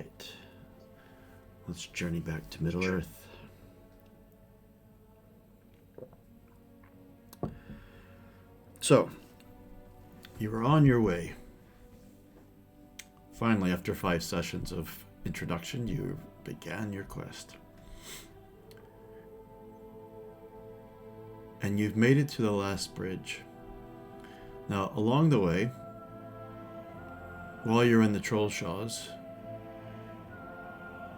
right. Let's journey back to Middle-earth. So, you were on your way. Finally, after 5 sessions of introduction, you began your quest. And you've made it to the last bridge. Now, along the way, while you're in the Trollshaws,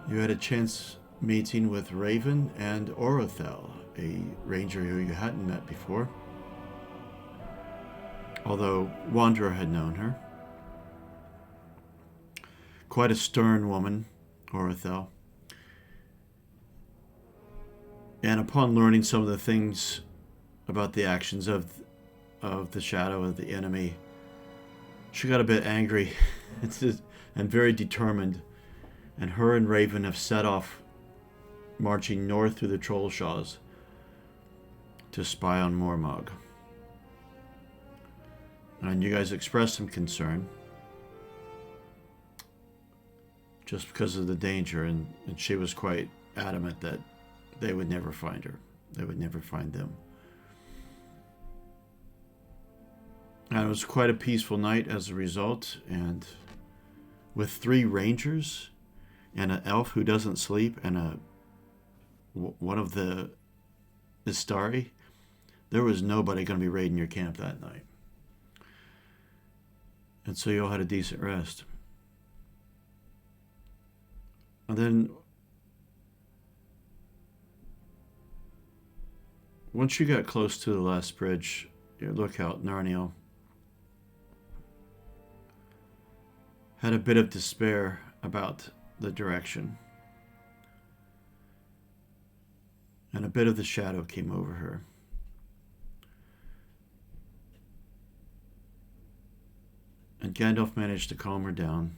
you had a chance meeting with Raven and Orothel, a ranger who you hadn't met before, although Wanderer had known her. Quite a stern woman, Orothel. And upon learning some of the things about the actions of the shadow of the enemy, she got a bit angry and very determined. And her and Raven have set off marching north through the Trollshaws to spy on Mormog. And you guys expressed some concern just because of the danger, and she was quite adamant that they would never find her. They would never find them. And it was quite a peaceful night as a result, and with 3 rangers and an elf who doesn't sleep and one of the Istari, there was nobody going to be raiding your camp that night. And so you all had a decent rest. And then once you got close to the last bridge, your lookout, Narniel, had a bit of despair about the direction. And a bit of the shadow came over her. And Gandalf managed to calm her down,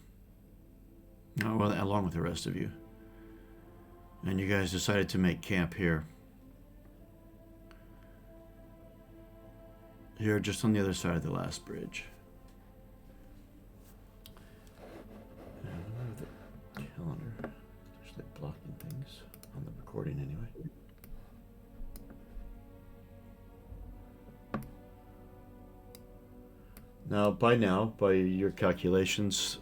well, along with the rest of you. And you guys decided to make camp here. Here, just on the other side of the last bridge. The calendar. There's like blocking things on the recording anyway. Now, by your calculations,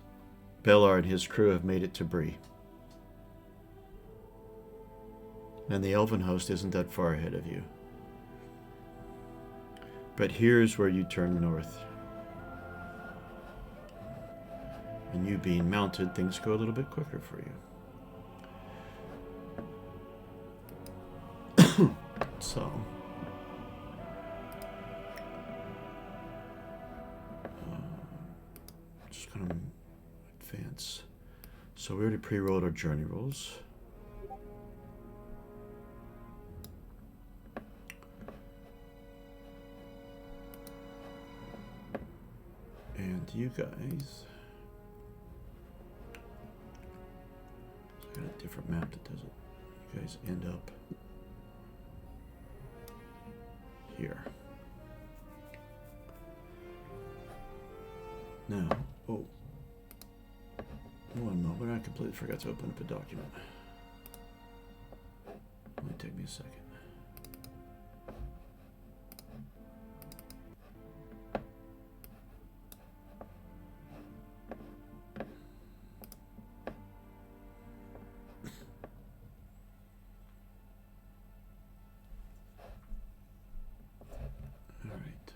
Belar and his crew have made it to Bree. And the elven host isn't that far ahead of you. But here's where you turn north. And you being mounted, things go a little bit quicker for you. So, just going to advance. So we already pre-rolled our journey rolls. And you guys, I got a different map that does it. You guys end up here. Now, one moment, I completely forgot to open up a document. Only take me a second. All right,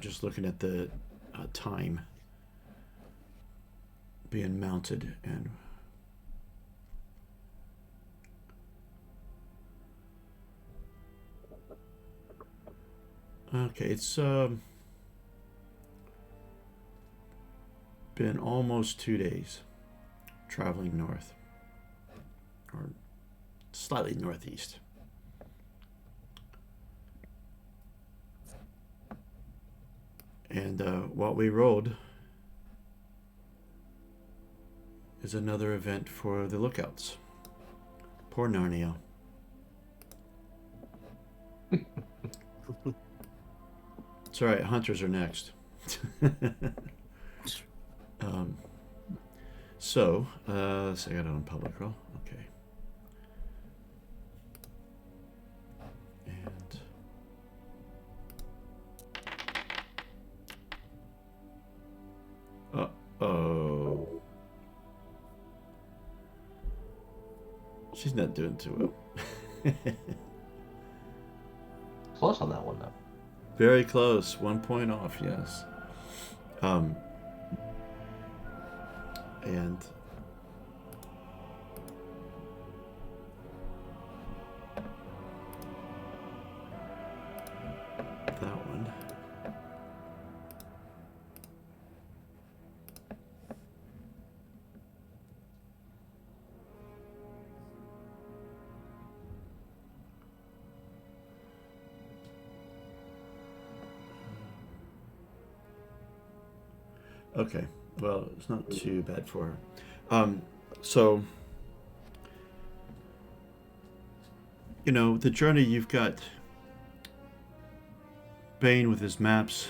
just looking at the time being mounted, and okay, it's been almost 2 days traveling north, or slightly northeast. And what we rolled is another event for the lookouts. Poor Narnia. It's alright, hunters are next. So, I got it on public roll. Okay. And oh, she's not doing too well. Close on that one, though. Very close. 1 point off. Yes. Um. And that one. Okay. Well, it's not too bad for her. So, the journey you've got Bane with his maps,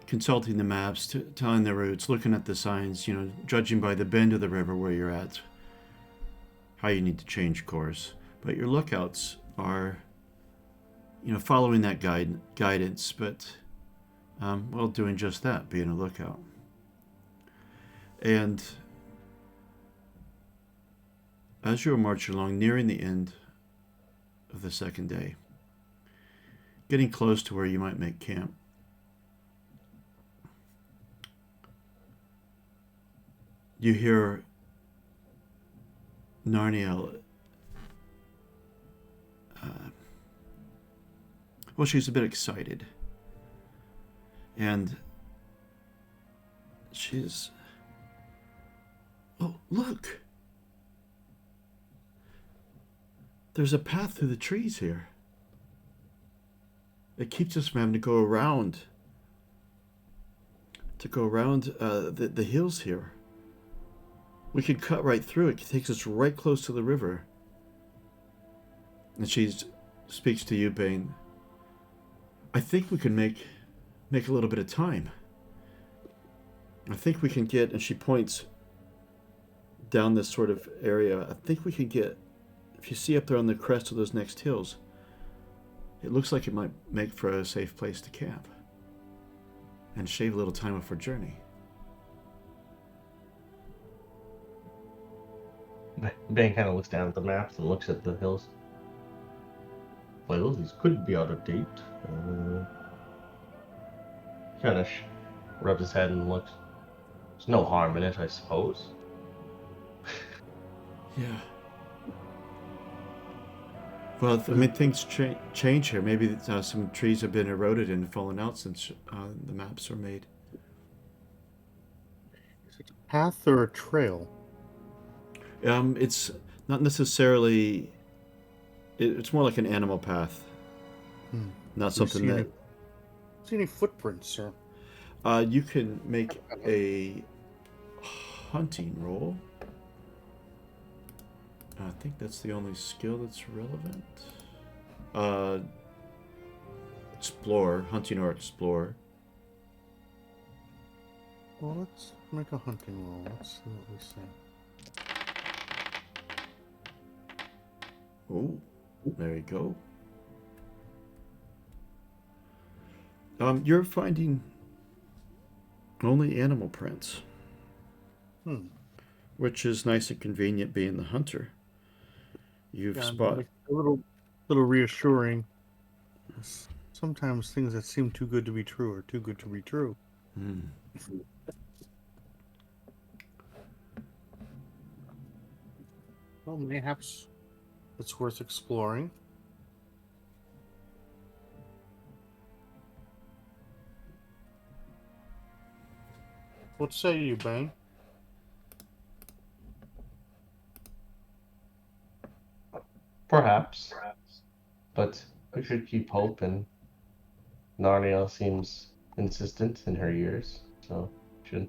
consulting the maps, telling the routes, looking at the signs, judging by the bend of the river where you're at, how you need to change course. But your lookouts are, following that guidance, but, doing just that, being a lookout. And as you're marching along, nearing the end of the second day, getting close to where you might make camp, you hear Narniel. She's a bit excited. And she's... Oh, look! There's a path through the trees here. It keeps us from having to go around. The hills here. We could cut right through it. It takes us right close to the river. And she speaks to you, Bane. I think we can make a little bit of time. I think we can get, and she points down this sort of area. I think we can get, if you see up there on the crest of those next hills, it looks like it might make for a safe place to camp and shave a little time off our journey. Ben kind of looks down at the maps and looks at the hills. Well, these could be out of date. Kind of rubs his head and looks. There's no harm in it, I suppose. Yeah. Well, things change here. Maybe some trees have been eroded and fallen out since the maps were made. Is it a path or a trail? It's not necessarily. It's more like an animal path. Not something that. See any footprints, sir? You can make a hunting roll. I think that's the only skill that's relevant. Explore, hunting or explore. Well, let's make a hunting roll. Let's see what we say. Oh, there you go. You're finding only animal prints. Which is nice and convenient being the hunter. You've spotted a little reassuring. Sometimes things that seem too good to be true are too good to be true. Well, mayhaps it's worth exploring. What say you, Bane? Perhaps. But we should keep hope, and Narnia seems insistent in her years, so we should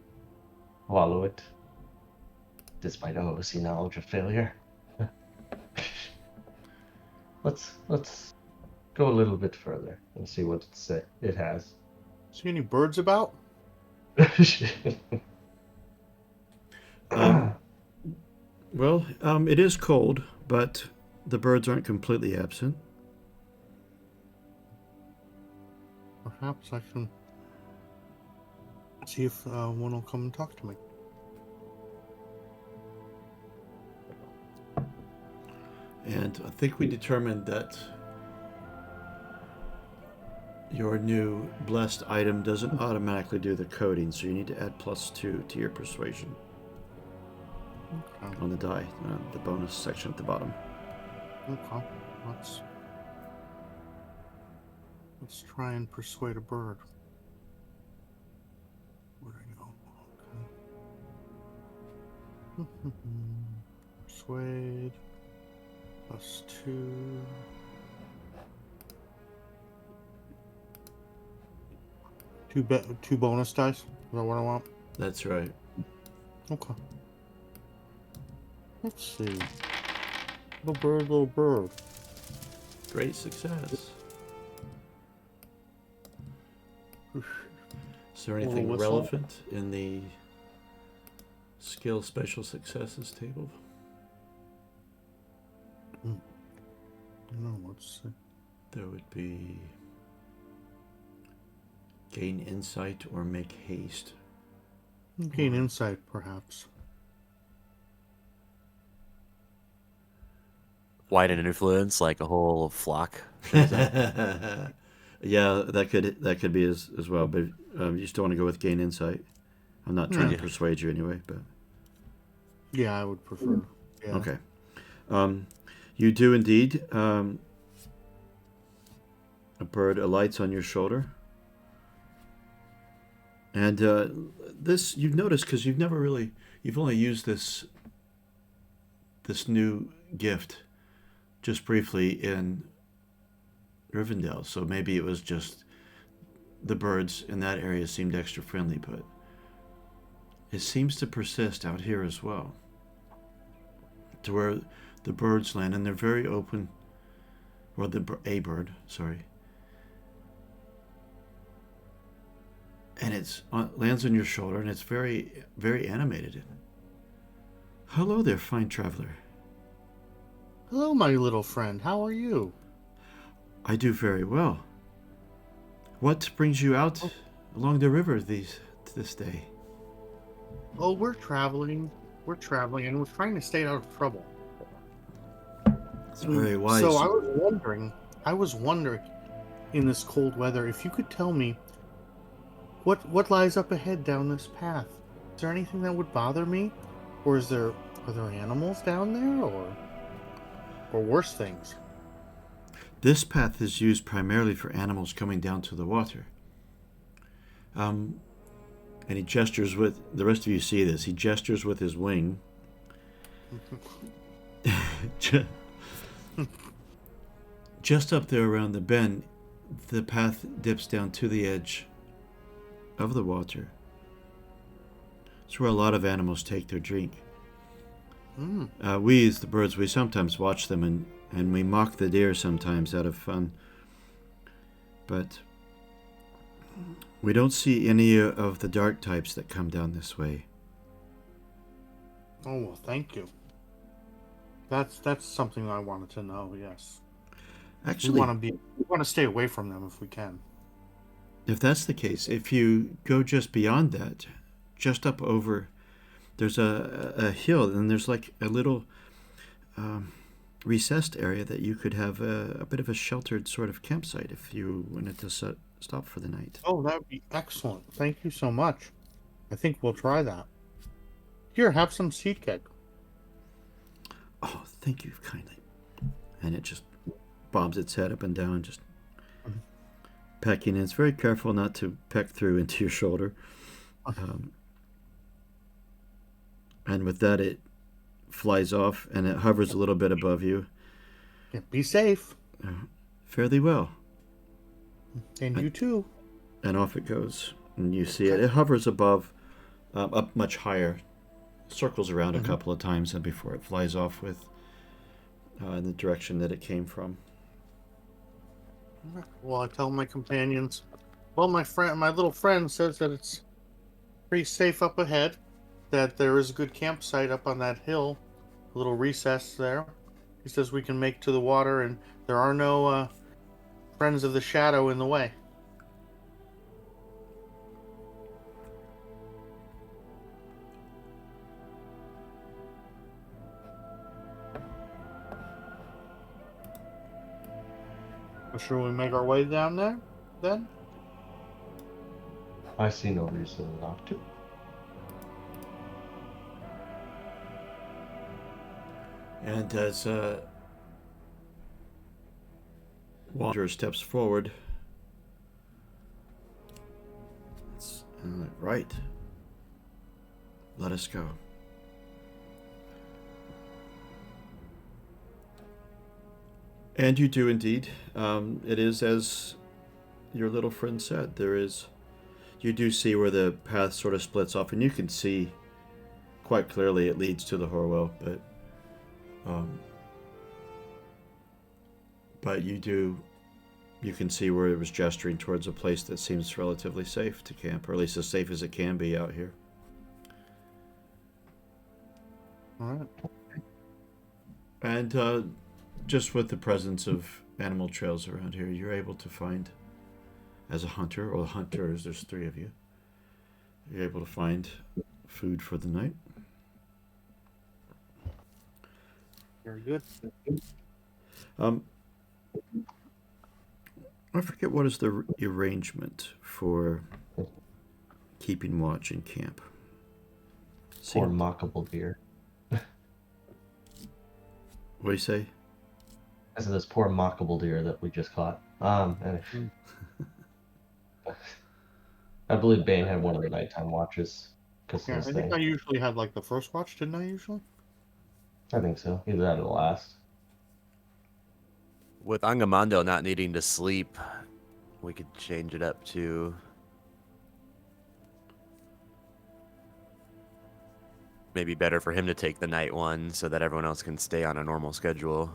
follow it, despite OOC knowledge of failure. Let's go a little bit further and see what it has. See any birds about? Well, it is cold, but the birds aren't completely absent. Perhaps I can see if one will come and talk to me. And I think we determined that your new blessed item doesn't automatically do the coding, so you need to add +2 to your persuasion Okay. on the die, the bonus section at the bottom. Okay. Let's try and persuade a bird. Where'd I go? Okay. Persuade +2. Two bonus dice. Is that what I want? That's right. Okay. Let's see. Little bird, little bird. Great success. Is there anything whistle? relevant in the skill special successes table? No, let's see. There would be gain insight or make haste. Gain insight, perhaps. Widen influence, like a whole flock. Yeah, that could be as well, but you still want to go with gain insight. I'm not trying to persuade you anyway, but Yeah, I would prefer. Yeah. okay. You do indeed. A bird alights on your shoulder, and this you've noticed because you've only used this new gift just briefly in Rivendell, so maybe it was just the birds in that area seemed extra friendly, but it seems to persist out here as well, to where the birds land, and they're very open. Or a bird, sorry, and it lands on your shoulder, and it's very, very animated. Hello there, fine traveler. Hello, my little friend. How are you? I do very well. What brings you out along the river this day? Oh, we're traveling. We're traveling, and we're trying to stay out of trouble. It's very wise. So I was wondering, in this cold weather, if you could tell me what lies up ahead down this path. Is there anything that would bother me, or are there animals down there, or worse things? This path is used primarily for animals coming down to the water. And he gestures with, the rest of you see this, he gestures with his wing. Just up there around the bend, the path dips down to the edge of the water. It's where a lot of animals take their drink. We, as the birds, we sometimes watch them and we mock the deer sometimes out of fun. But we don't see any of the dark types that come down this way. Oh, well, thank you. That's something I wanted to know, yes. Actually, we want to stay away from them if we can. if that's the case, if you go just beyond that, just up over, there's a hill, and there's like a little recessed area that you could have a bit of a sheltered sort of campsite if you wanted to stop for the night. Oh, that would be excellent. Thank you so much. I think we'll try that. Here, have some seed cake. Oh, thank you kindly. And it just bobs its head up and down, just pecking. And it's very careful not to peck through into your shoulder. And with that, it flies off, and it hovers a little bit above you. Yeah, be safe. Fairly well. And you too. And off it goes. And you see it. It hovers above, up much higher, circles around a couple of times, and before it flies off with in the direction that it came from. Well, I tell my companions, well, my little friend says that it's pretty safe up ahead, that there is a good campsite up on that hill, a little recess there. He says we can make to the water, and there are no friends of the shadow in the way. Well, should we make our way down there, then? I see no reason not to. And as Wanderer steps forward, it's right. Let us go. And you do indeed. It is as your little friend said. You do see where the path sort of splits off, and you can see quite clearly it leads to the Horwell, but you can see where it was gesturing towards a place that seems relatively safe to camp, or at least as safe as it can be out here. All right. And just with the presence of animal trails around here, you're able to find, as a hunter, or the hunters, there's 3 of you, you're able to find food for the night. Very good. I forget what is the arrangement for keeping watch in camp. Poor mockable deer. What do you say? I said this poor mockable deer that we just caught. And I believe Bane had one of the nighttime watches. Yeah, I think I usually had like the first watch, didn't I usually? I think so. Either that or the last. With Angamando not needing to sleep, we could change it up to maybe better for him to take the night one so that everyone else can stay on a normal schedule.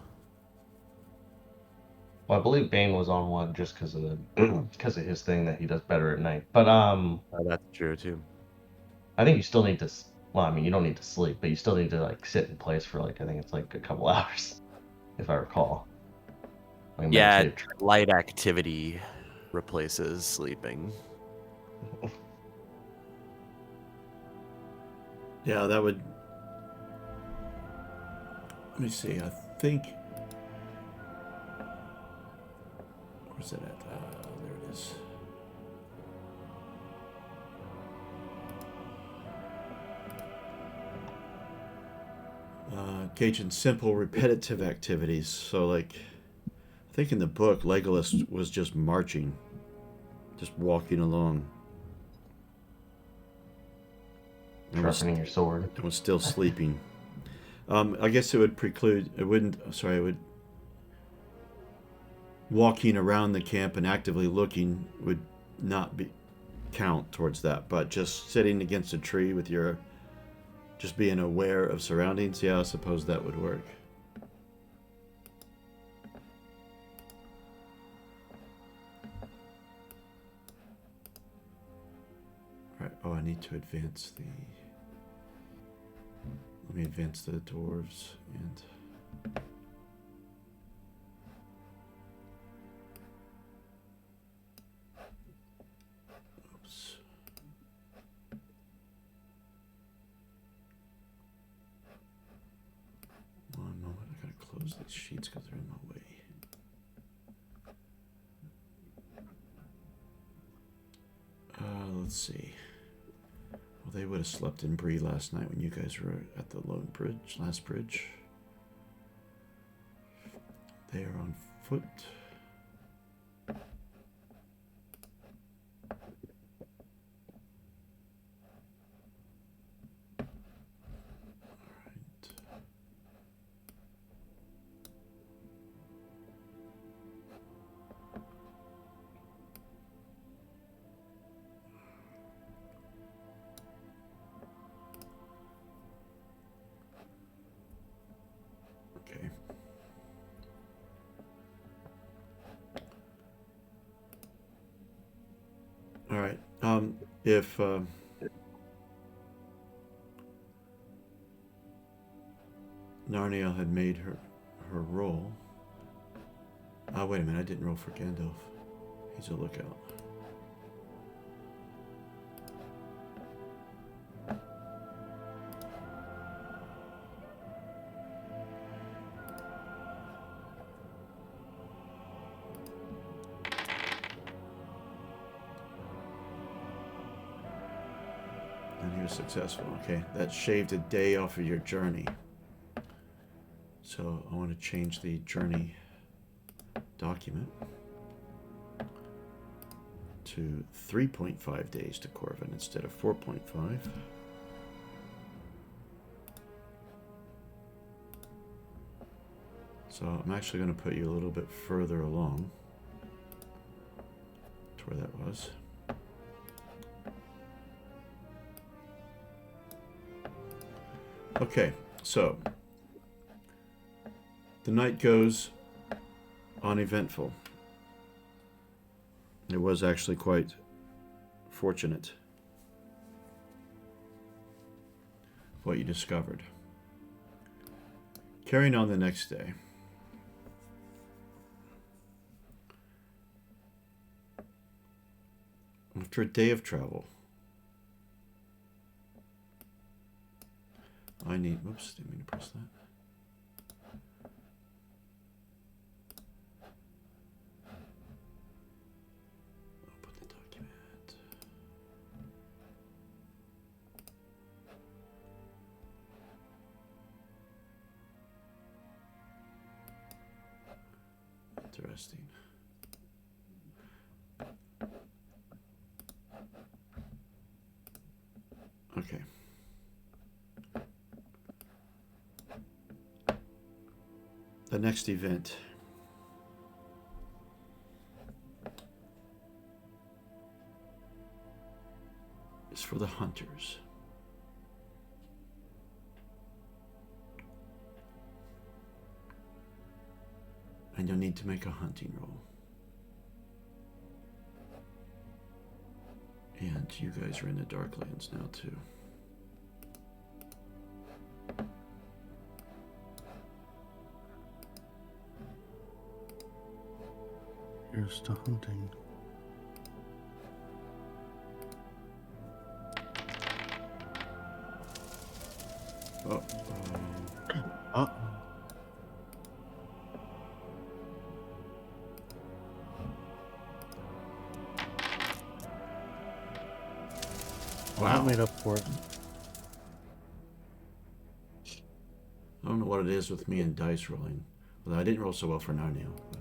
Well, I believe Bane was on one just because of because of his thing that he does better at night. But That's true too. I think you still need to. Well, I mean, you don't need to sleep, but you still need to like sit in place for like I think it's like a couple hours, if I recall. Like Yeah, meditative training. light activity replaces sleeping. Yeah, that would... Let me see, I think... Where's it at? There it is. Gauging simple, repetitive activities. So, like, I think in the book, Legolas was just marching, just walking along. Sharpening your sword. And was still sleeping. I guess it would preclude... It wouldn't... Sorry, it would... Walking around the camp and actively looking would not count towards that, but just sitting against a tree with your... Just being aware of surroundings, yeah, I suppose that would work. Right. Oh, I need to advance the... Let me advance the dwarves and... Oops. One moment, I gotta close these sheets because they're in my way. Let's see. Well, they would have slept in Bree last night when you guys were at the last bridge. They are on foot. Okay. All right. If Narniel had made her roll. Ah, wait a minute, I didn't roll for Gandalf. He's a lookout. And he was successful. Okay, that shaved a day off of your journey. So I want to change the journey document to 3.5 days to Corvin instead of 4.5. So I'm actually going to put you a little bit further along to where that was. Okay, so the night goes uneventful. It was actually quite fortunate what you discovered. Carrying on the next day. After a day of travel, whoops, didn't mean to press that. Open the document. Interesting. Okay. The next event is for the hunters. And you'll need to make a hunting roll. And you guys are in the Darklands now too. Here's to hunting. Oh, Uh-oh. Well, wow. that made up for it. I don't know what it is with me and dice rolling. Although I didn't roll so well for Narniel. But...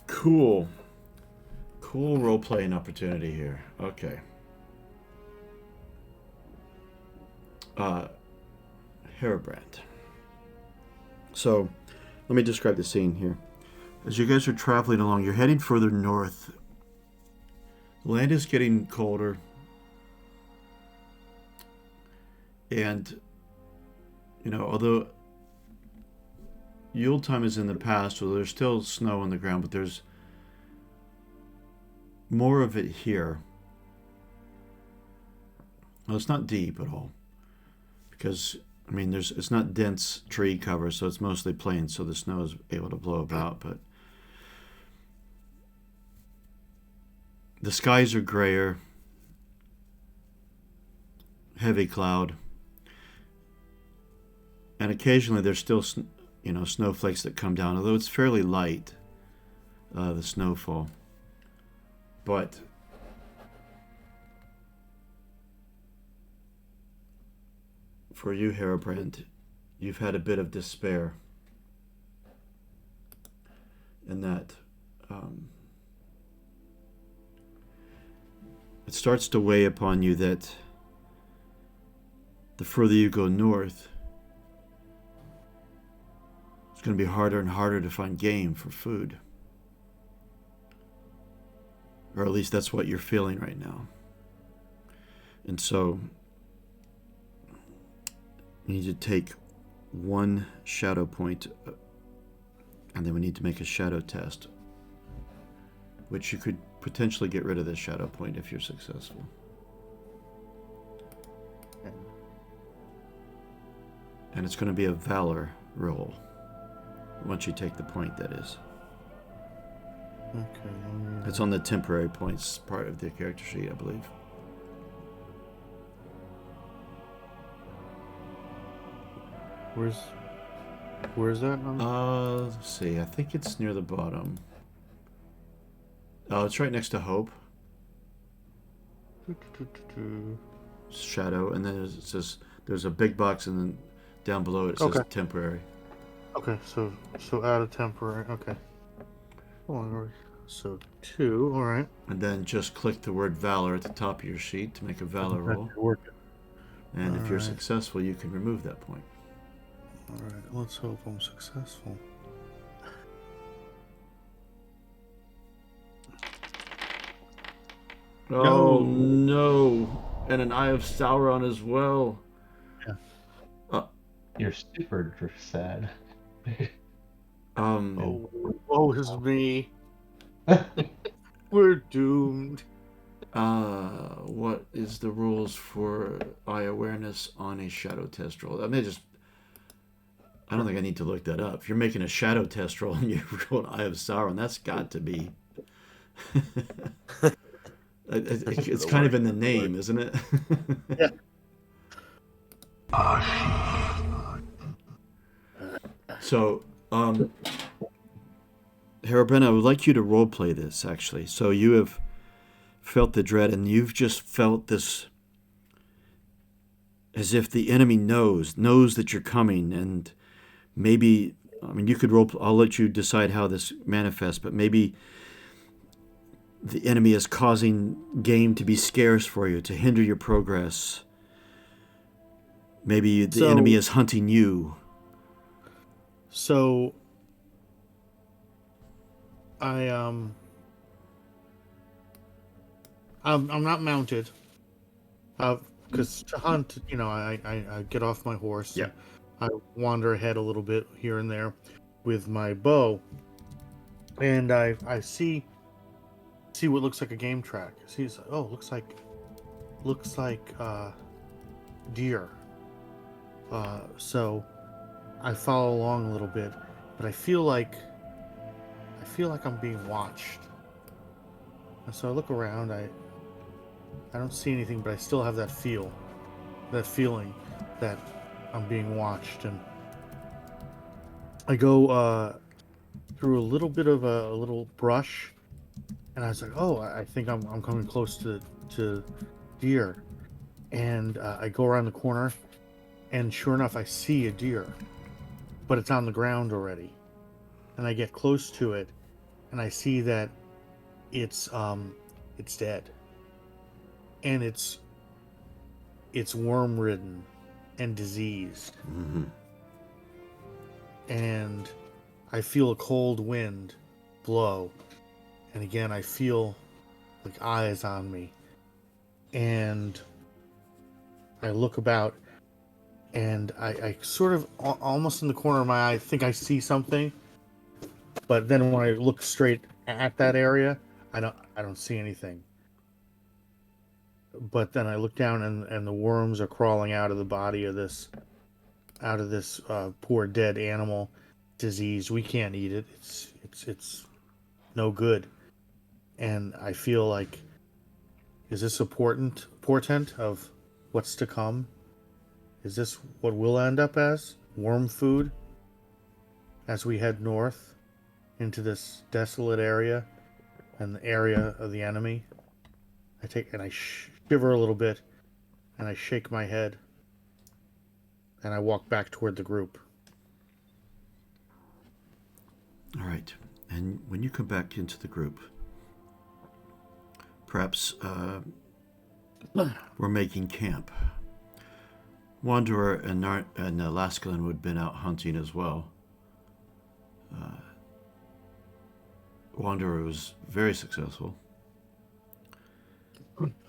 Cool. Cool role-playing opportunity here. Okay. Harabrand. So, let me describe the scene here. As you guys are traveling along, you're heading further north. The land is getting colder. And, you know, although Yule time is in the past, so there's still snow on the ground, but there's more of it here. Well, it's not deep at all. Because, I mean, it's not dense tree cover, so it's mostly plain, so the snow is able to blow about, but the skies are grayer, heavy cloud, and occasionally there's still, you know, snowflakes that come down, although it's fairly light, the snowfall. But for you, Harabrand, you've had a bit of despair in that it starts to weigh upon you that the further you go north, it's going to be harder and harder to find game for food. Or at least that's what you're feeling right now. And so you need to take one shadow point, and then we need to make a shadow test. which you could potentially get rid of this shadow point if you're successful. Okay. And it's going to be a valor roll. Once you take the point, that is. Okay. It's on the temporary points part of the character sheet, I believe. Where's that? Let's see. I think it's near the bottom. Oh, it's right next to Hope. Shadow, and then it says there's a big box, and then down below it says temporary. Okay, so add a temporary. Okay. So 2. All right. And then just click the word Valor at the top of your sheet to make a Valor roll. And if you're successful, you can remove that point. All right. Let's hope I'm successful. Oh no! And an Eye of Sauron as well. Yeah. You're super sad. Oh, this is me. We're doomed. What is the rules for eye awareness on a shadow test roll? I don't think I need to look that up. If you're making a shadow test roll and you roll an Eye of Sauron, that's got to be. It's kind of in the name, isn't it? Yeah. So, Herobrine, I would like you to roleplay this, actually. So you have felt the dread, and you've just felt this as if the enemy knows that you're coming, and maybe, I mean, you could I'll let you decide how this manifests, but maybe the enemy is causing game to be scarce for you, to hinder your progress. Maybe the enemy is hunting you. So I'm not mounted. Because to hunt, I get off my horse. Yeah. I wander ahead a little bit here and there with my bow, and I see what looks like a game track. Looks like deer. So I follow along a little bit, but I feel like I'm being watched. And so I look around. I don't see anything, but I still have that feeling that I'm being watched, and I go through a little bit of a little brush, and I was like, "Oh, I think I'm coming close to deer," and I go around the corner, and sure enough, I see a deer, but it's on the ground already, and I get close to it, and I see that it's dead. And it's worm-ridden and diseased. Mm-hmm. And I feel a cold wind blow. And again, I feel like eyes on me. And I look about, and I sort of, almost in the corner of my eye, think I see something. But then when I look straight at that area, I don't see anything. But then I look down, and the worms are crawling out of the body of this poor dead animal, diseased. We can't eat it. It's no good. And I feel like, is this a portent of what's to come? Is this what we'll end up as? Worm food as we head north into this desolate area and the area of the enemy? I take and I shiver a little bit, and I shake my head, and I walk back toward the group. All right. And when you come back into the group, perhaps we're making camp. Wanderer and Laskalin would have been out hunting as well. Wanderer was very successful.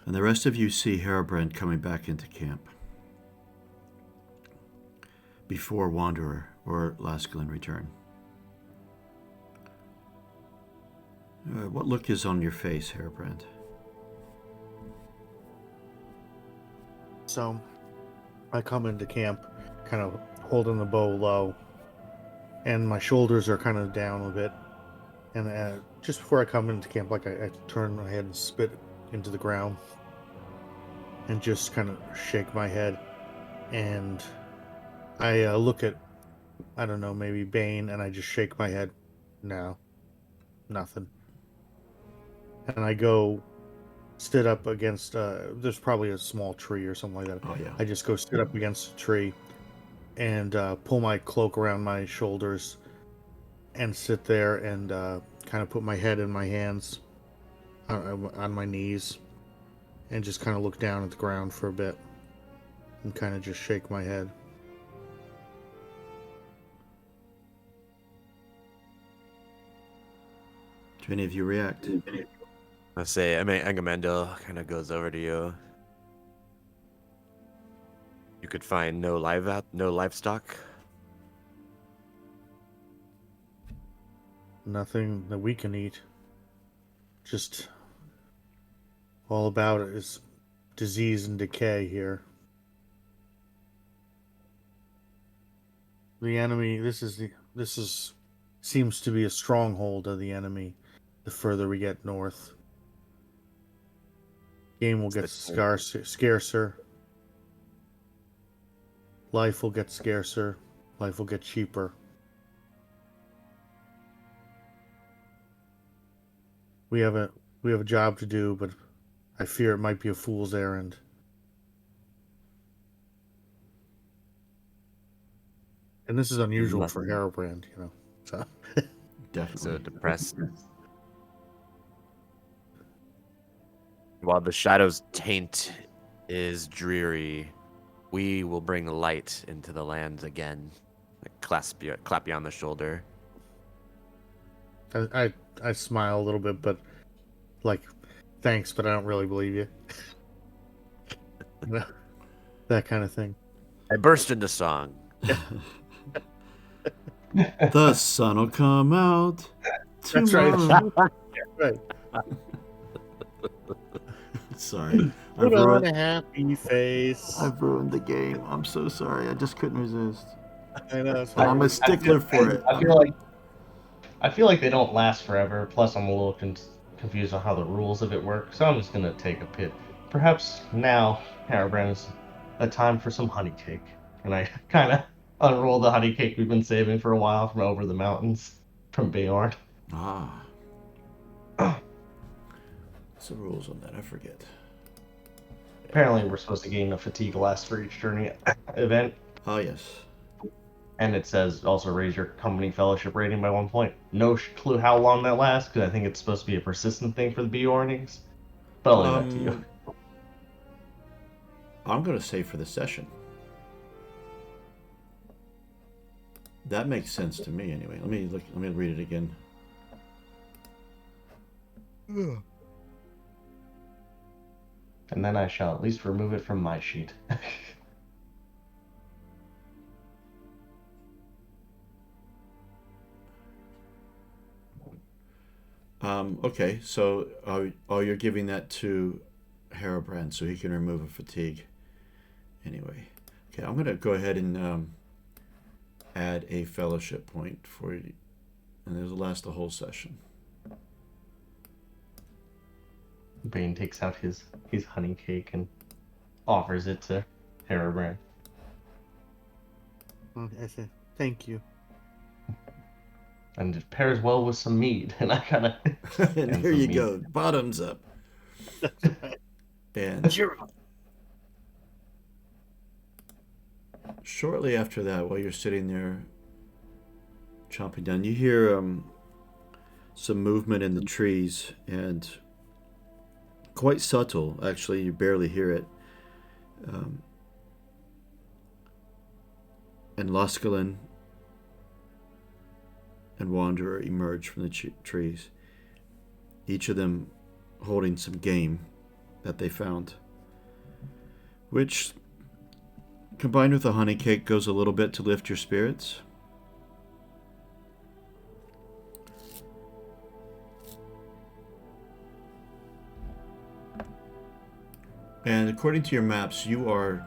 And the rest of you see Herobrine coming back into camp before Wanderer or Laskalin return. What look is on your face, Hairbrand? So I come into camp kind of holding the bow low, and my shoulders are kind of down a bit. And just before I come into camp, like I turn my head and spit into the ground and just kind of shake my head. And I look at, I don't know, maybe Bane, and I just shake my head. No, nothing. And I go sit up against, there's probably a small tree or something like that. Oh, yeah. I just go sit up against a tree and pull my cloak around my shoulders and sit there and kind of put my head in my hands on my knees and just kind of look down at the ground for a bit and kind of just shake my head. Do any of you react? I say, I mean, Agamemnon kind of goes over to you. You could find no livestock. Nothing that we can eat. Just all about it is disease and decay here. The enemy, seems to be a stronghold of the enemy the further we get north. Game will get scarcer. Life will get scarcer. Life will get cheaper. We have a job to do, but I fear it might be a fool's errand. And this is unusual for Hairbrand, you know. So Definitely. So depressed. While the shadow's taint is dreary, we will bring light into the lands again. Clap you on the shoulder. I smile a little bit, but like, thanks, but I don't really believe you. You know, that kind of thing. I burst into song. The sun will come out That's right. tomorrow. Right. Sorry. Put on a happy face. I've ruined the game. I'm so sorry. I just couldn't resist. I know. It's And I'm a stickler for it. I feel like they don't last forever. Plus, I'm a little confused on how the rules of it work. So I'm just gonna take a pit. Perhaps now, Harebrand, is a time for some honey cake. And I kind of unroll the honey cake we've been saving for a while from over the mountains from Bayard. Ah. What's the rules on that? I forget. Apparently, we're supposed to gain a fatigue last for each journey event. Oh, yes. And it says also raise your company fellowship rating by 1 point. No clue how long that lasts, because I think it's supposed to be a persistent thing for the B warnings. But I'll leave that to you. I'm going to say for the session. That makes sense to me anyway. Let me read it again. And then I shall at least remove it from my sheet. Okay, so you're giving that to Harebrand so he can remove a fatigue. Anyway, okay, I'm gonna go ahead and add a fellowship point for you, and it'll last the whole session. Bane takes out his honey cake and offers it to Harebrand. I say thank you. And it pairs well with some mead, and I kind of. And here you go, bottoms up. And shortly after that, while you're sitting there chomping down, you hear some movement in the trees, and quite subtle, actually. You barely hear it. And Laskalin and Wanderer emerge from the trees, each of them holding some game that they found, which, combined with the honey cake, goes a little bit to lift your spirits. And according to your maps, you are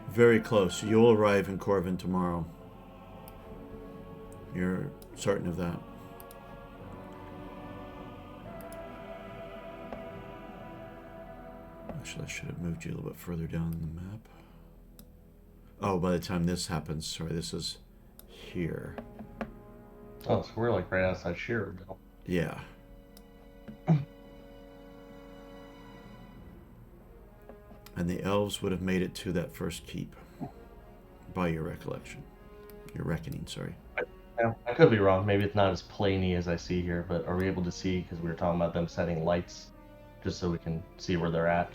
very close. You'll arrive in Corvin tomorrow. You're certain of that. Actually, I should have moved you a little bit further down the map. Oh, by the time this happens, sorry, this is here. Oh, so we're like right outside Shearerville. Yeah. And the elves would have made it to that first keep, by your recollection. Your reckoning, sorry. Yeah, I could be wrong. Maybe it's not as plainy as I see here, but are we able to see, because we were talking about them setting lights, just so we can see where they're at?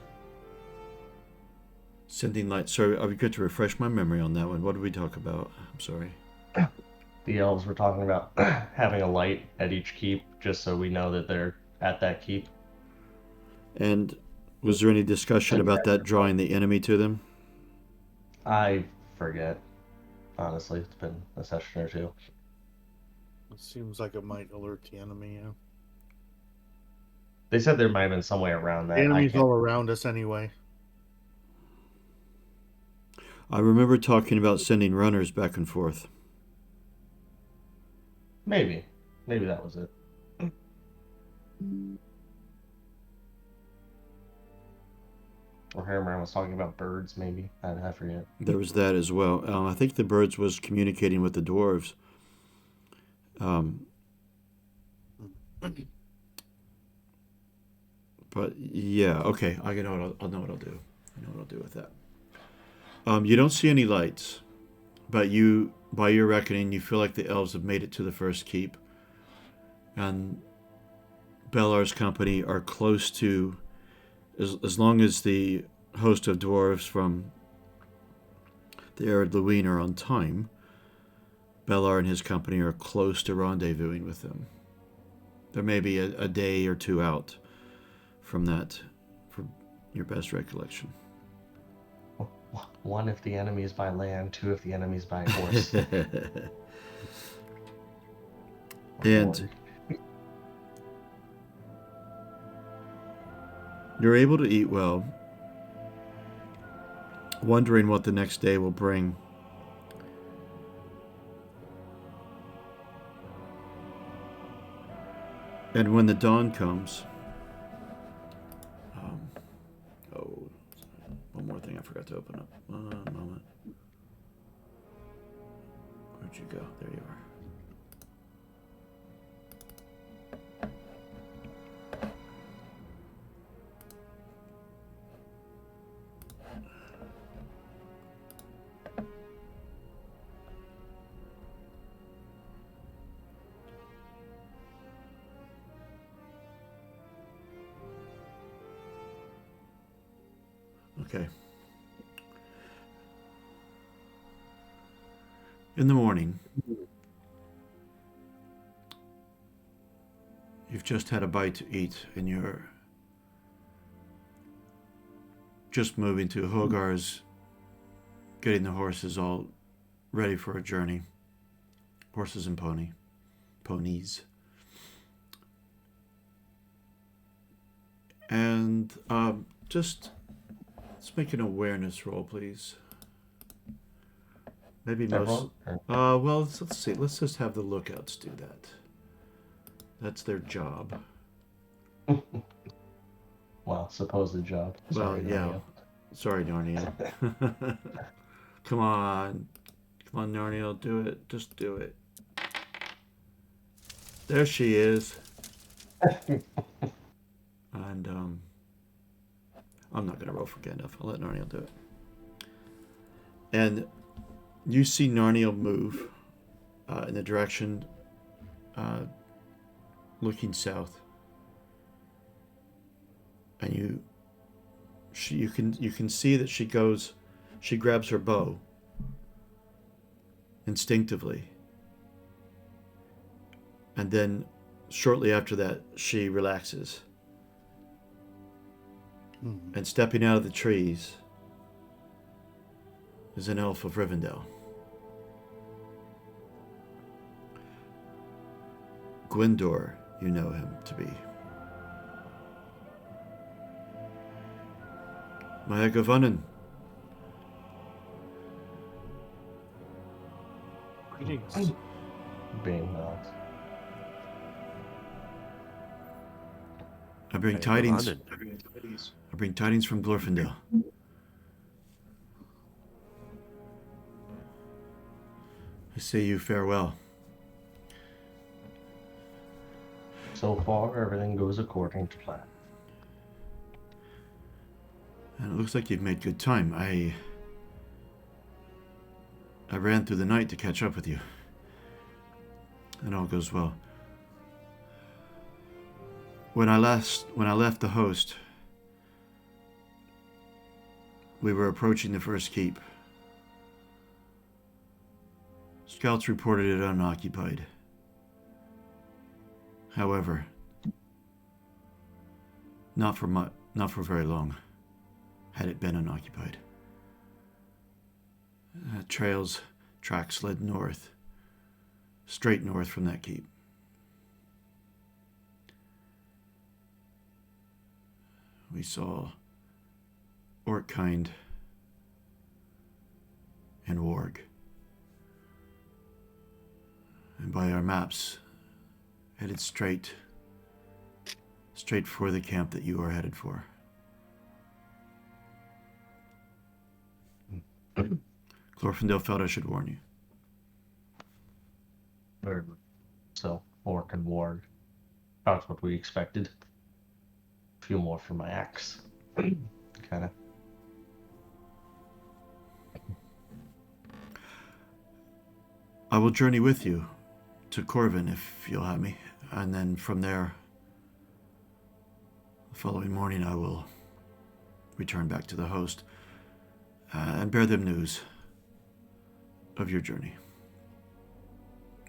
Sending light. Sorry, I'll be good to refresh my memory on that one. What did we talk about? I'm sorry. The elves were talking about having a light at each keep, just so we know that they're at that keep. And was there any discussion about that drawing the enemy to them? I forget. Honestly, it's been a session or two. It seems like it might alert the enemy. Yeah. They said there might have been some way around that. The I enemy's can't- all around us anyway. I remember talking about sending runners back and forth. Maybe that was it. Or Herman was talking about birds, maybe. I forget. There was that as well. I think the birds was communicating with the dwarves. But yeah, okay. I'll know what I'll do. I know what I'll do with that. You don't see any lights, but you, by your reckoning, you feel like the elves have made it to the first keep, and Belar's company are close to, as long as the host of dwarves from the Arid Luine are on time, Belar and his company are close to rendezvousing with them. There may be a day or two out from that, for your best recollection. One if the enemy is by land, two if the enemy is by horse. And you're able to eat well, wondering what the next day will bring. And when the dawn comes, one more thing I forgot to open up. One moment. Where'd you go? There you are. Okay. In the morning, you've just had a bite to eat, and you're just moving to Hogar's, getting the horses all ready for a journey. Horses and ponies. And just let's make an awareness roll, please. Maybe most. Well, let's see. Let's just have the lookouts do that. That's their job. Well, supposed job. Sorry, yeah. Sorry, Narnia. Come on, Narnia, do it. Just do it. There she is. And I'm not gonna roll for Gandalf. I'll let Narnia do it. And you see Narnia move in the direction looking south, and you can see that she grabs her bow instinctively, and then shortly after that she relaxes. And stepping out of the trees is an elf of Rivendell. Gwyndor, you know him to be. Maya Gavanen. Greetings. Bane nods. I bring Maya tidings. Gavanen. I bring tidings from Glorfindel. I say you farewell. So far, everything goes according to plan. And it looks like you've made good time. I ran through the night to catch up with you. And all goes well. When I left the host, we were approaching the first keep. Scouts reported it unoccupied. However, not for very long, had it been unoccupied. Tracks led north, straight north from that keep. We saw Orkkind and Warg. And by our maps, headed straight for the camp that you are headed for. Glorfindel felt I should warn you. Very good. So, Orc and Warg. That's what we expected. A few more for my axe. Kinda. I will journey with you to Corvin if you'll have me. And then from there, the following morning I will return back to the host and bear them news of your journey.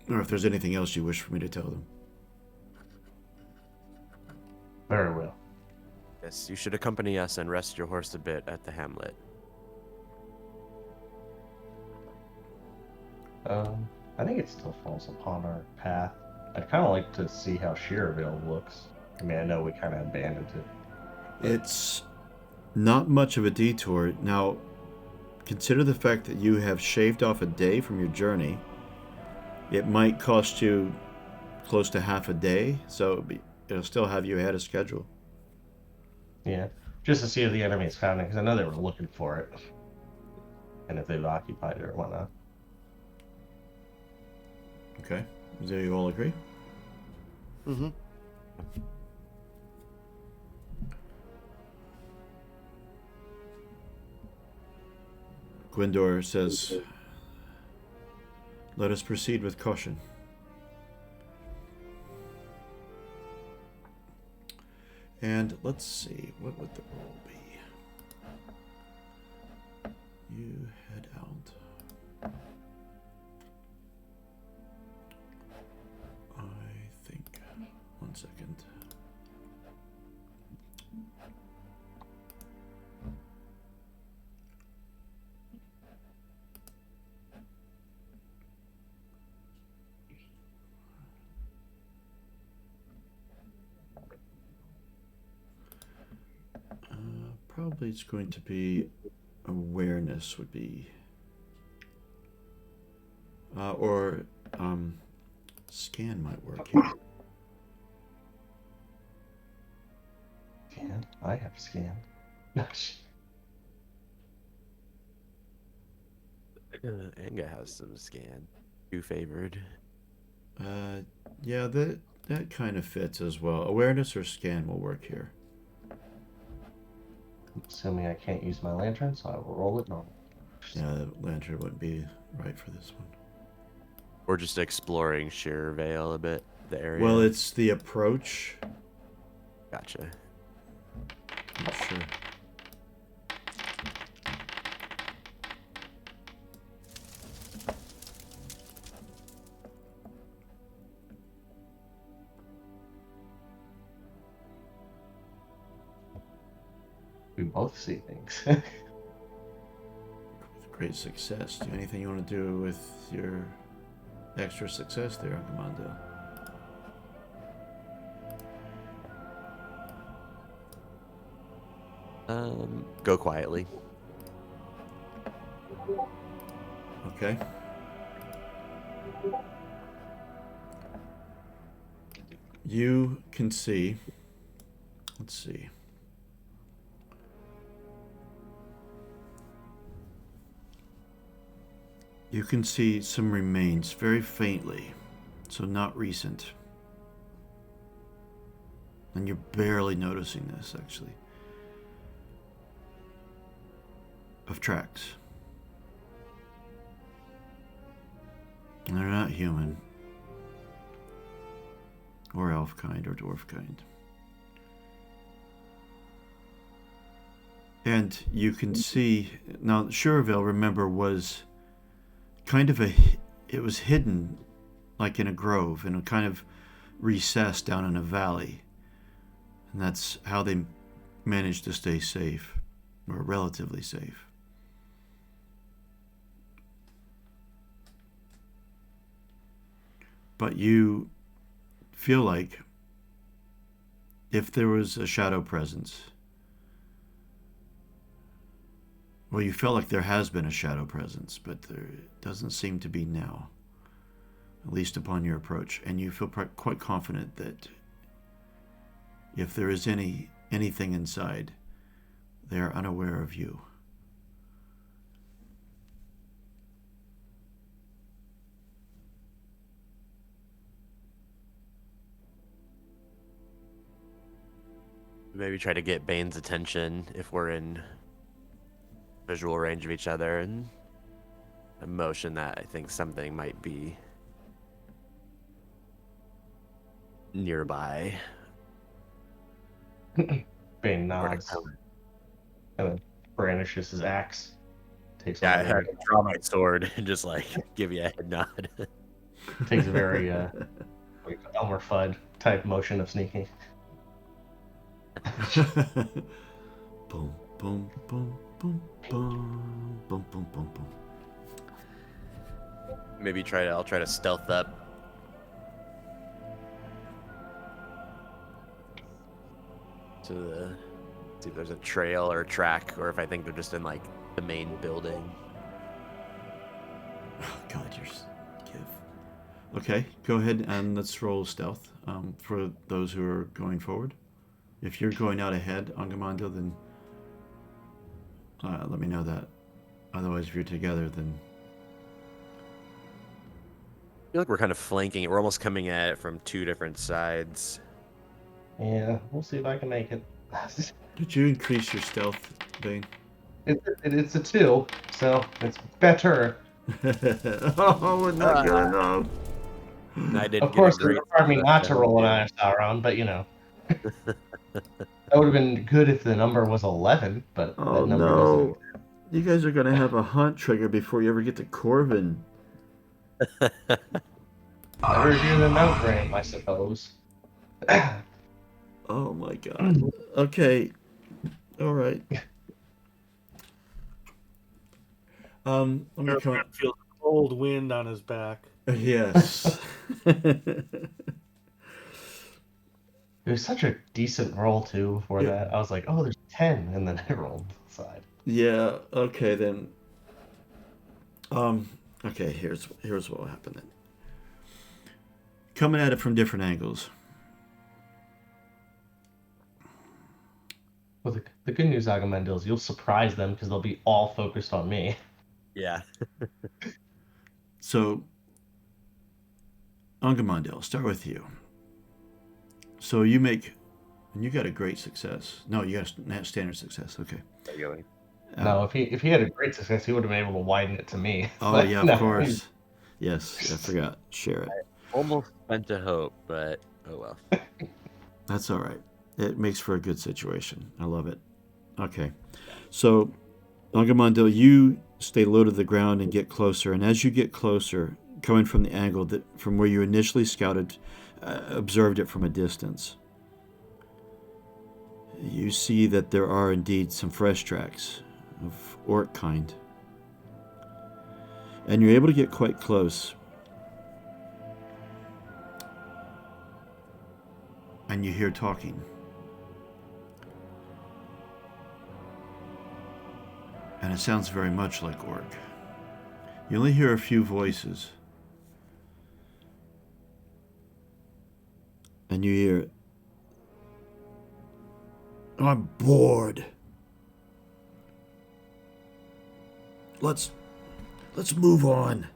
Or if there's anything else you wish for me to tell them. Very well. Yes, you should accompany us and rest your horse a bit at the hamlet. I think it still falls upon our path. I'd kind of like to see how Sheerville looks. I mean, I know we kind of abandoned it. It's not much of a detour. Now, consider the fact that you have shaved off a day from your journey. It might cost you close to half a day, so it'll still have you ahead of schedule. Yeah, just to see if the enemy's found it, because I know they were looking for it. And if they've occupied it or whatnot. Okay. Do you all agree? Mm-hmm. Gwendor says, let us proceed with caution. And let's see, what would the roll be? You head out. I think, 1 second. Probably it's going to be awareness would be, or scan might work here. Scan? I have scan. Anga has some scan. You favored. Yeah, that kind of fits as well. Awareness or scan will work here. Assuming I can't use my lantern, so I will roll it normal. Yeah, the lantern wouldn't be right for this one. We're just exploring Sheervale a bit, the area. Well, it's the approach. Gotcha. Not sure. We both see things. With great success. Do anything you want to do with your extra success there, Commando? Go quietly. Okay. You can see. Let's see. You can see some remains very faintly, so not recent. And you're barely noticing this, actually. Of tracks. And they're not human. Or elf kind or dwarf kind. And you can see now Shurville, remember, was kind of it was hidden like in a grove, in a kind of recess down in a valley. And that's how they managed to stay safe, or relatively safe. But you feel like if there was a shadow presence, well, you felt like there has been a shadow presence, but there doesn't seem to be now, at least upon your approach. And you feel quite confident that if there is anything inside, they are unaware of you. Maybe try to get Bane's attention if we're in visual range of each other, and a motion that I think something might be nearby. Bane nods and then brandishes his axe. Takes Yeah, a I very, draw my sword and just like give you a head nod. takes a very Elmer Fudd type motion of sneaking. Boom, boom, boom, boom, boom, boom, boom, boom, boom. Maybe I'll try to stealth up. See if there's a trail or a track, or if I think they're just in like the main building. Oh, God, give. Okay, go ahead and let's roll stealth for those who are going forward. If you're going out ahead, Angamando, then let me know that. Otherwise, if you're together, then... I feel like we're kind of flanking it. We're almost coming at it from two different sides. Yeah, we'll see if I can make it. Did you increase your stealth, Bane? It's a 2, so it's better. Oh, we're not good enough. I did. Of get course, a it great required me not to success. roll an ISR round, but you know. That would have been good if the number was 11, but Oh, that number no. You guys are going to have a hunt trigger before you ever get to Corvin. doesn't. Better do than no frame, I suppose. Oh, my God. Okay. All right. Let me come... Everyone feels a cold wind on his back. Yes. It was such a decent roll, too, before that. I was like, oh, there's 10, and then I rolled to the side. Yeah, okay, then. Okay, here's what will happen then. Coming at it from different angles. Well, the good news, Agamemnon, is you'll surprise them because they'll be all focused on me. Yeah. So, Angamando, I'll start with you. So you make, and you got a great success. No, you got a standard success. Okay. No, if he had a great success, he would have been able to widen it to me. Oh, But yeah, no, of course. Yes, I forgot. Share it. Almost spent a hope, but oh well. That's all right. It makes for a good situation. I love it. Okay. So, Angamando, you stay low to the ground and get closer. And as you get closer, coming from the angle that from where you initially scouted, observed it from a distance, you see that there are indeed some fresh tracks of orc kind. And you're able to get quite close. And you hear talking. And it sounds very much like orc. You only hear a few voices. And you hear, I'm bored. Let's move on.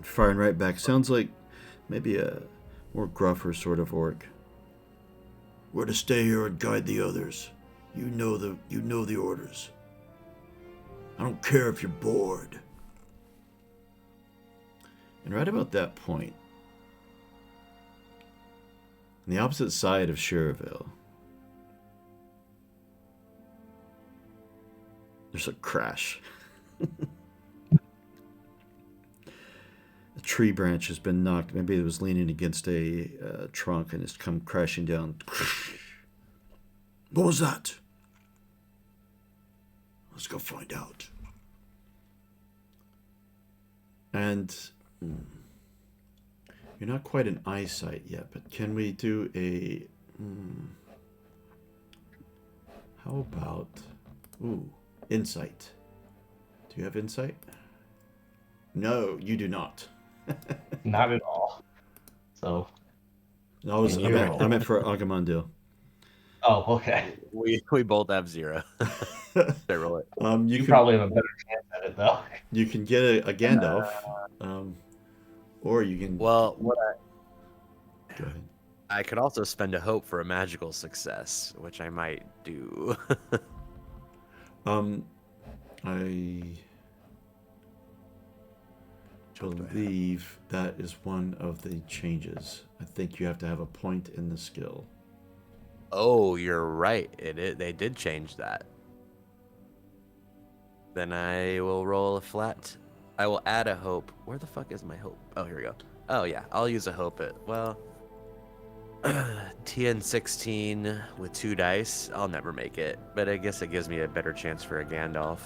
Firing right back. Sounds like maybe a more gruffer sort of orc. We're to stay here and guide the others. You know the orders. I don't care if you're bored. And right about that point, on the opposite side of Cherville, there's a crash. A tree branch has been knocked. Maybe it was leaning against a trunk and it's come crashing down. What was that? Let's go find out. And you're not quite in eyesight yet, but can we do a... how about... insight. Do you have insight? No, you do not. Not at all. So. No, I meant for Agamandil. Oh, okay. We both have 0. They roll it. You probably have a better chance at it, though. You can get a Gandalf, or you can. Well, Go ahead. I could also spend a hope for a magical success, which I might do. I believe that is one of the changes. I think you have to have a point in the skill. Oh, you're right. They did change that. Then I will roll a flat. I will add a hope. Where the fuck is my hope? Oh, here we go. Oh, yeah. I'll use a hope TN16 with 2 dice. I'll never make it, but I guess it gives me a better chance for a Gandalf.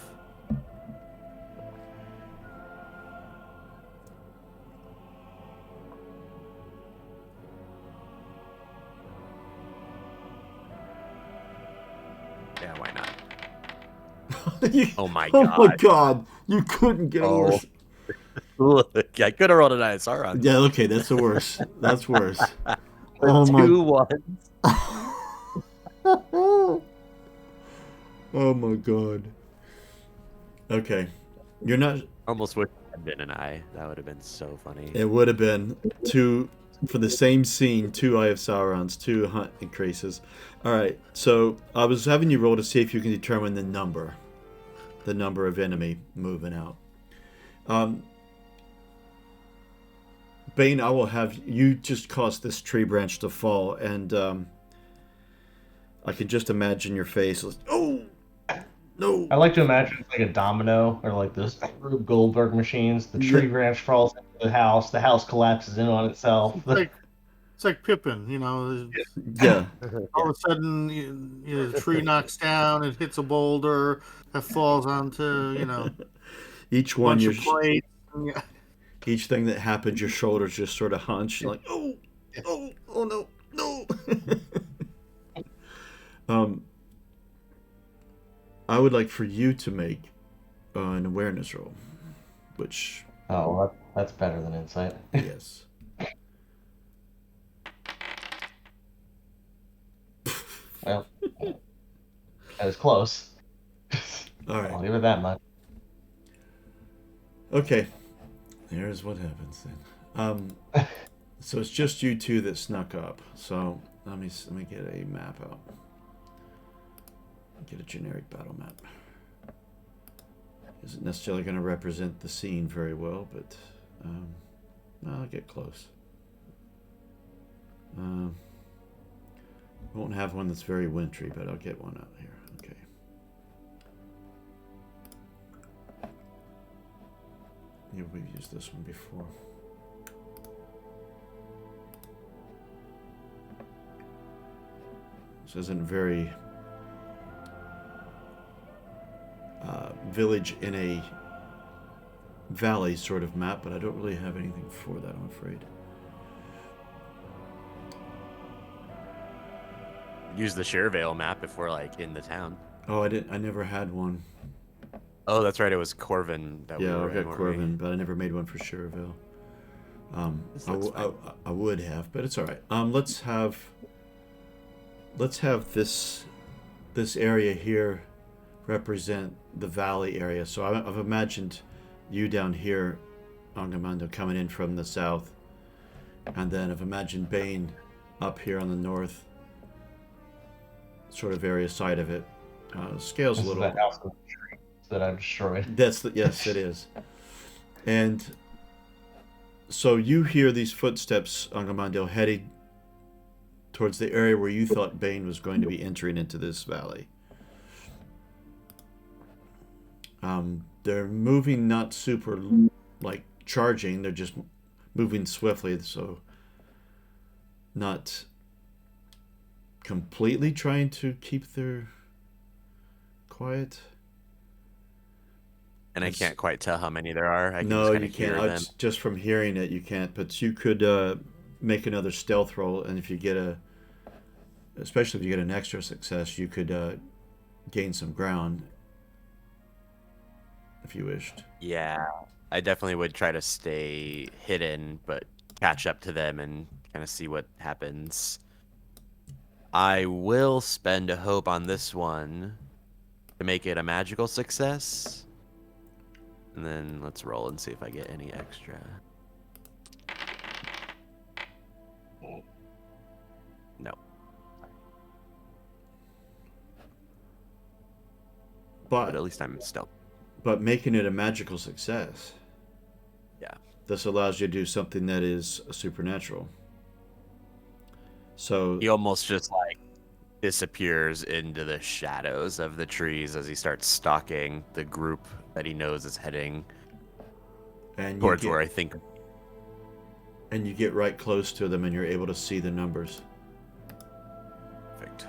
Yeah, why not? Oh my god. Oh my god. You couldn't get worse. Look, I could have rolled a nice. All right. Yeah, okay, that's the worst. That's worse. Oh 2 ones. Oh my god. Okay. You're not... Almost wish it had been an eye. That would have been so funny. It would have been 2... For the same scene, 2 Eye of Saurons, 2 hunt increases. Alright, so I was having you roll to see if you can determine the number of enemy moving out. Bane, I will have you just cause this tree branch to fall, and I can just imagine your face. Oh, no. I like to imagine it's like a domino, or like those Rube Goldberg machines. The tree branch falls into the house collapses in on itself. It's like Pippin, you know. Yeah. All of a sudden, the tree knocks down, it hits a boulder, that falls onto, Each one, bunch of plates. Each thing that happens, your shoulders just sort of hunch. You're like, oh no, no. I would like for you to make an awareness roll, which... Oh, well, that's better than insight. Yes. Well, that was close. All right. I'll give it that much. Okay. Here's what happens then. So it's just you two that snuck up. So let me get a map out. Get a generic battle map. Isn't necessarily going to represent the scene very well, but I'll get close. Won't have one that's very wintry, but I'll get one out here. Okay. Yeah, we've used this one before. This isn't very village in a valley sort of map, but I don't really have anything for that, I'm afraid. Use the Chervale map if we're like in the town. Oh, I didn't. I never had one. Oh, that's right. It was Corvin that we Yeah, were I've in, got weren't we? Corvin, but I never made one for Cherville. This looks fine. I would have, but it's all right. Let's have this area here represent the valley area. So I've imagined you down here, Angamando, coming in from the south, and then I've imagined Bane up here on the north, sort of area side of it. Scale's a This is little. that house with the trees that I destroyed. Yes, it is. And so you hear these footsteps, Angamando, heading towards the area where you thought Bane was going to be entering into this valley. They're moving not super like charging, they're just moving swiftly, so not completely trying to keep their quiet. And I can't quite tell how many there are. I can just No, kind you of hear can't. them. Just from hearing it, you can't. But you could make another stealth roll, and if you get especially if you get an extra success, you could gain some ground if you wished. Yeah, I definitely would try to stay hidden, but catch up to them and kind of see what happens. I will spend a hope on this one to make it a magical success. And then let's roll and see if I get any extra. No. But at least I'm stealth. But making it a magical success. Yeah. This allows you to do something that is supernatural. So He almost just like disappears into the shadows of the trees as he starts stalking the group that he knows is heading towards where I think. And you get right close to them and you're able to see the numbers. Perfect.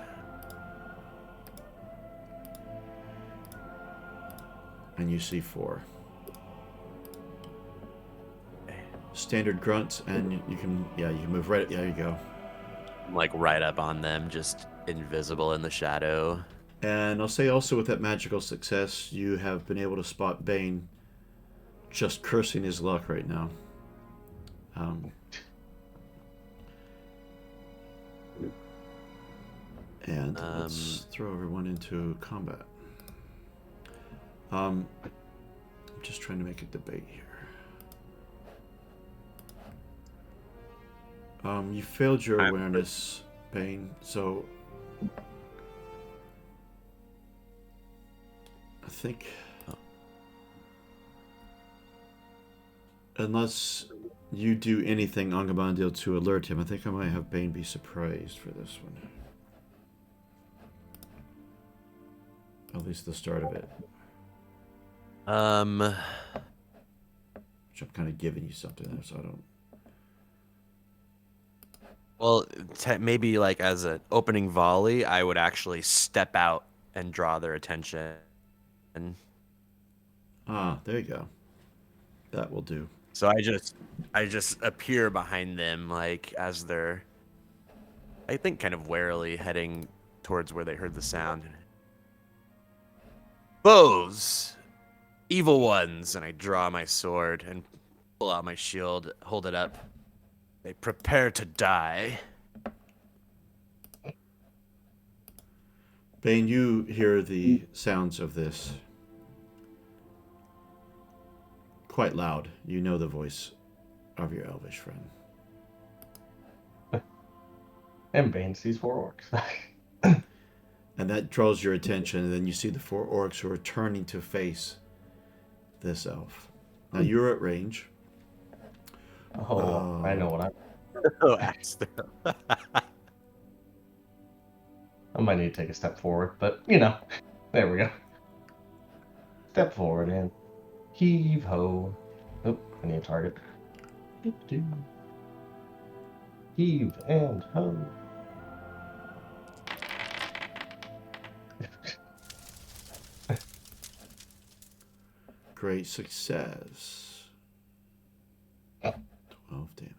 And you see 4. Standard grunts, and you can move right. There you go. I'm like right up on them, just invisible in the shadow. And I'll say also with that magical success, you have been able to spot Bane just cursing his luck right now. And let's throw everyone into combat. I'm just trying to make a debate here. You failed your awareness, Bane, so I think unless you do anything, Angabandil, to alert him, I think I might have Bane be surprised for this one. At least the start of it. Which I'm kind of giving you something there, so I don't. Well, maybe like as an opening volley, I would actually step out and draw their attention. There you go. That will do. So I just appear behind them, like as they're, I think, kind of warily heading towards where they heard the sound. Foes, evil ones, and I draw my sword and pull out my shield, hold it up. They prepare to die. Bane, you hear the sounds of this quite loud. You know the voice of your elvish friend. And Bane sees 4 orcs. And that draws your attention, and then you see the 4 orcs who are turning to face this elf. Now you're at range. Oh, I know what Oh, axe them. I might need to take a step forward, but there we go. Step forward and heave ho. Oh, I need a target. Heave and ho. Great success. 12 damage.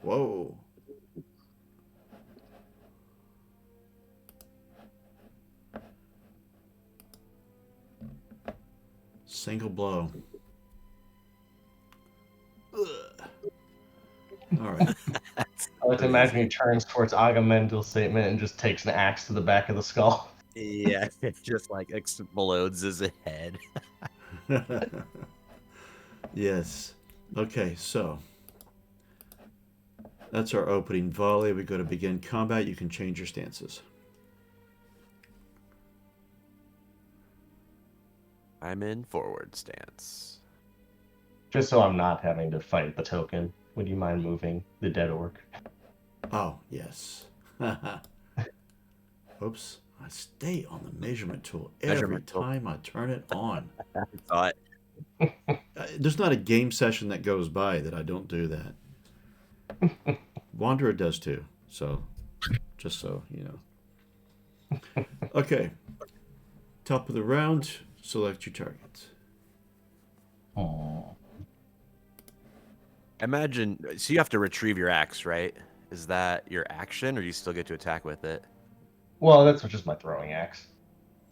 Whoa. Single blow. Ugh. All right. I like to imagine he turns towards Agamemnon's statement and just takes an axe to the back of the skull. Yeah, it just like explodes his head. Yes. Okay, so that's our opening volley. We go to begin combat. You can change your stances. I'm in forward stance. Just so I'm not having to fight the token, would you mind moving the dead orc? Oh, yes. Oops. I stay on the measurement tool every Measurement tool. time I turn it on. I thought. There's not a game session that goes by that I don't do that. Wanderer does too. So, just so you know. Okay. Top of the round, select your target. Oh. Imagine, so you have to retrieve your axe, right? Is that your action, or do you still get to attack with it? Well, that's just my throwing axe.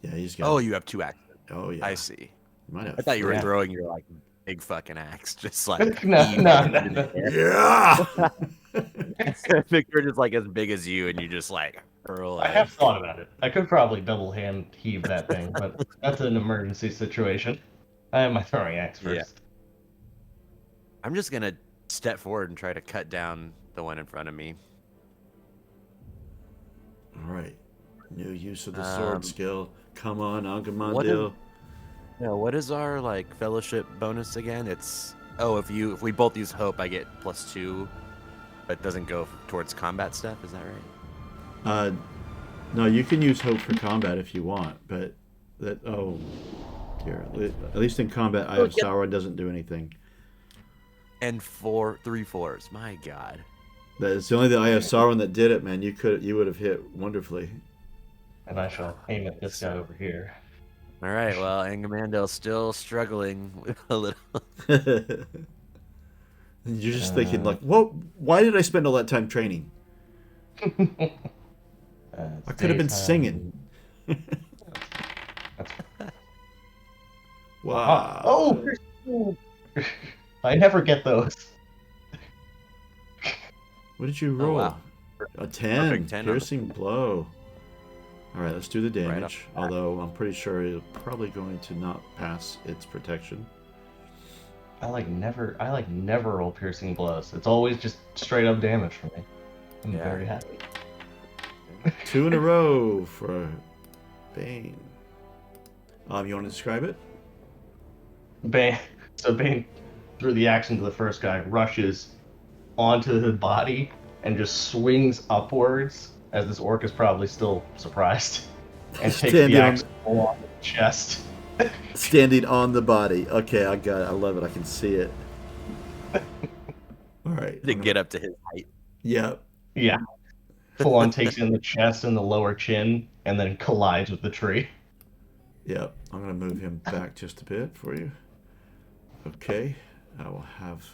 Yeah, he's got. Oh, you have two axes. Oh yeah. I see. You might have I thought you were three. throwing your like big fucking axe, just like No, heaving no, it no, into the no. air. Yeah. Victor just like as big as you, and you just like hurl I it. have thought about it. I could probably double hand heave that thing, but that's an emergency situation. I have my throwing axe Yeah. first. I'm just gonna step forward and try to cut down the one in front of me. All right. New use of the sword skill. Come on, What Angamandil. Yeah, what is our like fellowship bonus again? It's if we both use hope, I get +2, but it doesn't go towards combat stuff. Is that right? No, you can use hope for combat if you want, but that dear. At least in combat, Eye of Sauron doesn't do anything. And 3 4s. My God. It's only the Eye of Sauron that did it, man. You would have hit wonderfully. And I shall aim at this guy over here. All right. Well, Angamandel's still struggling with a little. You're just thinking like, "What? Why did I spend all that time training? I could have been singing." Wow. Oh! I never get those. What did you roll? wow. A 10. Perfect 10 on the- Piercing blow. All right, let's do the Right damage. up. Although I'm pretty sure it's probably going to not pass its protection. I never roll piercing blows. It's always just straight up damage for me. I'm Yeah. very happy. 2 in a row for Bane. You want to describe it? Bane through the action to the first guy, rushes onto the body and just swings upwards as this orc is probably still surprised and takes Standing the on axe full off the chest. Standing on the body. Okay, I got it. I love it. I can see it. All right. To get up to his height. Yeah. Yeah. Full on takes in the chest and the lower chin and then collides with the tree. Yeah. I'm going to move him back just a bit for you. Okay. I will have...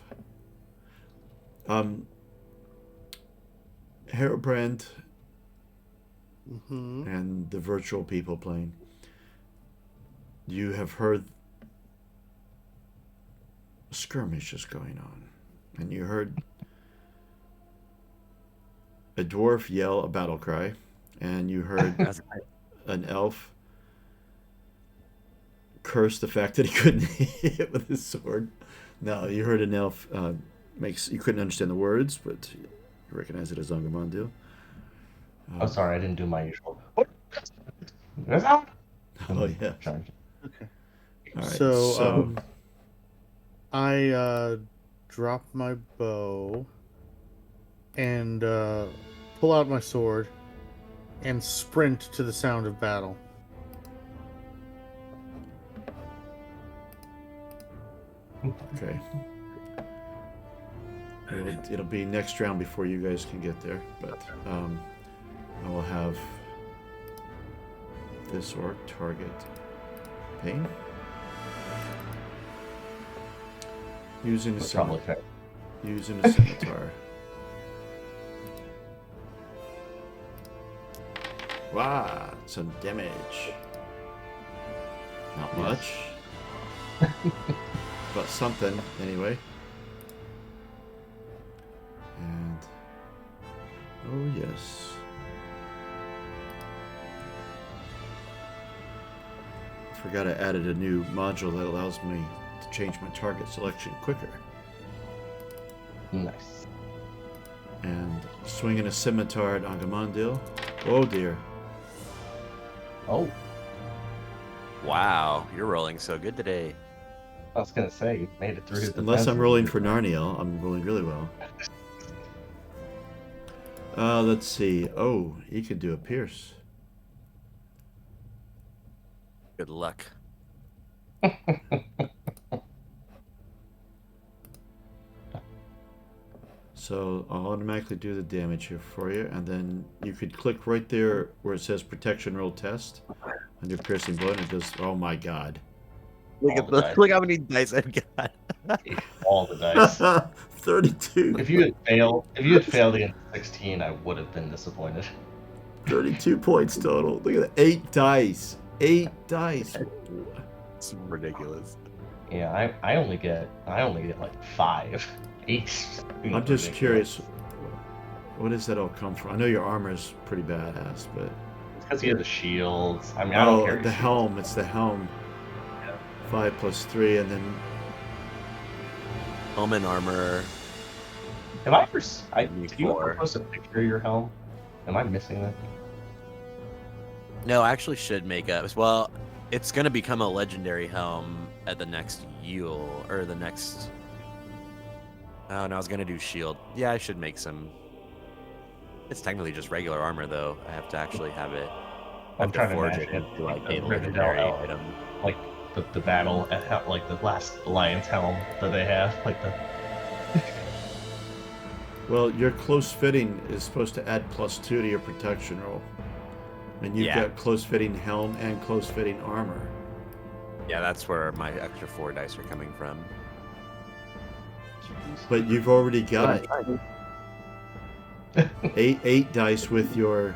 Hairbrand and the virtual people playing. You have heard skirmishes going on, and you heard a dwarf yell a battle cry, and you heard an elf curse the fact that he couldn't hit with his sword. No, you heard an elf you couldn't understand the words, but you recognize it as Angamandil. Oh, sorry, I didn't do my usual. Oh yeah. Sorry. Okay. All right. So, I drop my bow and pull out my sword and sprint to the sound of battle. Okay. It'll be next round before you guys can get there, but I will have this orc target Pain using a That's probably fair. using a scimitar. Wow, some damage. Not much. But something, anyway. And... oh, yes. I forgot I added a new module that allows me to change my target selection quicker. Nice. And swinging a scimitar at Agamandil. Oh dear. Oh, Wow, you're rolling so good today. I was gonna say you made it through his Unless I'm defenses. rolling for Narniel, I'm rolling really well. Let's see. Oh, he could do a pierce. Good luck. So I'll automatically do the damage here for you, and then you could click right there where it says protection roll test on your piercing blow, and it does. Oh my god. Look All at the the dice. look how many dice I've got. All the dice. 32. If you had failed against 16, I would have been disappointed. 32 points total. Look at that. 8 dice. 8 dice. It's ridiculous. Yeah, I only get like 5. 8. I'm just curious. What does that all come from? I know your armor is pretty badass, but Because you have the shields. I mean, I don't oh, care. the helm. It's the helm. Yeah. 5 plus 3, and then Helm and armor. Have I ever? Did you Four. ever post a picture of your helm? Am I missing that? No, I actually should make up. Well, it's gonna become a legendary helm at the next Yule or the next. Oh no, I was gonna do shield. Yeah, I should make some. It's technically just regular armor though. I have to actually have it. I I'm have to trying to forge imagine it it into like like a the Rivendell legendary helm. item. Like the battle at like the last Alliance helm that they have, like the. well, your close fitting is supposed to add +2 to your protection roll, and you've Yeah. got close fitting helm and close fitting armor. Yeah, that's where my extra 4 dice are coming from. But you've already got eight dice with your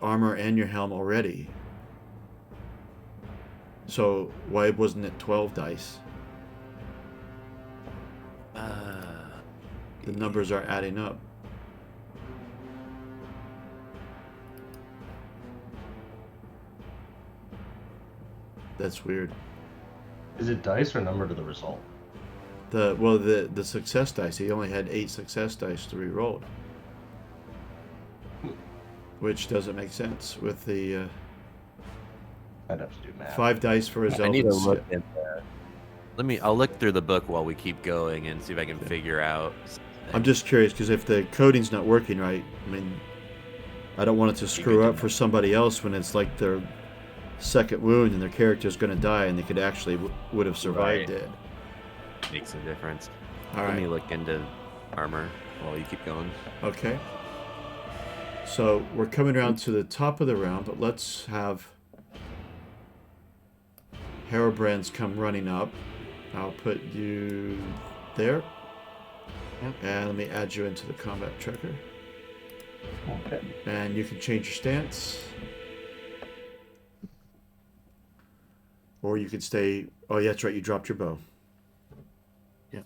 armor and your helm already. So why wasn't it 12 dice? The numbers are adding up. That's weird. Is it dice or number to the result? The success dice. He only had 8 success dice to re-roll, which doesn't make sense with the I'd have to do math. 5 dice for his I need to elven look skill. at that. I'll look through the book while we keep going and see if I can figure out. I'm just curious because if the coding's not working right, I mean, I don't want it to screw up for somebody else when it's like their second wound and their character's going to die and they could actually would have survived Right. it. Makes a difference. All Let me right. look into armor while you keep going. Okay. So we're coming around to the top of the round, but let's have Harabrands come running up. I'll put you there. Yep. And let me add you into the combat tracker. Okay. And you can change your stance. Or you could stay. Oh, yeah, that's right. You dropped your bow. Yep.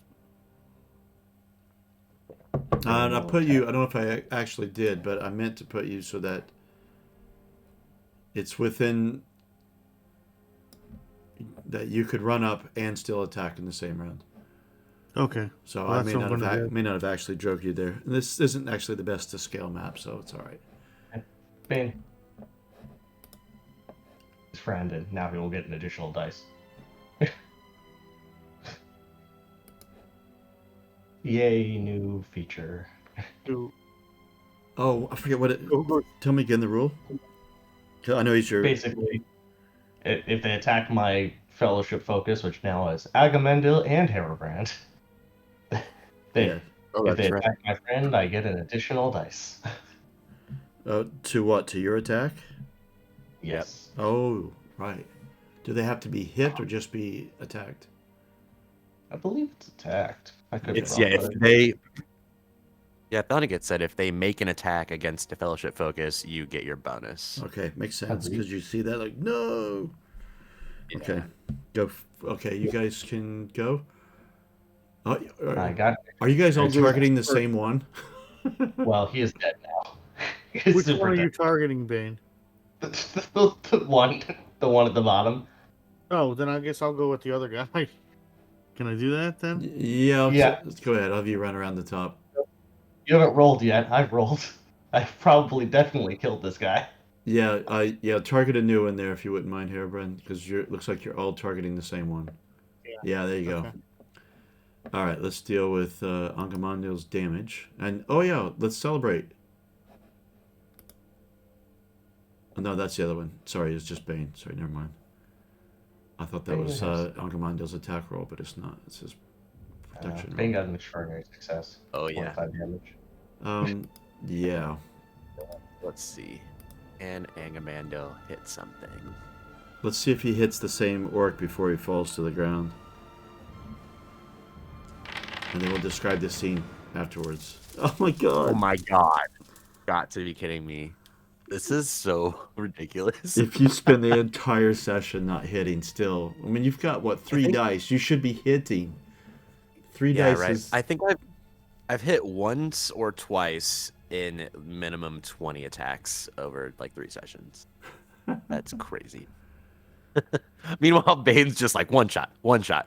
And I put you. I don't know if I actually did, but I meant to put you so that it's within that you could run up and still attack in the same round. Okay. So Well, I that's may what not I'm have gonna do. may not have actually drove you there. And this isn't actually the best to scale map, so it's all right. Bane. His friend, and now he will get an additional dice. Yay, new feature. Do- Oh, I forget what it. Over. Tell me again the rule. 'Cause I know he's your. Basically, if they attack my fellowship focus, which now is Agamemnon and Harabrand, Yeah. if they attack my friend, I get an additional dice. To what? To your attack? Yes. Oh, right. Do they have to be hit or just be attacked? I believe it's attacked. I could be It's wrong, yeah. If but they Yeah, Thundergate said if they make an attack against a fellowship focus, you get your bonus. Okay, makes sense Agreed. because you see that like no. Okay, go. Okay, you guys can go. Oh, I got are you guys all It's first- targeting the same one? Well, he is dead now. He's Which super one are dead. you targeting, Bane? The one at the bottom. Oh, then I guess I'll go with the other guy. Can I do that then? Yeah, Yeah. let's go ahead. I'll have you run around the top. You haven't rolled yet. I've rolled. I've probably definitely killed this guy. Yeah, target a new one there if you wouldn't mind, Hairbrand, because it looks like you're all targeting the same one. Yeah, there you go. Okay. All right, let's deal with Angamandil's damage. And, oh yeah, let's celebrate. Oh, no, that's the other one. Sorry, it's just Bane. Sorry, never mind. I thought that Bane was has- Angamandil's attack roll, but it's not. It's his protection Bane roll. got an extraordinary success. Oh yeah. 25 damage. Yeah. Let's see. And Angamando hit something. Let's see if he hits the same orc before he falls to the ground. And then we'll describe the scene afterwards. Oh my god. Oh my god. Got to be kidding me. This is so ridiculous. If you spend the entire session not hitting still, I mean, you've got, what, 3 dice? You should be hitting. 3 Yeah, dice right. is... I think I've hit once or twice in minimum 20 attacks over like 3 sessions. That's crazy. Meanwhile, Bane's just like one shot, one tap.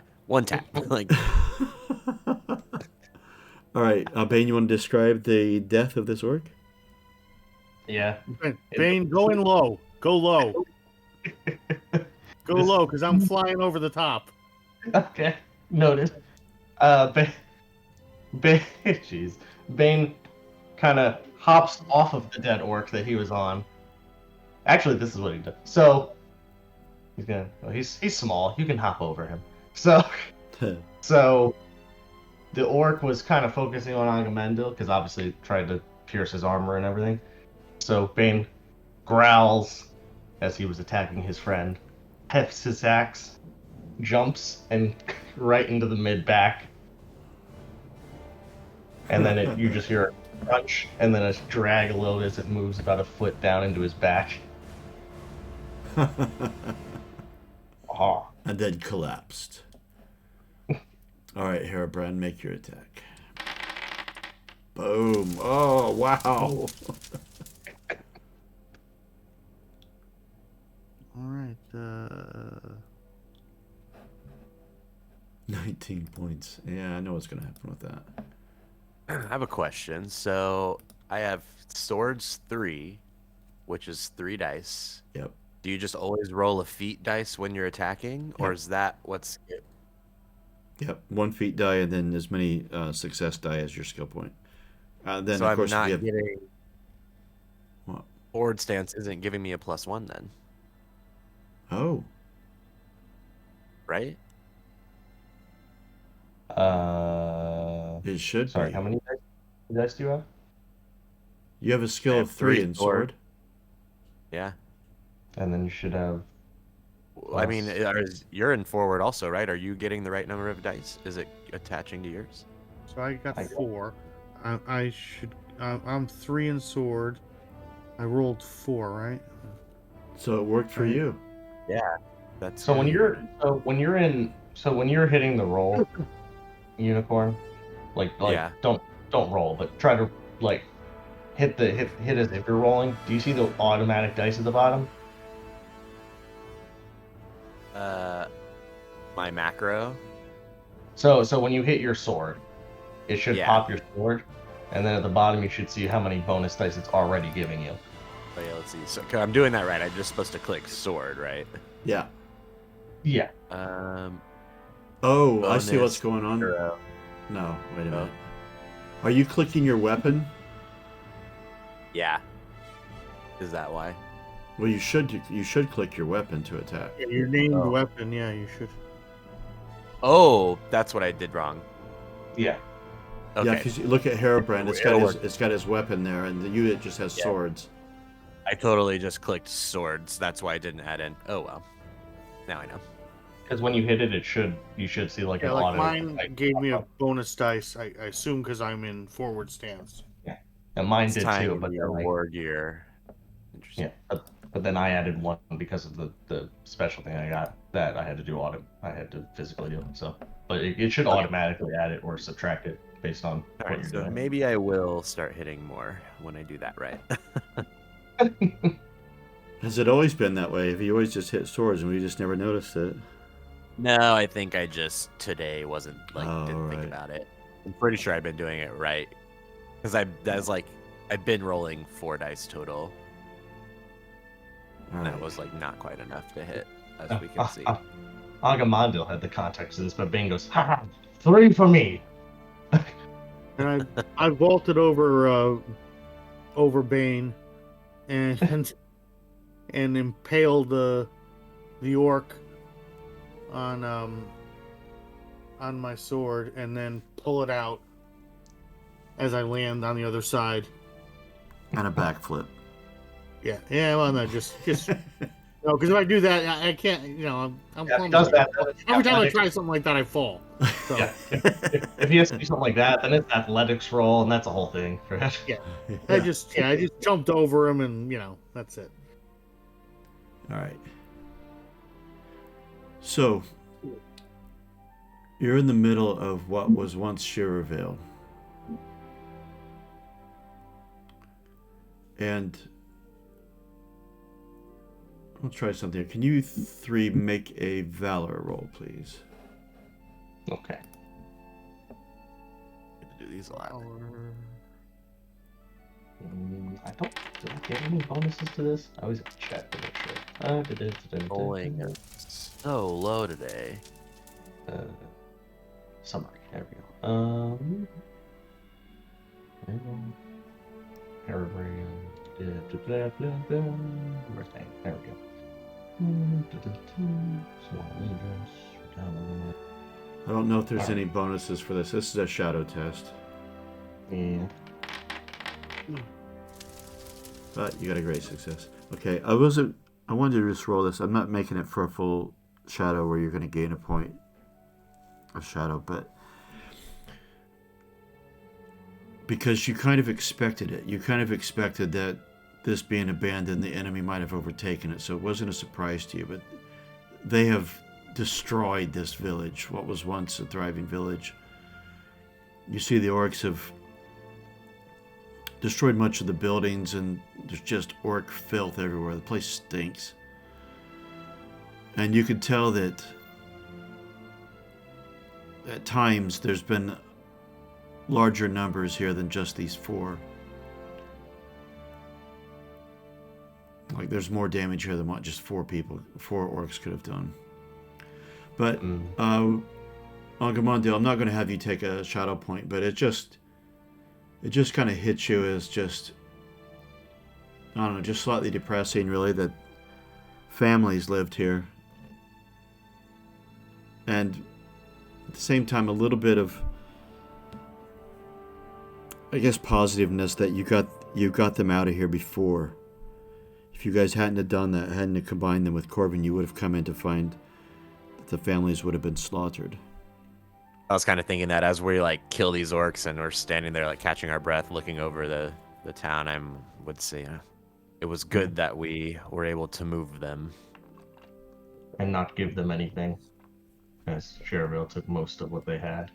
Like, All right, Bane, you want to describe the death of this orc? Yeah. Bane, go in low. Go low. Go low, because I'm flying over the top. Okay. Noted. Jeez. Bane kind of hops off of the dead orc that he was on. Actually, this is what he does. So he's small. You can hop over him. So the orc was kind of focusing on Agamemnon because obviously it tried to pierce his armor and everything. So Bane growls as he was attacking his friend, hefts his axe, jumps and right into the mid back. And then you just hear a crunch and then a drag a little as it moves about a foot down into his back. Oh. And then collapsed. All right, Hairbrand, make your attack. Boom. Oh, wow. All right. 19 points. Yeah, I know what's going to happen with that. I have a question. So I have swords 3, which is 3 dice. Yep. Do you just always roll a feat dice when you're attacking, or Yep. is that what's? Yep. 1 feat die and then as many success die as your skill point. Then, So of I'm course, not we have... getting. What? Forward stance isn't giving me a +1 then, Oh. right? It should Sorry, be. how many dice do you have? You have a skill I of have 3 3 in sword. sword. Yeah. And then you should have. I mean, you're in forward also, right? Are you getting the right number of dice? Is it attaching to yours? So I got I- 4. I should. I'm 3 in sword. I rolled 4, right? So it worked for Right. you. That's So when good. you're hitting the roll, unicorn, like Yeah. don't roll, but try to like hit as if you're rolling. Do you see the automatic dice at the bottom? My macro. So when you hit your sword, it should Yeah. pop your sword, and then at the bottom you should see how many bonus dice it's already giving you. Oh yeah, let's see. So 'cause I'm doing that right. I'm just supposed to click sword, right? Yeah. Yeah. Oh, I see what's bonus going on. macro. No, wait a Oh. minute. Are you clicking your weapon? Yeah. Is that why? Well, you should click your weapon to attack. Yeah, your named Oh. weapon. Yeah, you should. Oh, that's what I did wrong. Yeah. Okay. Yeah, because you look at Hairbrand, It'll work. it's got his weapon there, and the unit just has Yeah. swords. I totally just clicked swords. That's why I didn't add in. Oh well. Now I know. Because when you hit it, you should see like Yeah, an like auto. mine gave me a bonus dice. I assume because I'm in forward stance. And mine It's did tying too, into but your then war gear. yeah, Interesting. but then I added one because of the special thing I got that I had to do I had to physically do. So, but it should Okay. automatically add it or subtract it based on All what right, you're so doing. maybe I will start hitting more when I do that right. Has it always been that way? Have you always just hit swords and we just never noticed it? No, I think I just today wasn't like Oh, didn't think right. about it. I'm pretty sure I've been doing it right because that's like I've been rolling 4 dice total. All And that right. was like not quite enough to hit, as we can see. Agamandil had the context of this, but Bane goes, ha ha, 3 for me. And I vaulted over Bane and and impaled the orc on my sword, and then pull it out as I land on the other side. And a backflip. Yeah, yeah. Well, no, just no, because if I do that, I can't. You know, I'm Yeah, if he clumsy. does that, then it's Every time I athletics. try something like that, I fall. So Yeah, if he has to do something like that, then it's athletics roll, and that's a whole thing. Right? yeah, I Yeah. just jumped over him, and that's it. All right. So, you're in the middle of what was once Shirervale. And I'll try something. Can you 3 make a valor roll, please? Okay. Do these a lot. I don't. Do I get any bonuses to this? I always have to check to make sure. Rolling so low today. Summary. There we go. Everything. There we go. I don't know if there's any bonuses for this. This is a shadow test. Yeah. But you got a great success. Okay, I wanted to just roll this. I'm not making it for a full shadow where you're going to gain a point of shadow, but because you kind of expected it. You kind of expected that this being abandoned, the enemy might have overtaken it, so it wasn't a surprise to you, but they have destroyed this village, what was once a thriving village. You see the orcs have destroyed much of the buildings, and there's just orc filth everywhere. The place stinks. And you could tell that at times there's been larger numbers here than just these 4. Like there's more damage here than what just 4 orcs could have done. But Agamandil, I'm not going to have you take a shadow point, but it just kind of hits you as just, I don't know, just slightly depressing, really, that families lived here. And at the same time, a little bit of, I guess, positiveness that you got them out of here before. If you guys hadn't have done that, hadn't have combined them with Corbin, you would have come in to find that the families would have been slaughtered. I was kind of thinking that as we like kill these orcs and we're standing there like catching our breath, looking over the town, I would say it was good that we were able to move them And not give them anything, as Cherville took most of what they had.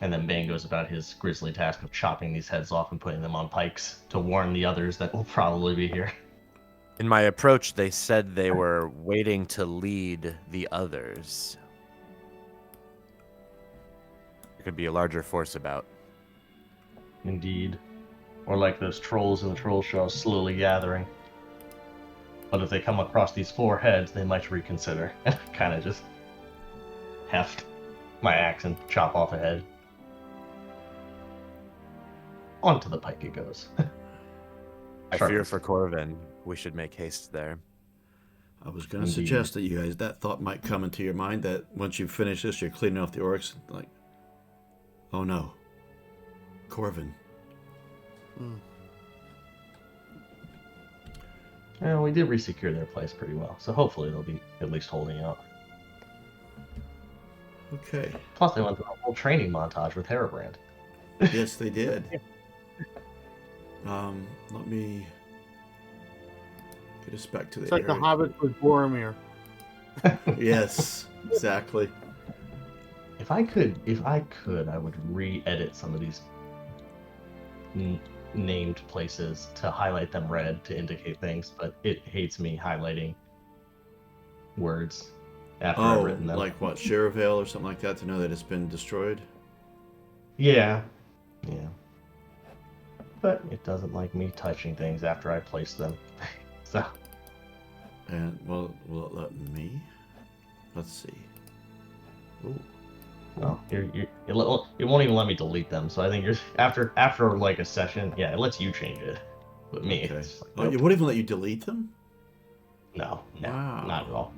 And then Bane goes about his grisly task of chopping these heads off and putting them on pikes to warn the others that will probably be here. In my approach, they said they were waiting to lead the others. There could be a larger force about. Indeed. Or like those trolls in the troll show, slowly gathering. But if they come across these 4 heads, they might reconsider. And kind of just heft my axe and chop off a head. Onto the pike it goes. I fear for Corvin. We should make haste there. I was going to Indeed. suggest that you guys, that thought might come into your mind, that once you finish this, you're cleaning off the orcs, like, oh no, Corvin. Well, we did resecure their place pretty well, so hopefully they'll be at least holding out. Okay. Plus, they went through a whole training montage with Harabrand. Yes, they did. Let me get us back to It's the like the area. Hobbit with Boromir. Yes, exactly. If I could, I would re-edit some of these named places to highlight them red to indicate things, but it hates me highlighting words after I've Oh, written them. like what, Shirevale or something like that to know that it's been destroyed? Yeah. Yeah. But it doesn't like me touching things after I place them. So And, well, will it let me? Let's see. Ooh. no, it won't even let me delete them. So I think you're after like a session, yeah, it lets you change it. But me, Okay. it's just like, Oh, it nope. won't even let you delete them? No, Wow. not at all.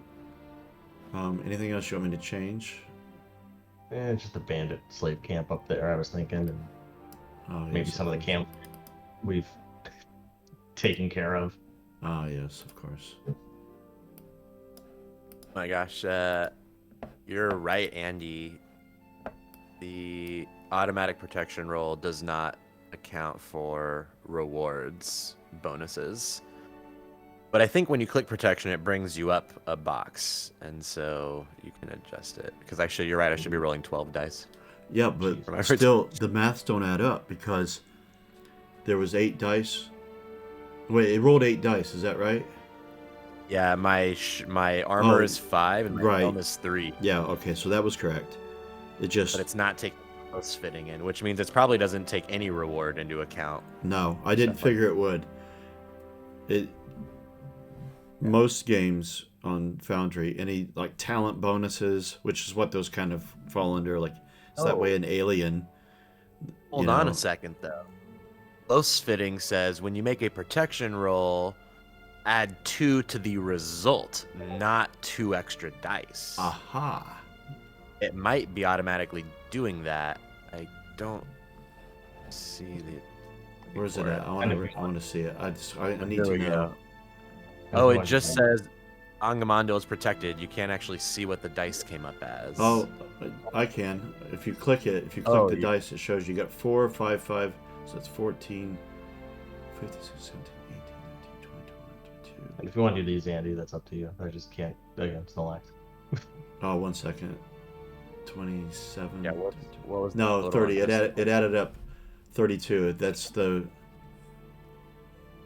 Anything else you want me to change? Just a bandit slave camp up there, I was thinking, and Oh, maybe yes, some of the course. camp we've taken care of. Ah, yes, of course. My gosh, you're right, Andy. The automatic protection roll does not account for rewards bonuses. But I think when you click protection, it brings you up a box, and so you can adjust it. Because actually, you're right. I should be rolling 12 dice. Yeah, but Jeez. still, the maths don't add up because there was 8 dice. Wait, it rolled 8 dice. Is that right? Yeah, my armor Oh, is 5 and my right. helm is 3, Yeah. Okay, so that was correct. It just but it's not taking close fitting in, which means it probably doesn't take any reward into account. no. I didn't Stuff like- figure it would. It most games on Foundry, any like talent bonuses, which is what those kind of fall under. Like it's that way in Alien. Hold on a second, though. Close fitting says when you make a protection roll, add 2 to the result, not 2 extra dice. Aha. It might be automatically doing that. I don't see the. Where's it for at? I want to see it. I need There to we know. go. Oh, it just says Angamando is protected. You can't actually see what the dice came up as. Oh, I can. If you click it, if you click Oh, the you- dice, it shows you got 4, 5, 5. So that's 14, 15, 16, 17, 18, 19, 20, 21, 22. And if you want to do these, Andy, that's up to you. I just can't. Again, it's select. Oh, 1 second. 27. Yeah, what was the No, total 30. on this? It added up 32.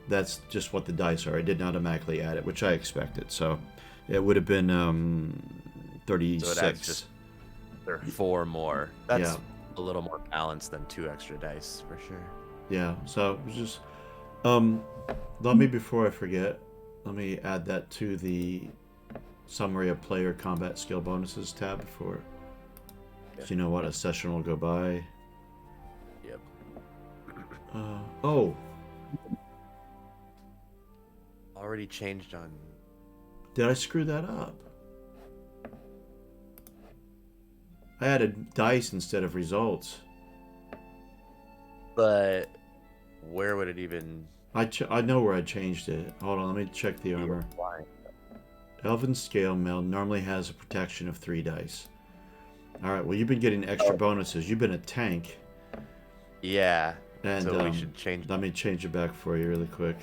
That's just what the dice are. It didn't automatically add it, which I expected. So it would have been 36. So it adds just there are 4 more. That's Yeah. a little more balanced than 2 extra dice for sure. Yeah. So it was just let me, before I forget, let me add that to the summary of player combat skill bonuses tab before. So you know what, a session will go by. Yep. Oh, Already changed on. did I screw that up? I added dice instead of results. But where would it even? I know where I changed it. Hold on, let me check the armor. Why? Elven Scale Mail normally has a protection of 3 dice. Alright, well, you've been getting extra bonuses. You've been a tank. Yeah. And So we should change. let me change it back for you really quick.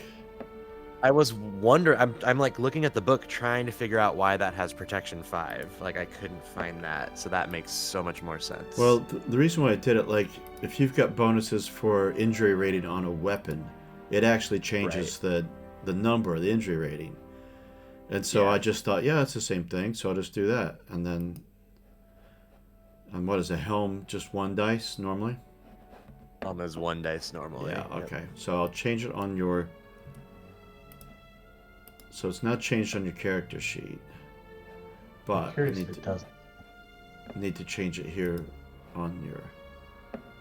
I was wondering. I'm like looking at the book, trying to figure out why that has protection 5. Like I couldn't find that, so that makes so much more sense. Well, the reason why I did it, like, if you've got bonuses for injury rating on a weapon, it actually changes the number, the injury rating. And so Yeah. I just thought, yeah, it's the same thing, so I'll just do that. And then, and what is a helm? Just 1 dice normally? Almost 1 dice normally. Yeah, Yep. okay. So I'll change it on your... So it's not changed on your character sheet. But I'm I curious if it does. need to change it here on your...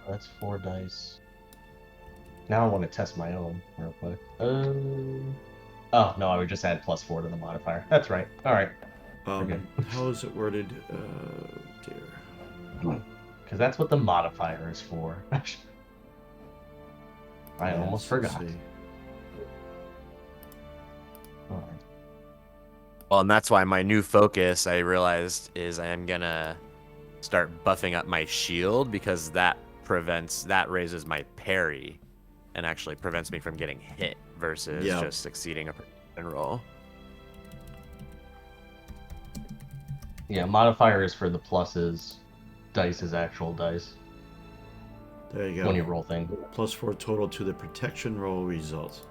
That's 4 dice. Now I want to test my own real quick. Oh no, I would just add +4 to the modifier. That's right. All right, Okay. How is it worded? Dear. because that's what the modifier is for. I Yes, almost let's forgot. see. All right. Well, and that's why my new focus, I realized, is I am gonna start buffing up my shield because that raises my parry and actually prevents me from getting hit versus Yeah. just succeeding a protection roll. Yeah, modifier is for the pluses. Dice is actual dice There you when you go. roll things. +4 total to the protection roll result.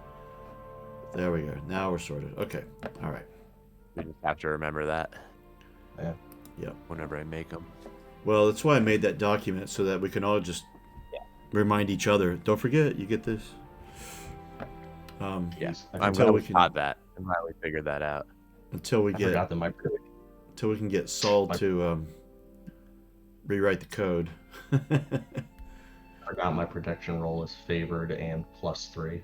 There we go. Now we're sorted. Okay. All right. We just have to remember that. Yeah. Yep. Whenever I make them. Well, that's why I made that document so that we can all just remind each other. Don't forget, you get this. Yeah, Jeez, I I'm Until glad we we can- caught that. I'm glad we figured that out. Until we forgot get that my until we can get Saul to rewrite the code. forgot my protection roll is favored and +3.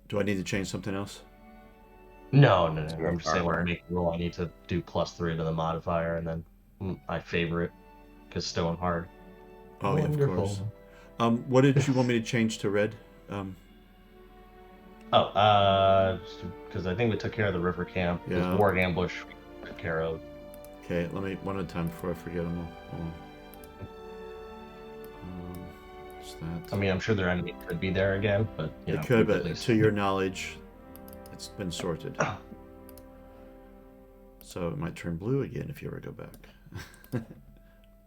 Do I need to change something else? No. your I'm just saying when I armor. make a roll, I need to do +3 to the modifier, and then I favor it because stone hard. Oh, yeah, of Wonderful. course. What did you want me to change to red? Because I think we took care of the river camp. Yeah. The Warg ambush we took care of. Okay, let me one at a time before I forget them all. Hold on. What's that? I mean, I'm sure their enemy could be there again, but you know, It could, we've at but least... to your knowledge, it's been sorted. So it might turn blue again if you ever go back.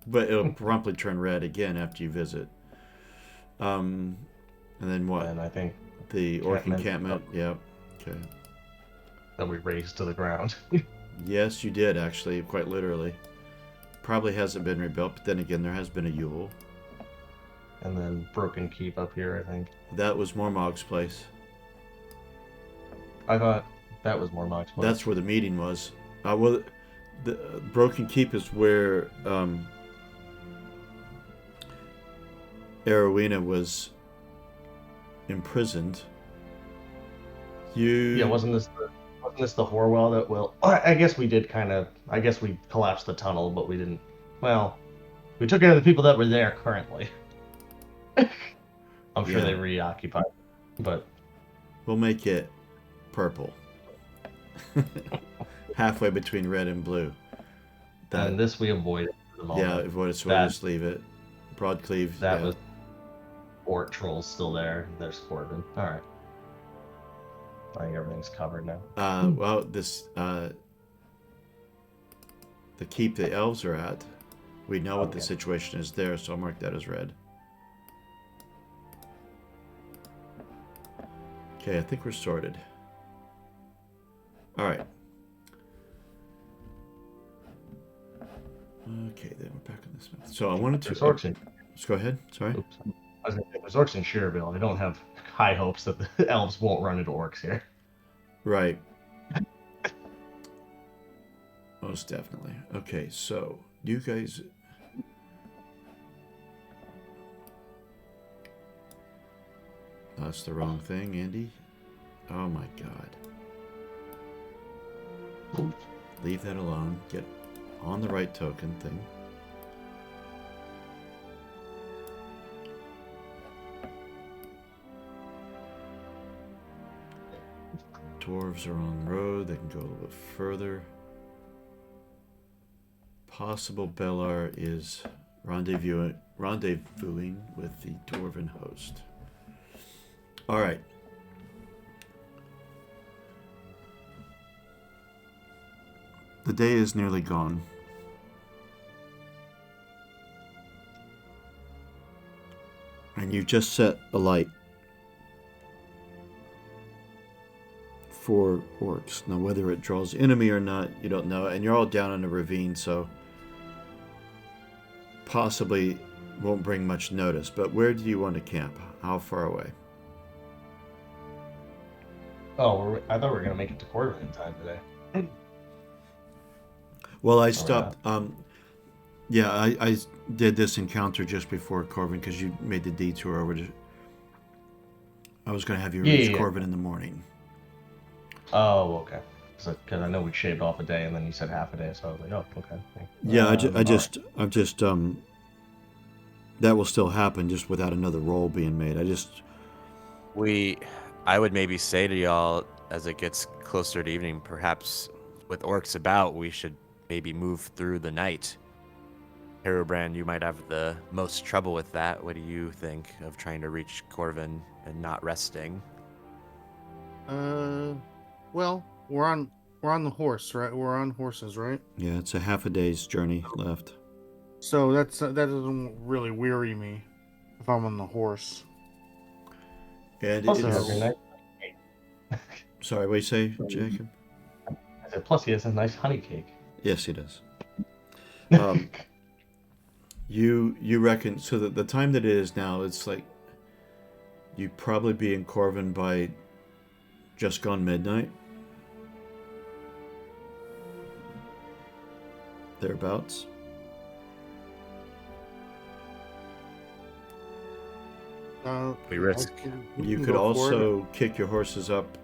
But it'll promptly turn red again after you visit. And then what? And I think The orc encampment. encampment. Yep. Okay. that we razed to the ground. Yes, you did actually, quite literally. Probably hasn't been rebuilt, but then again, there has been a Yule. And then Broken Keep up here, I think. That was Mormog's place. I thought that was more Mox. That's where the meeting was. Well, the Broken Keep is where Arowena was imprisoned. Yeah, wasn't this the Horwell that will... I guess we did kind of... I guess we collapsed the tunnel, but we didn't... Well, we took care of the people that were there currently. I'm sure Yeah. they reoccupied, but... We'll make it purple. Halfway between red and blue. And this we avoided for the moment. Yeah, avoid it, so That- we'll just leave it. Broadcleave. That yeah. was... Orc Troll's still there. There's Corbin. Alright. I think everything's covered now. Well, this the keep the elves are at. We know what the Okay. situation is there, so I'll mark that as red. Okay, I think we're sorted. All right. Okay, then we're back on this map. So I wanted to. There's orcs in... Let's go ahead. Sorry. Oops. I was gonna say, there's orcs in Shearville. I don't have high hopes that the elves won't run into orcs here. Right. Most definitely. Okay, so you guys. That's the wrong thing, Andy. Oh my god. Leave that alone. Get on the right token thing. Dwarves are on the road. They can go a little bit further. Possible Bellar is rendezvousing with the Dwarven host. All right. The day is nearly gone. And you've just set a light for orcs. Now, whether it draws enemy or not, you don't know. And you're all down in a ravine, so possibly won't bring much notice. But where do you want to camp? How far away? Oh, I thought we were gonna make it to Corbin in time today. Well, I stopped. Yeah, I did this encounter just before Corvin because you made the detour over to. I was going to have you reach Corvin in the morning. Oh, okay. Because I know we shaved off a day, and then you said half a day, so I was like, oh, okay. Yeah, I'm just that will still happen, just without another roll being made. I would maybe say to y'all as it gets closer to evening, perhaps with orcs about, we should maybe move through the night. Herobrand, you might have the most trouble with that. What do you think of trying to reach Corvin and not resting? Well, we're on the horse, right? We're on horses, right? Yeah, it's a half a day's journey left. So that doesn't really weary me if I'm on the horse. And Plus, So- he has a nice. sorry, what do you say, Jacob? I said, plus, he has a nice honey cake. Yes, he does. You reckon so that the time that it is now, it's like you'd probably be in Corvin by just gone midnight, thereabouts. We risk. we You can could go for it. also kick your horses up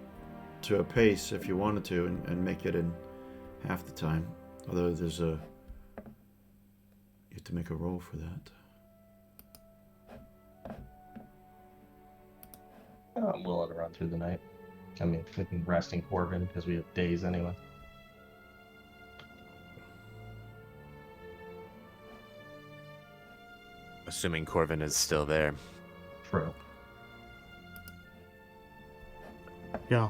to a pace if you wanted to, and make it in half the time. Although you have to make a roll for that. I'm willing to run through the night. I mean, we can rest in Corvin because we have days anyway. Assuming Corvin is still there. True. Yeah.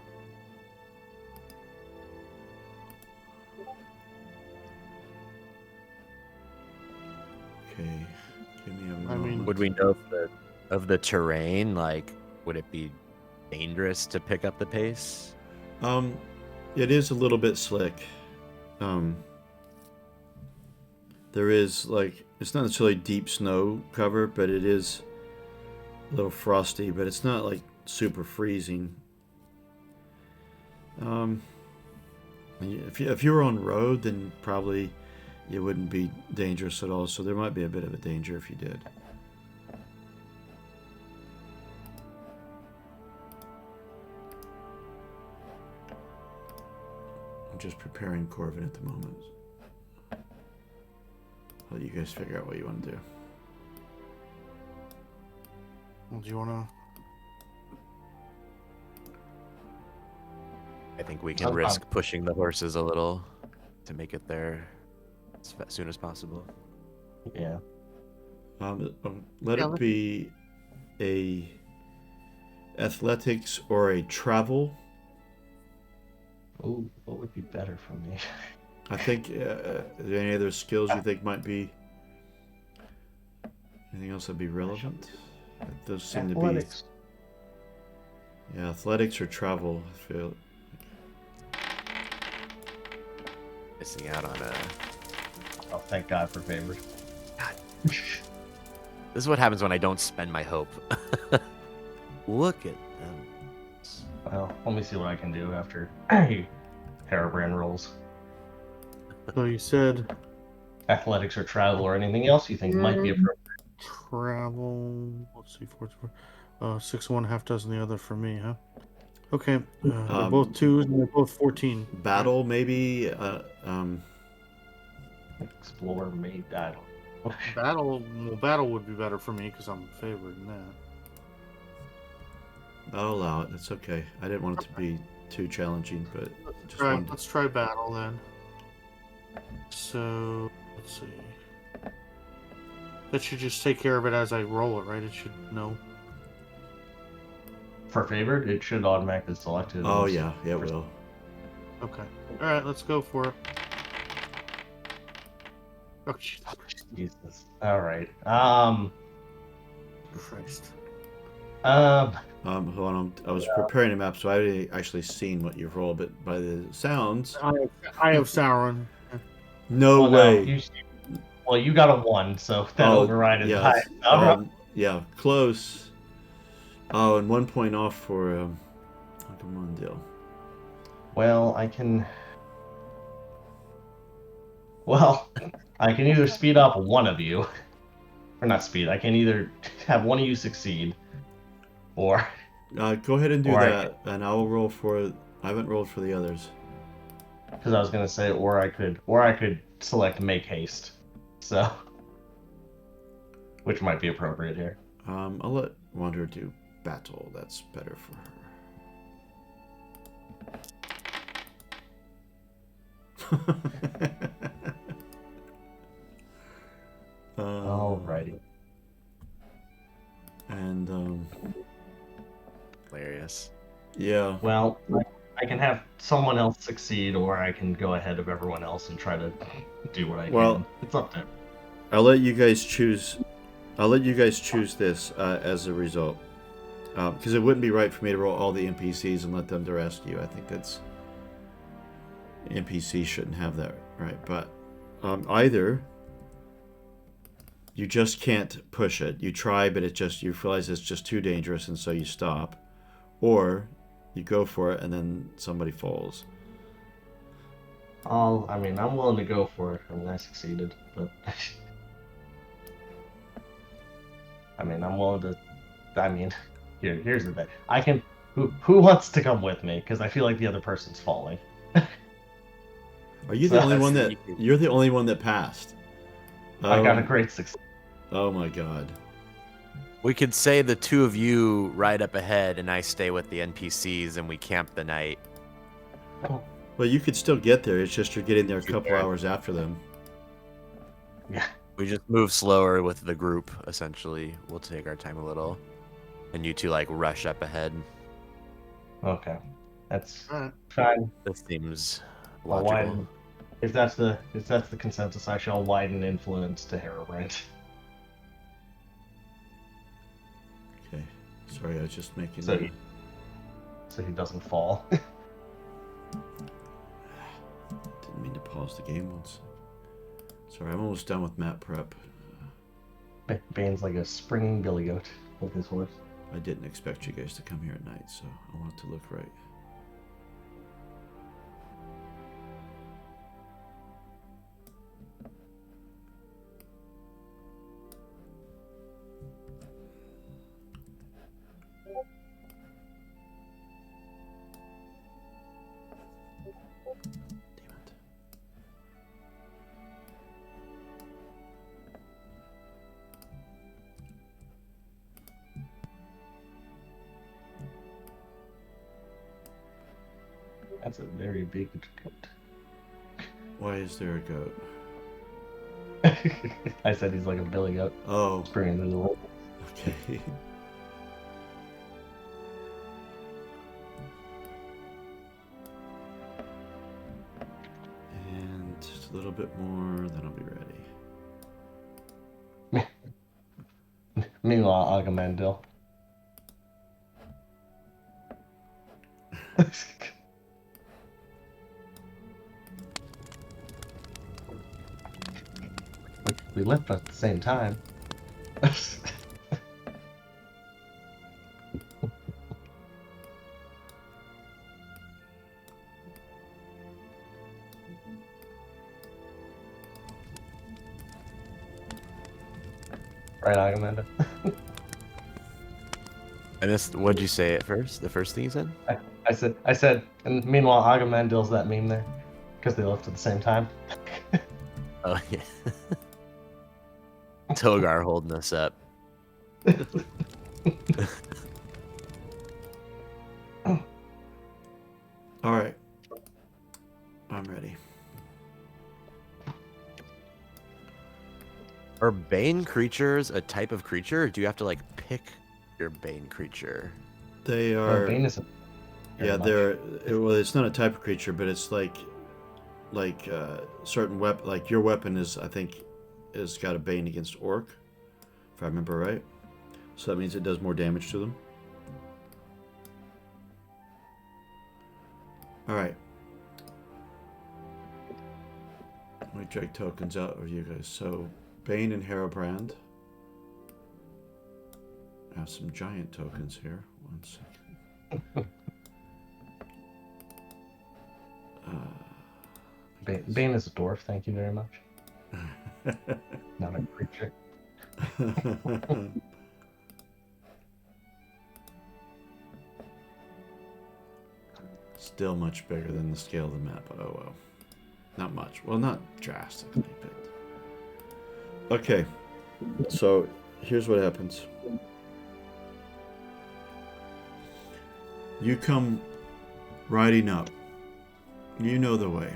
Okay, give me a moment. I mean- Would we know of the terrain? Like, would it be dangerous to pick up the pace? It is a little bit slick. There is it's not necessarily deep snow cover, but it is a little frosty, but it's not like super freezing. If you were on road, then probably it wouldn't be dangerous at all. So there might be a bit of a danger if you did. I'm just preparing Corvin at the moment. I'll let you guys figure out what you want to do. Well, do you want to? I think we can I'm- risk pushing the horses a little to make it there as soon as possible. Yeah. Let Yeah, it be a athletics or a travel. Ooh, what would be better for me? I think are there any other skills you think might be anything else that'd be relevant? Those seem Athletics. to be athletics or travel. I feel Missing out on a. Oh, thank God for favors. This is what happens when I don't spend my hope. Look at them. Well, let me see what I can do after Herobrand rolls. So you said Athletics or travel or anything else you think might be appropriate. travel. Let's see, 6 one, half dozen the other for me, huh? Okay, they're both 2s and they're both 14. battle maybe. Explore made battle. Battle would be better for me because I'm favored in that. I'll allow it. It's okay. I didn't want it to be too challenging, but just Right, wanted to- let's try battle then. So let's see. That should just take care of it as I roll it, right? It should know. For favored, it should automatically select it. Oh as- yeah, it will. Okay. All right, let's go for it. Oh, jeez. Jesus. All right. Christ. Hold on. I was preparing a map, so I hadn't actually seen what you've rolled, but by the sounds, I have Sauron. no well, way. No, you got a 1, so that overrided yeah, high. it's- All right. yeah, close. Oh, and 1 point off for come on, deal. Well, I can either speed up one of you, or not speed. I can either have one of you succeed, or Go ahead and do Or I- that, and I will roll for. I haven't rolled for the others. because I was gonna say, or I could select make haste, so which might be appropriate here. I'll let Wanderer do battle. That's better for her. Yeah. Well, I can have someone else succeed, or I can go ahead of everyone else and try to do what I Well, can. It's up to. I'll let you guys choose. I'll let you guys choose this as a result, because it wouldn't be right for me to roll all the NPCs and let them to rescue. I think that's NPCs shouldn't have that right. But either you just can't push it. You try, but you realize it's just too dangerous, and so you stop, or you go for it and then somebody falls. I mean, I'm willing to go for it. I mean, I succeeded, but I mean, I'm willing to. I mean, here's the thing. I can. Who wants to come with me? Because I feel like the other person's falling. Are you the So only one that? You can- You're the only one that passed. I got a great success. Oh my god. We could say the two of you ride up ahead and I stay with the NPCs and we camp the night. Well, you could still get there. It's just you're getting there a couple Yeah. hours after them. Yeah. We just move slower with the group, essentially. We'll take our time a little. And you two, like, rush up ahead. Okay. That's Alright. fine. This seems I'll logical. widen. If that's the consensus, I shall widen influence to Herobrand. Okay. Sorry, I was just making. So he doesn't fall. Didn't mean to pause the game once. Sorry, I'm almost done with map prep. Bane's like a springing billy goat with his horse. I didn't expect you guys to come here at night, so I want it to look right. Damn it. That's a very big goat. Why is there a goat? I said he's like a billy goat Oh, springing into the world. okay. And just a little bit more, then I'll be ready. Meanwhile, Agamemnon. we left at the same time. Right, Agamemnon? And this, what'd you say at first? The first thing you said? I said, and meanwhile, Agamemnon's that meme there, because they left at the same time. Oh, yeah. Togar holding us up. All right. I'm ready. Are Bane creatures a type of creature, or do you have to, like, pick your Bane creature? They Well, are. Bane isn't very Yeah, much. well, it's not a type of creature, but it's like certain weapon. Like your weapon is, I think, has got a bane against orc, if I remember right. So that means it does more damage to them. All right. Let me drag tokens out of you guys. So Bane and Herobrand. I have some giant tokens here. 1 second. Bane is a dwarf, thank you very much. Not a creature. Still much bigger than the scale of the map, but oh well. Not much. Well, not drastically, but... Okay, so here's what happens. You come riding up. You know the way.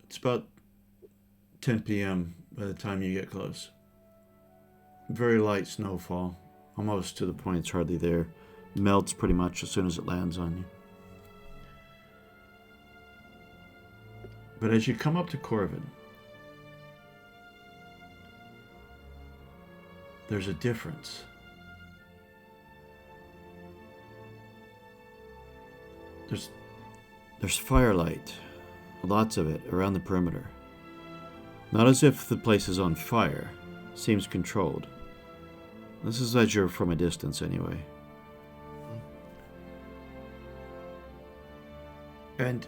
It's about 10 p.m. by the time you get close. very light snowfall, almost to the point it's hardly there. Melts pretty much as soon as it lands on you. But as you come up to Corvin, there's a difference. There's firelight, lots of it, around the perimeter. Not as if the place is on fire. Seems controlled. This is as you're from a distance, anyway. And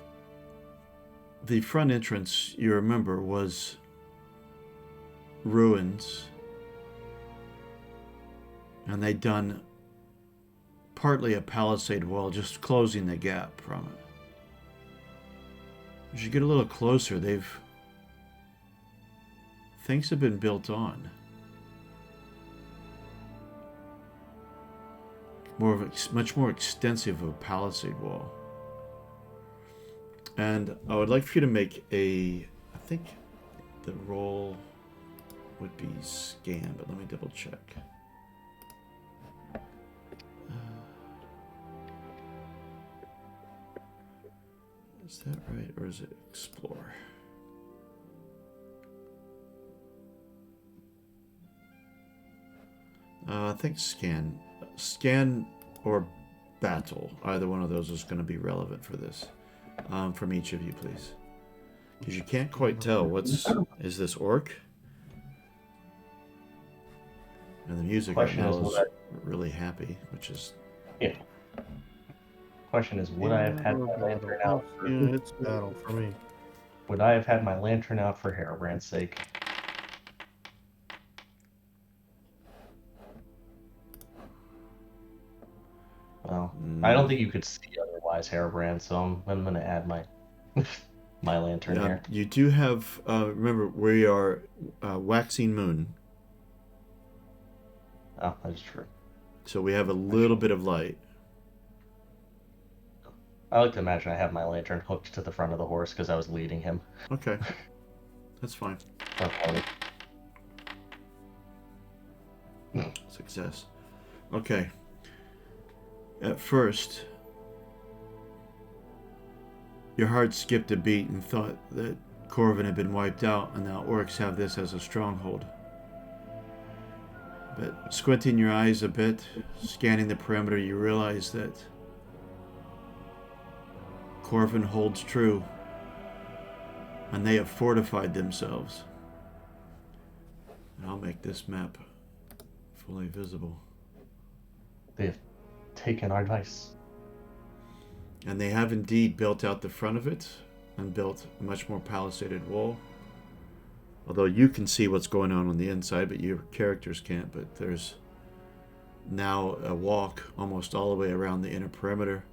the front entrance, you remember, was ruins. And they'd done partly a palisade wall, just closing the gap from it. As you get a little closer, things have been built on. Much more extensive of a palisade wall. And I would like for you to make I think the roll would be scan, but let me double check. Is that right, or is it explore? I think scan or battle. Either one of those is going to be relevant for this. From each of you, please, because you can't quite tell is this orc? And the music right now is really happy, which is Question is, would I have had my lantern out? Yeah, it's battle for me. Would I have had my lantern out for Hairbrand's sake? Well, I don't think you could see otherwise, Hairbrand, so I'm going to add my my lantern here. You do have, remember, we are waxing moon. Oh, that's true. So we have a little bit of light. I like to imagine I have my lantern hooked to the front of the horse because I was leading him. Okay. That's fine. Success. Okay. At first, your heart skipped a beat and thought that Corvin had been wiped out and now orcs have this as a stronghold. But squinting your eyes a bit, scanning the perimeter, you realize that Corvin holds true, and they have fortified themselves. And I'll make this map fully visible. They have taken our advice. And they have indeed built out the front of it and built a much more palisaded wall. Although you can see what's going on the inside, but your characters can't. But there's now a walk almost all the way around the inner perimeter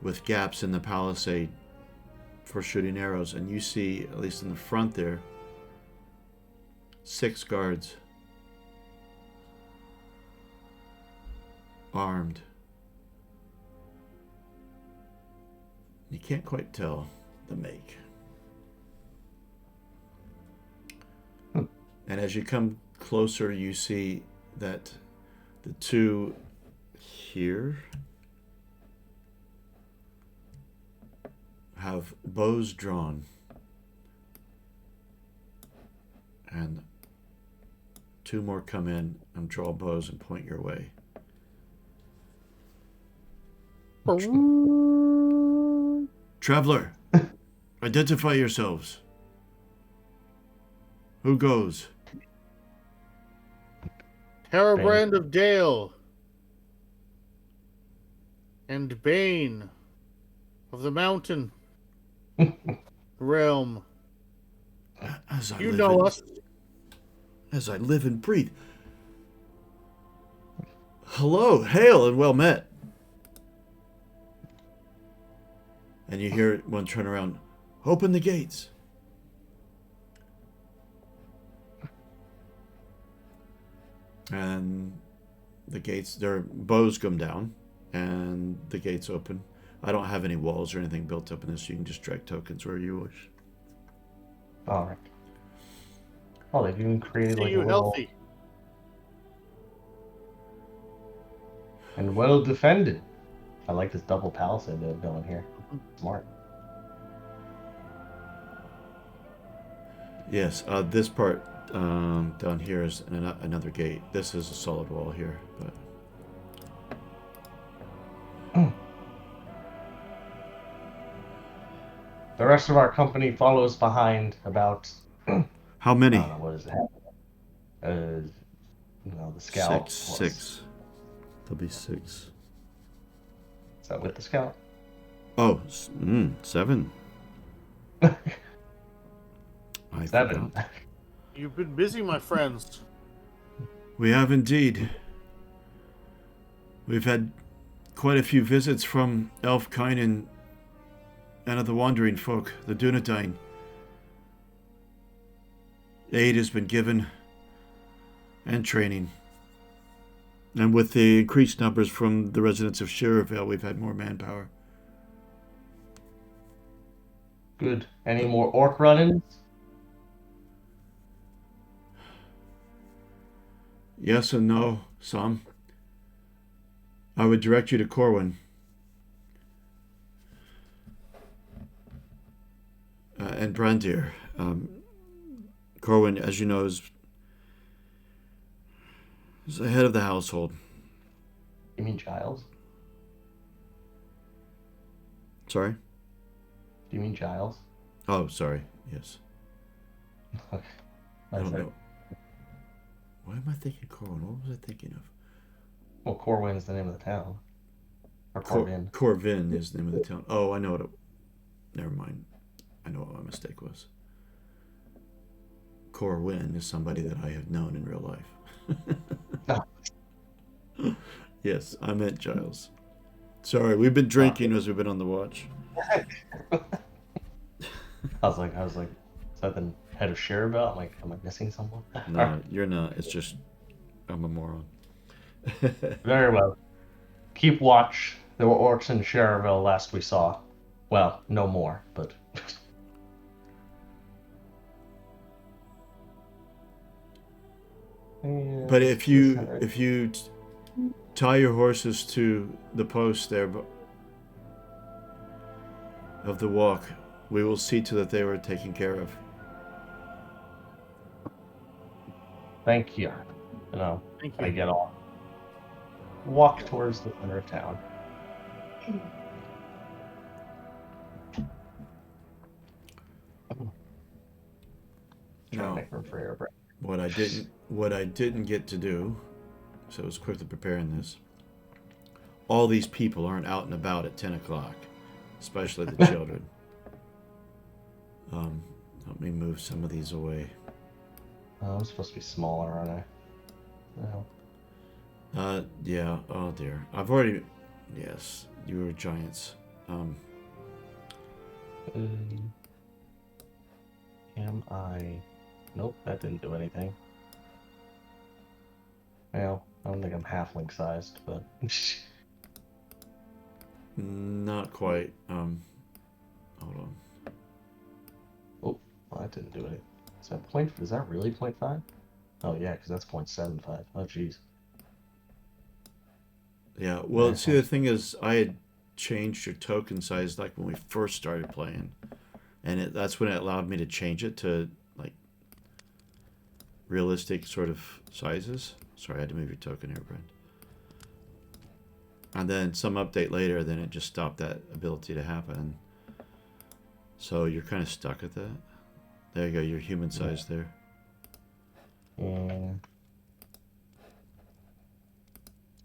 with gaps in the palisade for shooting arrows. And you see, at least in the front there, 6 guards armed. You can't quite tell the make. And as you come closer, you see that the 2 here have bows drawn. And 2 more come in and draw bows and point your way. Traveler, identify yourselves. Who goes? Hairbrand of Dale and Bane of the Mountain Realm. As I You live know and, us. As I live and breathe. Hello, hail, and well met. And you hear one turn around. Open the gates. And the gates, their bows come down, and the gates open. I don't have any walls or anything built up in this. You can just drag tokens where you wish. All right. Oh, they've even created See like a you little healthy. and well defended. I like this double palisade they have going here. Smart. Yes, this part down here is another gate. This is a solid wall here, but The rest of our company follows behind about, I how don't many? know, what is it? The scout Six. plus. Six. There'll be six. Is that with the scout? Oh, 7. I 7. forgot. You've been busy, my friends. We have indeed. We've had quite a few visits from Elfkind and of the Wandering Folk, the Dunedain. Aid has been given and training. And with the increased numbers from the residents of Shirevale, we've had more manpower. Good. Any more orc run-ins? Yes and no, some. I would direct you to Corwin. And Brandir. Corwin, as you know, is the head of the household. You mean Giles? Sorry? Do you mean Giles? Oh, sorry. Yes. Okay. I don't know. Why am I thinking Corwin? What was I thinking of? Well, Corwin is the name of the town. Or Corvin. Corvin is the name of the town. Oh, I know what it... Never mind. I know what my mistake was. Corwin is somebody that I have known in real life. Yes, I meant Giles. Sorry, we've been drinking as we've been on the watch. I was like, is that the head of Shirevale? I'm like, am I missing someone? No, you're not. It's just I'm a moron. Very well. Keep watch. There were orcs in Shirevale last we saw. Well, no more, but But if you tie your horses to the post there of the walk, we will see to that they were taken care of. Thank you. Thank I you. get off. Walk towards the center of town. Trying to make room for air breath. What I didn't get to do, so I was quickly preparing this. All these people aren't out and about at 10 o'clock, especially the children. Let me move some of these away. I'm supposed to be smaller, aren't I? No. Yeah. Oh dear. I've already. Yes, you were giants. Am I? Nope, that didn't do anything. Well, I don't think I'm halfling sized, but Not quite. Hold on. oh, well, that didn't do it. Is that point? Is that really 0.5? Oh yeah, because that's 0.75. Oh jeez. Yeah. Well, Yeah, see, the thing is, I had changed your token size like when we first started playing, and that's when it allowed me to change it to like realistic sort of sizes. Sorry, I had to move your token here, Brent. And then some update later, then it just stopped that ability to happen. So you're kind of stuck at that. There you go, your human size there.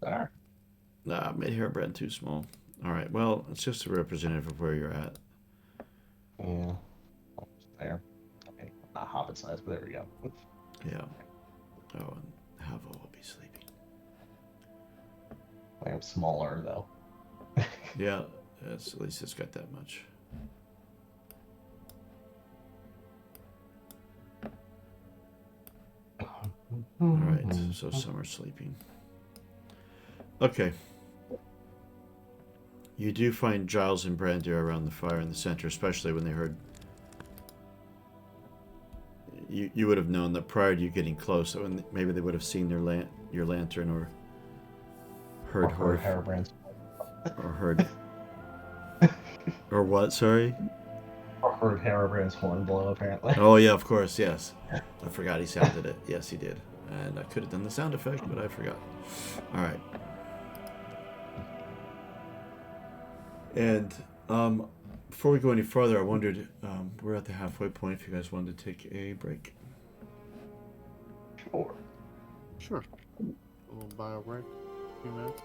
There. Nah, made Hairbrand too small. All right, well, it's just a representative of where you're at. Yeah. There. Okay. Not hobbit size, but there we go. Yeah. Oh, and Havo will be sleeping. I am smaller though. Yeah, at least it's got that much. All right, so some are sleeping. Okay. You do find Giles and Brandir around the fire in the center, especially when they heard you would have known that prior to you getting close, so maybe they would have seen your lantern or heard Or Hairbrand's. or heard or what? Sorry. Or heard Hairbrand's horn blow, apparently. Oh yeah, of course. Yes, I forgot he sounded it. Yes, he did, and I could have done the sound effect, but I forgot. All right. And before we go any further, I wondered, we're at the halfway point, if you guys wanted to take a break. Sure. Sure. A little bio break. A few minutes.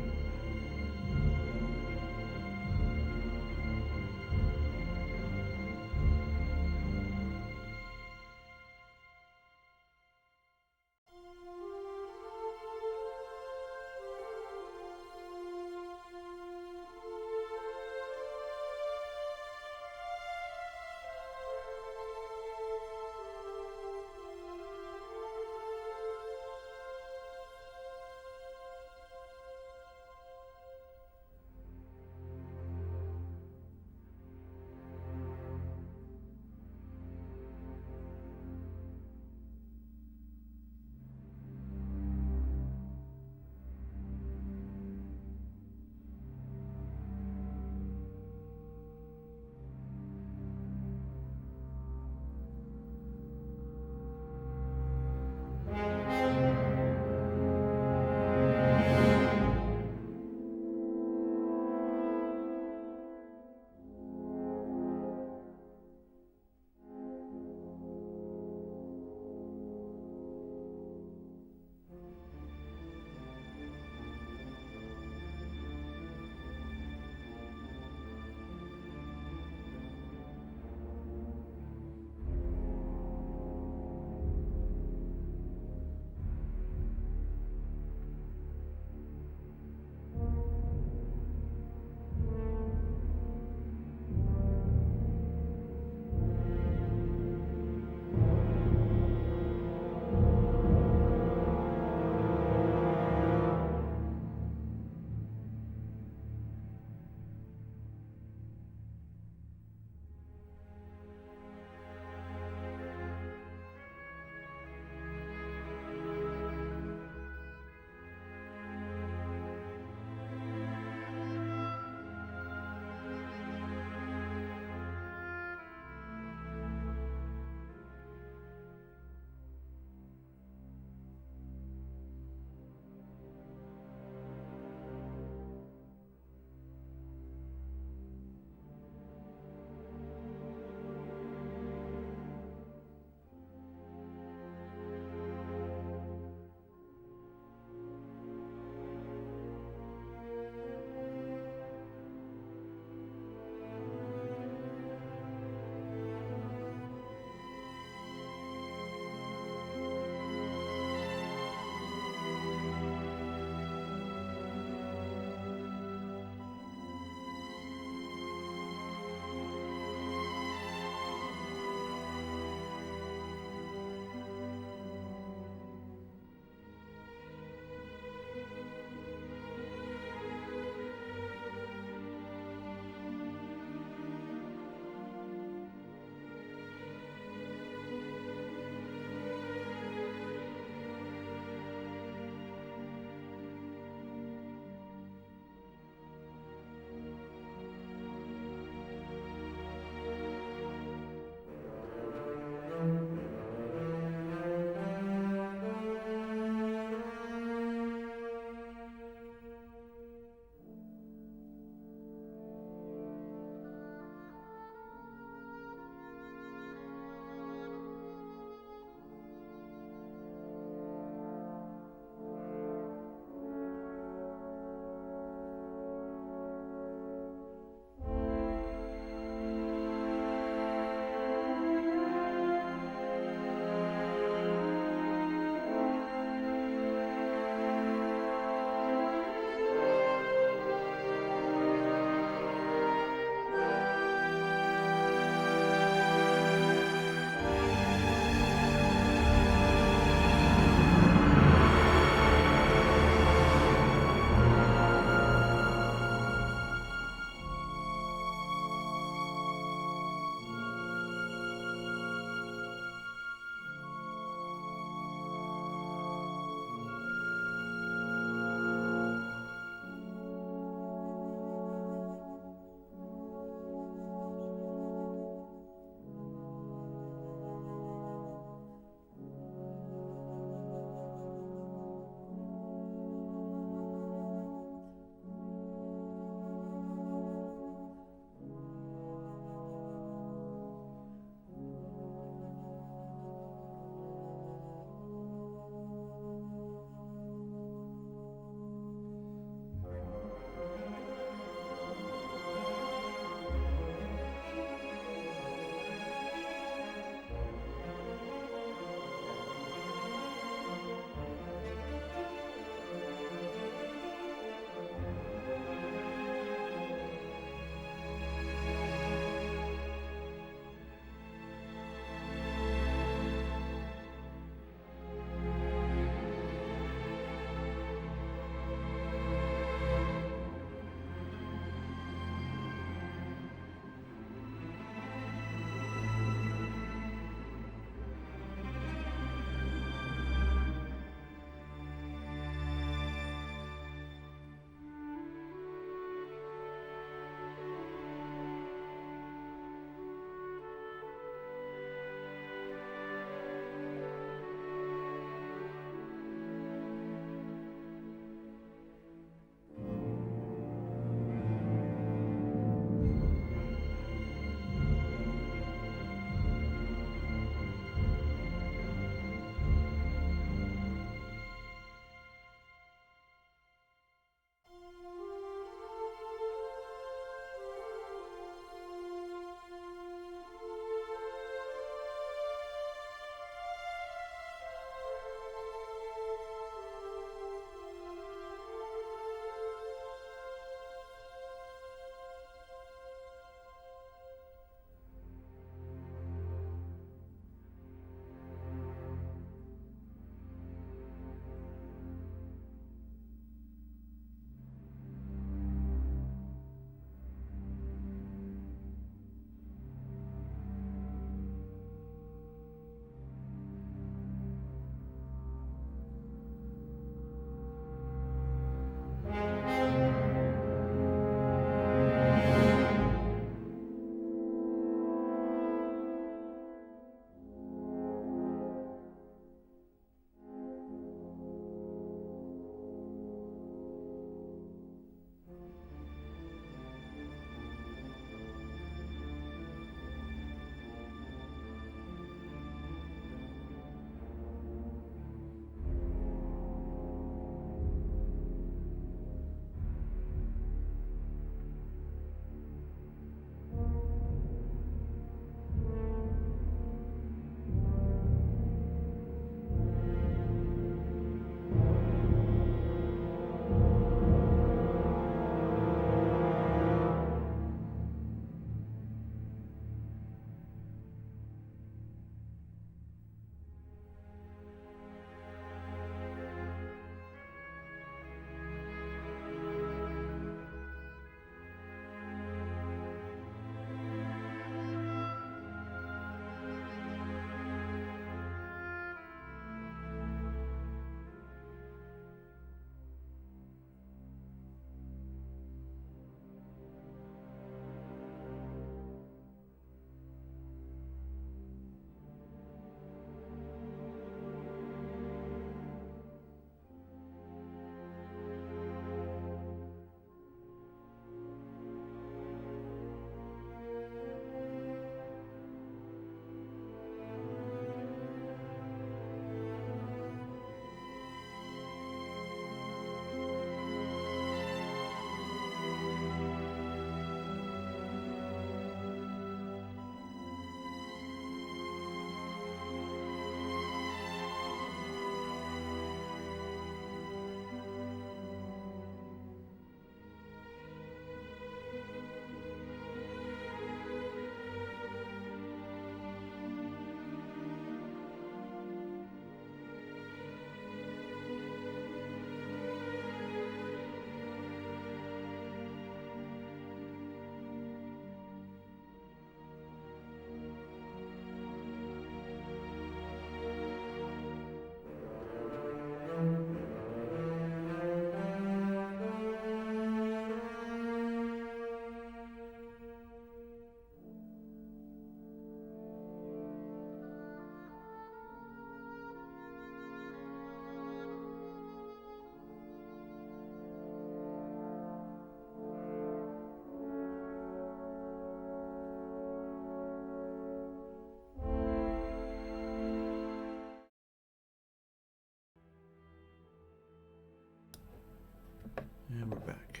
And we're back.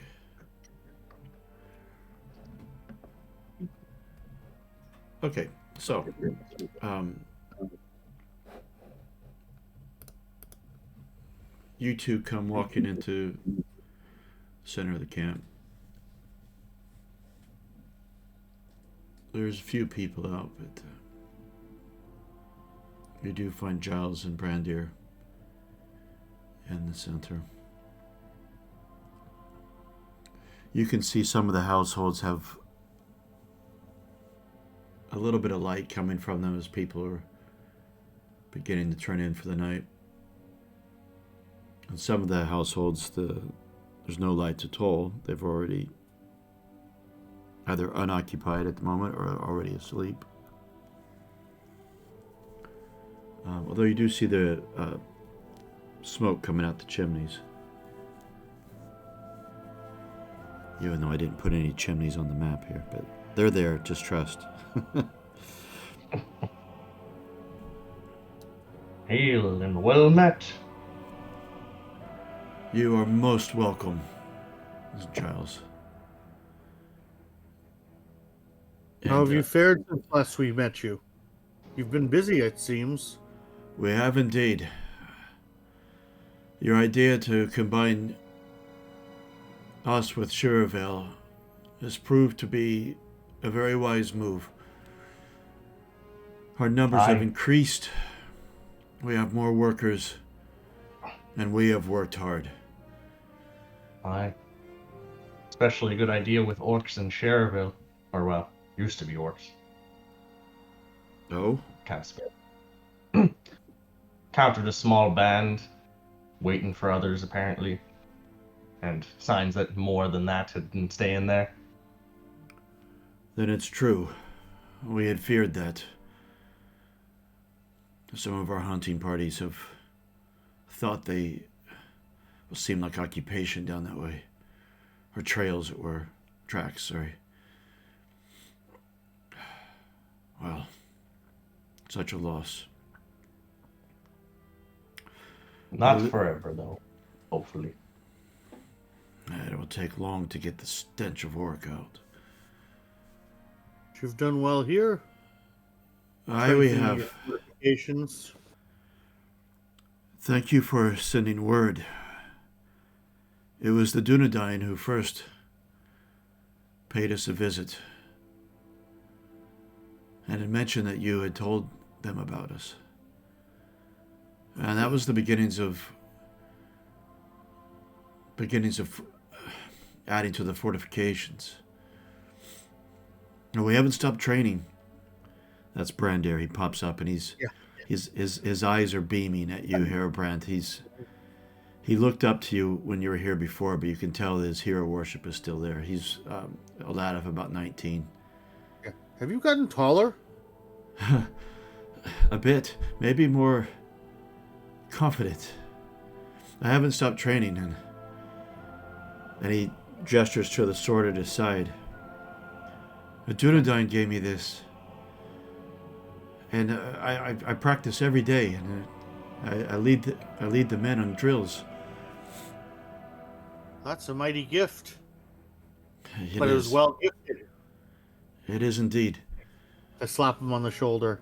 Okay, so you two come walking into the center of the camp. There's a few people out, but you do find Giles and Brandir in the center. You can see some of the households have a little bit of light coming from them as people are beginning to turn in for the night. In some of the households, there's no lights at all. They've already either unoccupied at the moment or already asleep. Although you do see the smoke coming out the chimneys. Even though I didn't put any chimneys on the map here, but they're there, just trust. Hail and well met. You are most welcome, Giles. How have And, you fared since last we met you? You've been busy, it seems. we have indeed. Your idea to combine us with Shirevale has proved to be a very wise move. Our numbers have Aye. increased. We have more workers, and we have worked hard. Aye. Especially a good idea with orcs in Cherville. Or, well, used to be orcs. Oh? Kind of scared. Countered a small band, waiting for others, apparently. And signs that more than that had been staying there. Then it's true. We had feared that. Some of our hunting parties have thought they seemed like occupation down that way. Or trails, it were. Tracks, sorry. Well, such a loss. Not Well, forever, though. Hopefully. It will take long to get the stench of orc out. You've done well here. Aye, we Strengthening have. your fortifications. Thank you for sending word. It was the Dunedain who first paid us a visit and had mentioned that you had told them about us. And that was the beginnings of adding to the fortifications. And we haven't stopped training. That's Brandir. He pops up and his eyes are beaming at you, Herobrand. He looked up to you when you were here before, but you can tell his hero worship is still there. He's a lad of about 19. Have you gotten taller? A bit, maybe more confident. I haven't stopped training, and he gestures to the sword at his side. A Dunedain gave me this, and I practice every day, and I lead the men on drills. That's a mighty gift. It But it was is. well gifted. It is indeed. I slap him on the shoulder.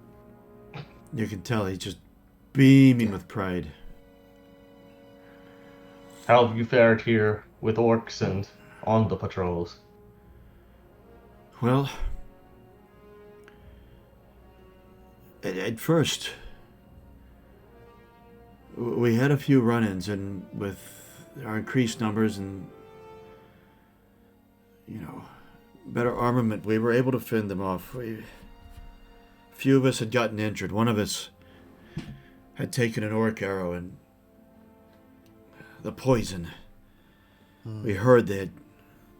You can tell he's just beaming with pride. How have you fared here with orcs and on the patrols? Well, at first, we had a few run-ins, and with our increased numbers and, better armament, we were able to fend them off. A few of us had gotten injured. One of us had taken an orc arrow, and the poison. We heard that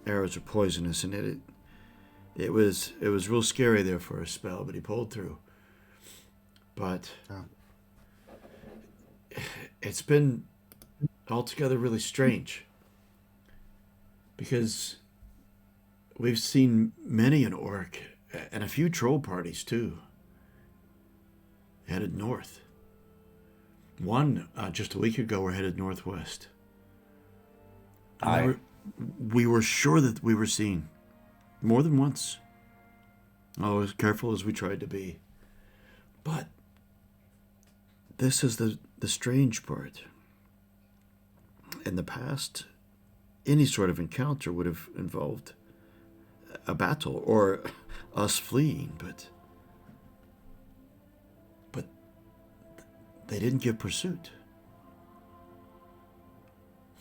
arrows are poisonous, and it was real scary there for a spell, but he pulled through. But it's been altogether really strange, because we've seen many an orc and a few troll parties too headed north. One just a week ago were headed northwest. And We were sure that we were seen. More than once. Oh, as careful as we tried to be. But this is the strange part. In the past, any sort of encounter would have involved a battle or us fleeing, but they didn't give pursuit.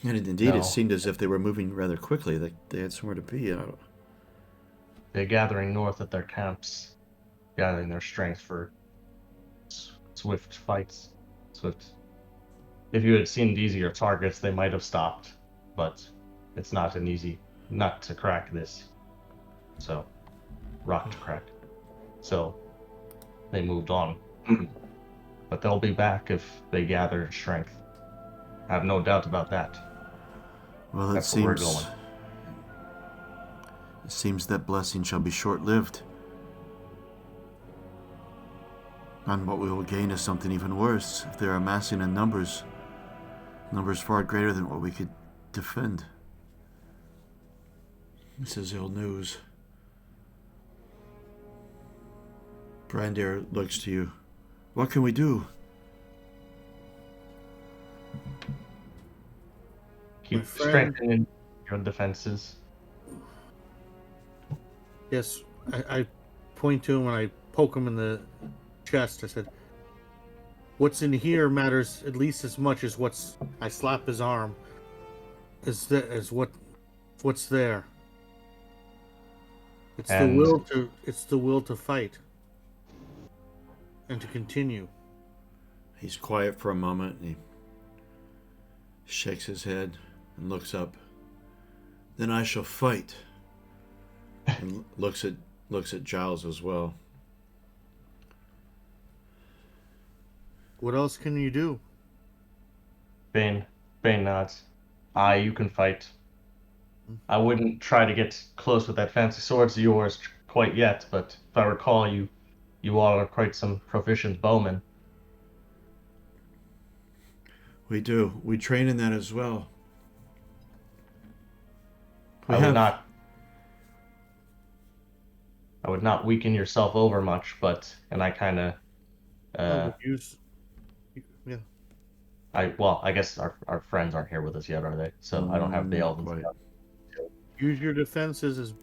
And indeed, No. it seemed as if they were moving rather quickly. They had somewhere to be. They're gathering north at their camps, gathering their strength for swift fights. Swift. If you had seen easier targets, they might have stopped, but it's not an easy nut to crack this. So, rock to crack. So, they moved on. But they'll be back if they gather strength. I have no doubt about that. Well, That's where we're going. It seems that blessing shall be short-lived. And what we will gain is something even worse. If they are amassing in numbers far greater than what we could defend. This is ill news. Brandir looks to you. What can we do? Keep friend- strengthening your defenses. Yes, I point to him and I poke him in the chest. I said, "What's in here matters at least as much as what's." I slap his arm. What's there. It's And- the will to fight and to continue. He's quiet for a moment and he shakes his head and looks up. Then I shall fight. And looks at Giles as well. What else can you do? Bane nods. Aye, you can fight. I wouldn't try to get close with that fancy swords of yours quite yet, but if I recall, you all are quite some proficient bowmen. We do. We train in that as well. I would not weaken yourself over much, and I kind of, yeah. I guess our friends aren't here with us yet, are they? So I don't have the elven quite. stuff. Use your defenses as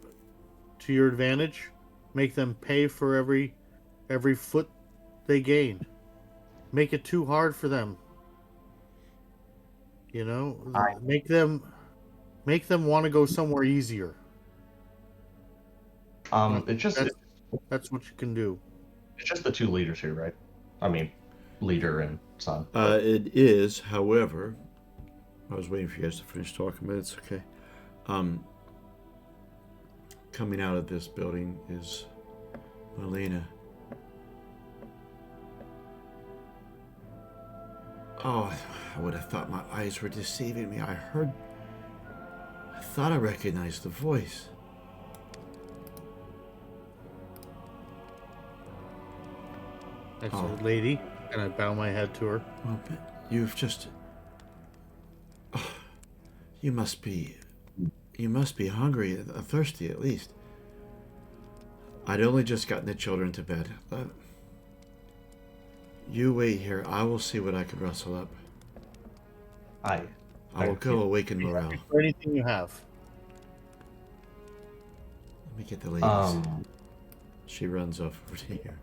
to your advantage. Make them pay for every foot they gain. Make it too hard for them. You know, make them want to go somewhere easier. That's what you can do. It's just the two leaders here, right? I mean, leader and son. It is, however, I was waiting for you guys to finish talking, but it's okay. Coming out of this building is Melina. Oh, I would have thought my eyes were deceiving me. I thought I recognized the voice. I said, "Lady," and I bow my head to her. Well, but you've just... Oh, you must be hungry, thirsty at least. I'd only just gotten the children to bed. You wait here. I will see what I can rustle up. I will go awaken morale. For anything you have. Let me get the ladies. She runs off over here.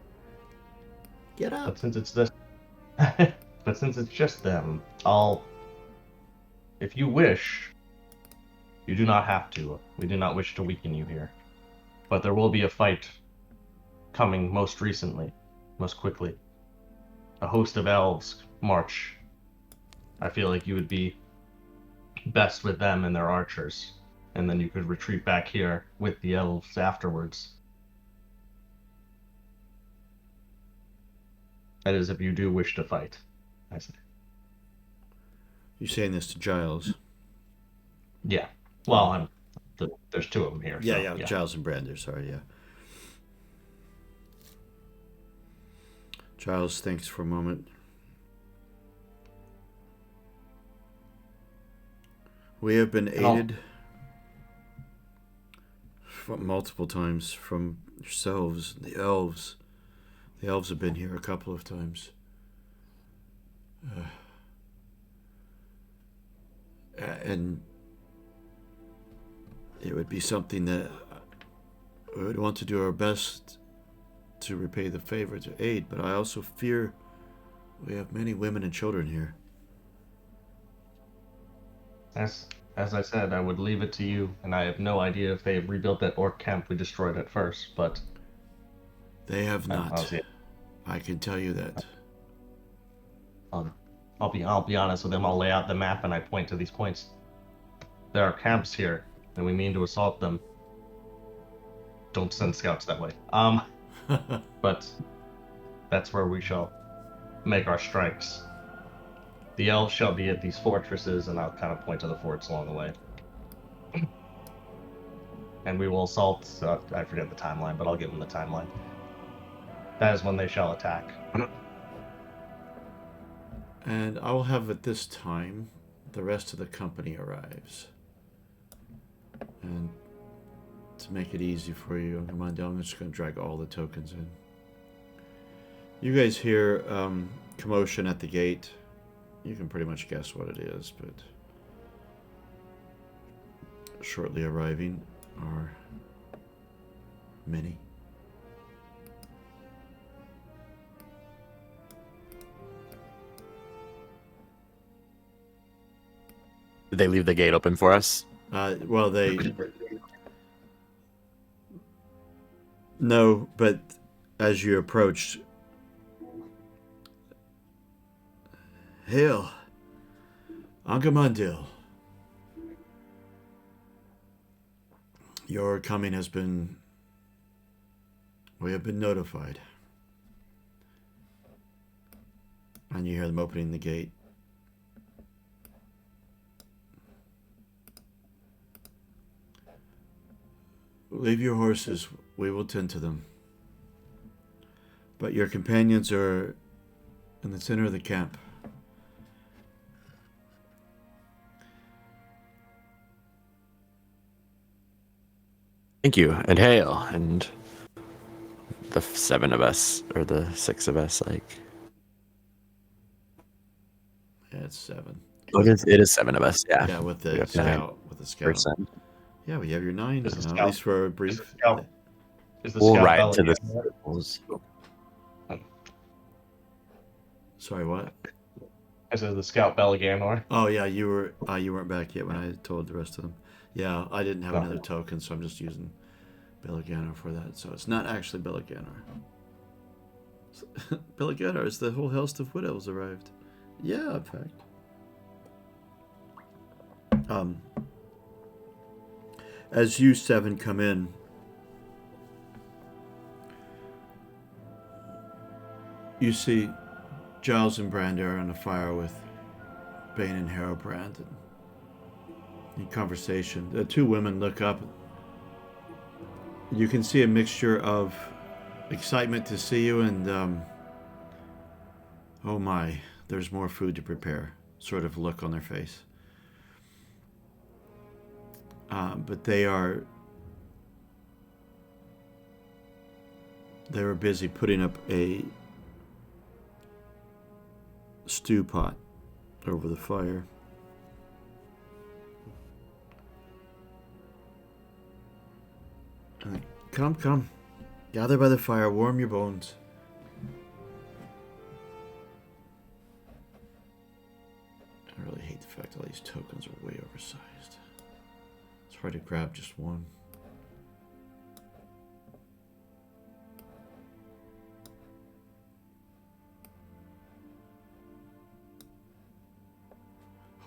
Get up. But since it's just them, if you wish, you do not have to. We do not wish to weaken you here. But there will be a fight coming most quickly. A host of elves march. I feel like you would be best with them and their archers, and then you could retreat back here with the elves afterwards. That is, if you do wish to fight, I say. You're saying this to Giles? Yeah. Well, there's two of them here. Yeah, Giles and Brandir, sorry, yeah. Giles thinks for a moment. We have been aided multiple times from yourselves, the elves. The elves have been here a couple of times. And it would be something that we would want to do our best to repay the favor, to aid, but I also fear we have many women and children here. As I said, I would leave it to you, and I have no idea if they rebuilt that orc camp we destroyed at first, but They have I'll not. see. I can tell you that. I'll be honest with them. I'll lay out the map and I point to these points. There are camps here, and we mean to assault them. Don't send scouts that way. But that's where we shall make our strikes. The elves shall be at these fortresses, and I'll kind of point to the forts along the way. And we will assault. I forget the timeline, but I'll give them the timeline. That is when they shall attack. And I will have at this time the rest of the company arrives. And to make it easy for you, I'm just going to drag all the tokens in. You guys hear commotion at the gate. You can pretty much guess what it is, but shortly arriving are many. Did they leave the gate open for us? Well, they... No, but as you approached... Hail, Angamandil. Your coming has been... We have been notified. And you hear them opening the gate. Leave your horses. We will tend to them. But your companions are in the center of the camp. Thank you, and hail, and the 7 of us, or the 6 of us, like... Yeah, it's 7. Oh, it is 7 of us, yeah. Yeah, with the We have scout. With the scout. 9%. Yeah, we have your 9, Is the at scout- least for a brief. Is the We'll scout ride to the Bella- circles. Sorry, what? I said the scout Belaganor. Oh yeah, you weren't back yet when I told the rest of them. Yeah, I didn't have No. another token, so I'm just using Belaganor for that. So it's not actually Belaganor. Belaganor is the whole host of Wood Elves arrived. Yeah, in fact. As you 7 come in, you see Giles and Brander on a fire with Bane and Harrowbrand in conversation. The 2 women look up. You can see a mixture of excitement to see you and oh my, there's more food to prepare sort of look on their face. But they were busy putting up a stew pot over the fire. Come, gather by the fire, warm your bones. I really hate the fact all these tokens are way oversized. It's hard to grab just one.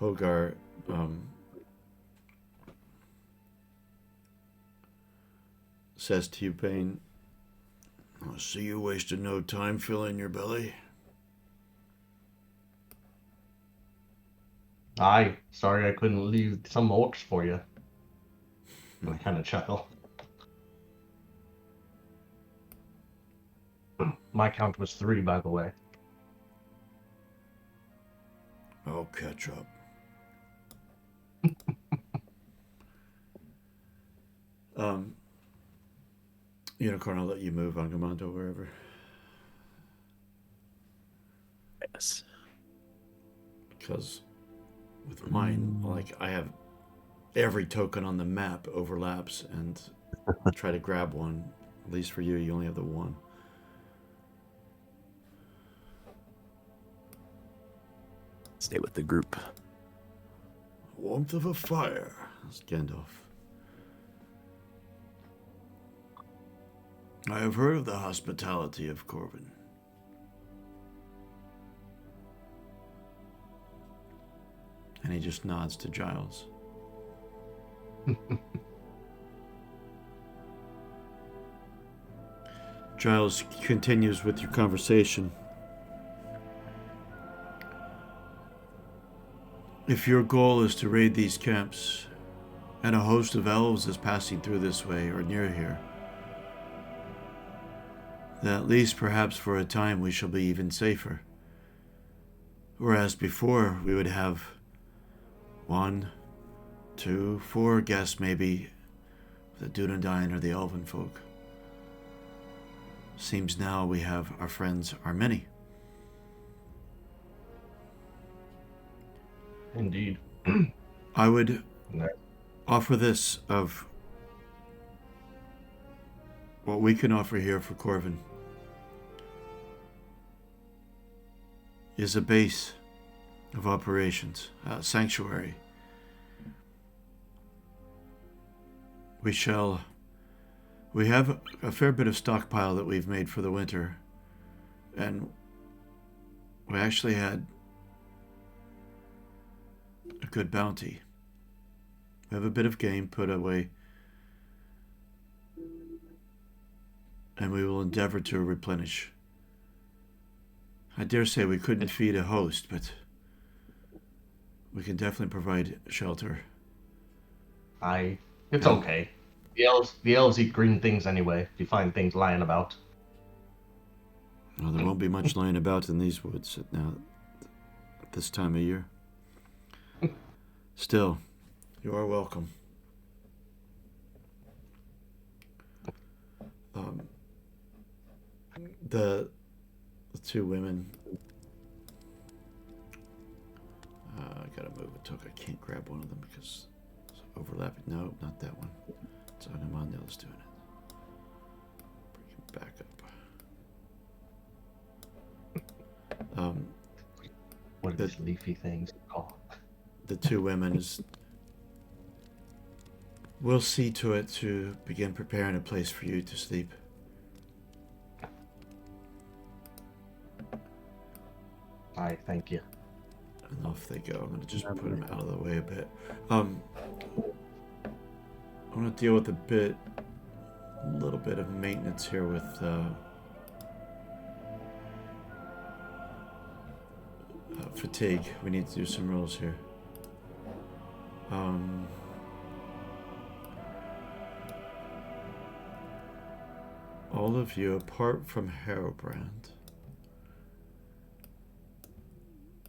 Hogar says to you, Bane, I see you wasted no time filling your belly. Aye, sorry I couldn't leave some orcs for you. I kind of chuckle. My count was 3, by the way. I'll catch up. Unicorn, I'll let you move on Commando wherever. Yes. Because with mine, like, I have every token on the map overlaps, and try to grab one. At least for you only have the one. Stay with the group. Warmth of a fire. That's Gandalf. I have heard of the hospitality of Corvin. And he just nods to Giles. Giles continues with your conversation. If your goal is to raid these camps, and a host of elves is passing through this way or near here, then at least perhaps for a time we shall be even safer. Whereas before we would have 1, 2, 4 guests maybe, the Dunedain or the Elven folk. Seems now we have our friends are many. Indeed. I would No. offer this of what we can offer here for Corvin is a base of operations, a sanctuary. We have a fair bit of stockpile that we've made for the winter, and we actually had a good bounty. We have a bit of game put away, and we will endeavor to replenish. I dare say we couldn't feed a host, but we can definitely provide shelter. It's okay. The elves eat green things anyway. If you find things lying about. Well, there won't be much lying about in these woods at this time of year. Still, you are welcome. The two women. I gotta move a token. I can't grab one of them because it's overlapping. No, not that one. It's Agamondale's doing it. Bring him back up. What are these leafy things called? The two women is. We'll see to it to begin preparing a place for you to sleep. I thank you. And off they go. I'm going to just put them out of the way a bit. I want to deal with a little bit of maintenance here with fatigue. We need to do some rolls here. All of you, apart from Harobrand,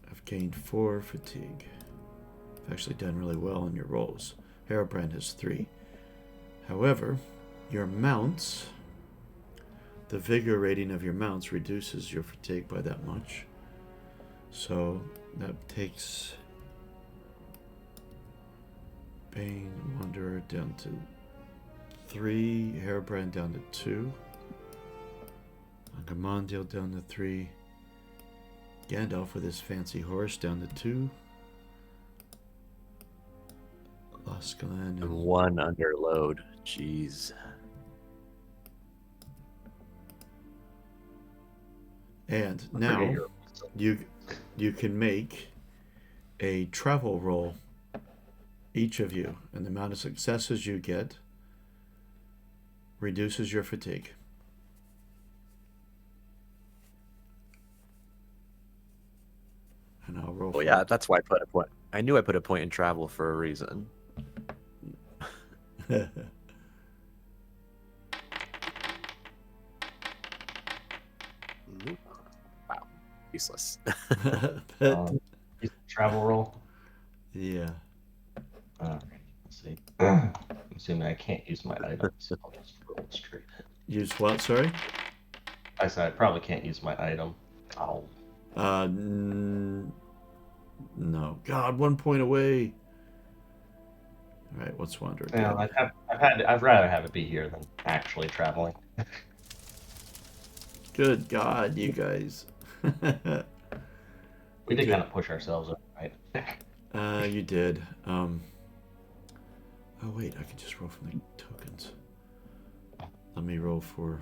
have gained 4 fatigue. You've actually done really well in your rolls. Harobrand has 3. However, your mounts, the vigor rating of your mounts reduces your fatigue by that much. So that takes Bane Wanderer down to 3, Hairbrand down to 2, Agamondale down to 3, Gandalf with his fancy horse down to 2, Lascalan And 1 under load. Jeez. and now you can make a travel roll, each of you, and the amount of successes you get reduces your fatigue. And I'll roll. Well, yeah, that's why I put a point. I knew I put a point in travel for a reason. Wow, useless. Travel roll. Yeah. Alright, let's see. I'm assuming I can't use my items. I'll just roll straight. Use what? Sorry. I said I probably can't use my item. Oh. No. God, 1 point away. All right, what's Wander again? Yeah, I'd rather have it be here than actually traveling. Good God, you guys. We did Good. kind of push ourselves up, right? You did. Oh wait, I could just roll from the tokens. Let me roll for.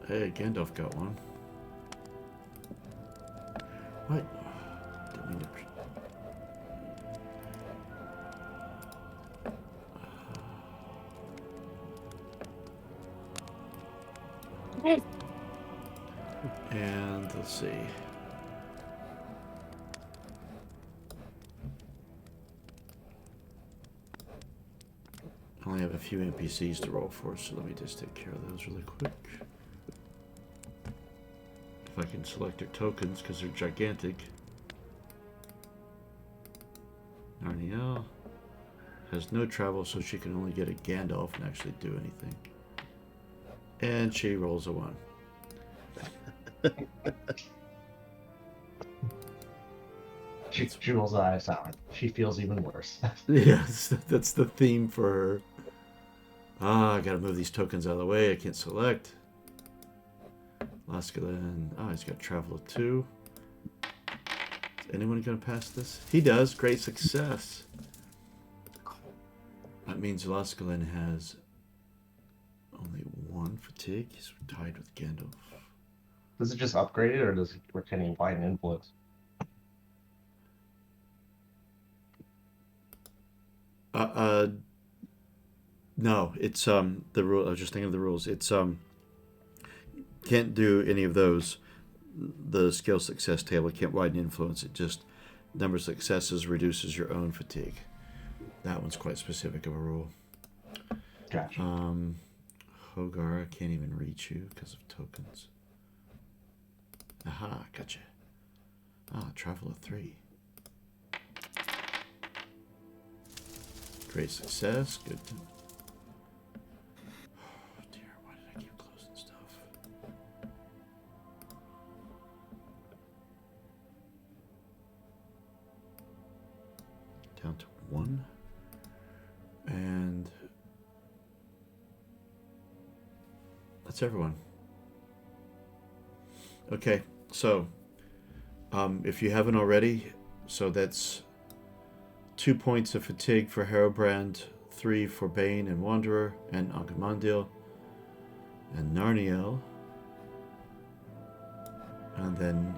Hey, Gandalf got one. What? Didn't mean to. And let's see. I only have a few NPCs to roll for, so let me just take care of those really quick. If I can select their tokens, because they're gigantic. Narniel has no travel, so she can only get a Gandalf and actually do anything. And she rolls a 1. She rolls her eyes out. She feels even worse. Yes, that's the theme for her. I gotta move these tokens out of the way. I can't select. Laskalin. He's got travel of 2. Is anyone gonna pass this? He does. Great success. That means Laskalin has only 1 fatigue. He's tied with Gandalf. Does it just upgrade it, or can he widen influence? No, it's the rule. I was just thinking of the rules. It's can't do any of those. The skill success table can't widen influence. It just number of successes reduces your own fatigue. That one's quite specific of a rule. Gotcha. Hogar, I can't even reach you because of tokens. Aha, gotcha. Travel of 3. Great success. Good. Oh dear, why did I keep closing stuff? Down to 1. And that's everyone. Okay, so if you haven't already, so that's 2 points of fatigue for Herobrand, 3 for Bane and Wanderer, and Angamandil, and Narniel, and then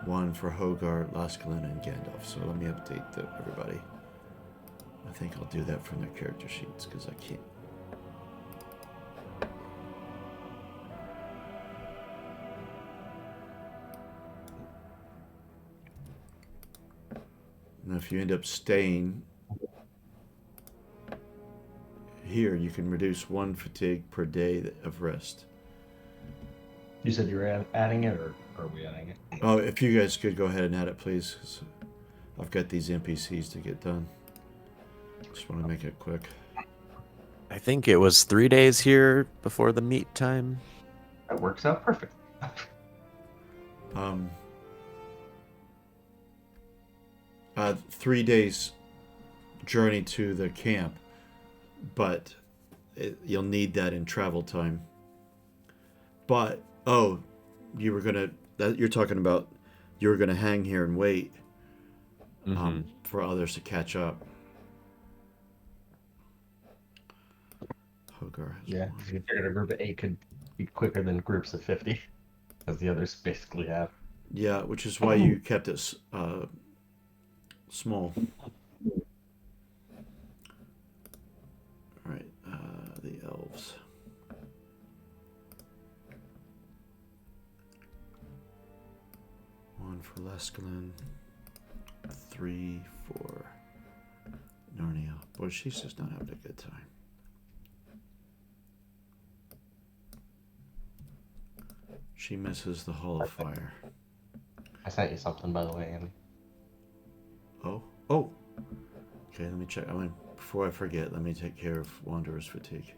1 for Hogar, Laskalin, and Gandalf. So let me update everybody. I think I'll do that from their character sheets, because I can't. Now, if you end up staying here, you can reduce 1 fatigue per day of rest. You said you were adding it, or are we adding it? Oh, if you guys could go ahead and add it, please. 'Cause I've got these NPCs to get done. Just want to make it quick. I think it was 3 days here before the meet time. That works out perfect. 3 days journey to the camp, but you'll need that in travel time. But you were gonna you're talking about you were gonna hang here and wait for others to catch up. Hogar has Yeah, 1. you figured a group of 8 could be quicker than groups of 50, as the others basically have. Yeah, which is why you kept it small. All right, the elves. One for Laskalin, 3 for Narnia. Boy, she's just not having a good time. She misses the Hall of Fire. I sent you something, by the way, Andy. Oh. Okay, let me check. Before I forget, let me take care of Wanderer's Fatigue.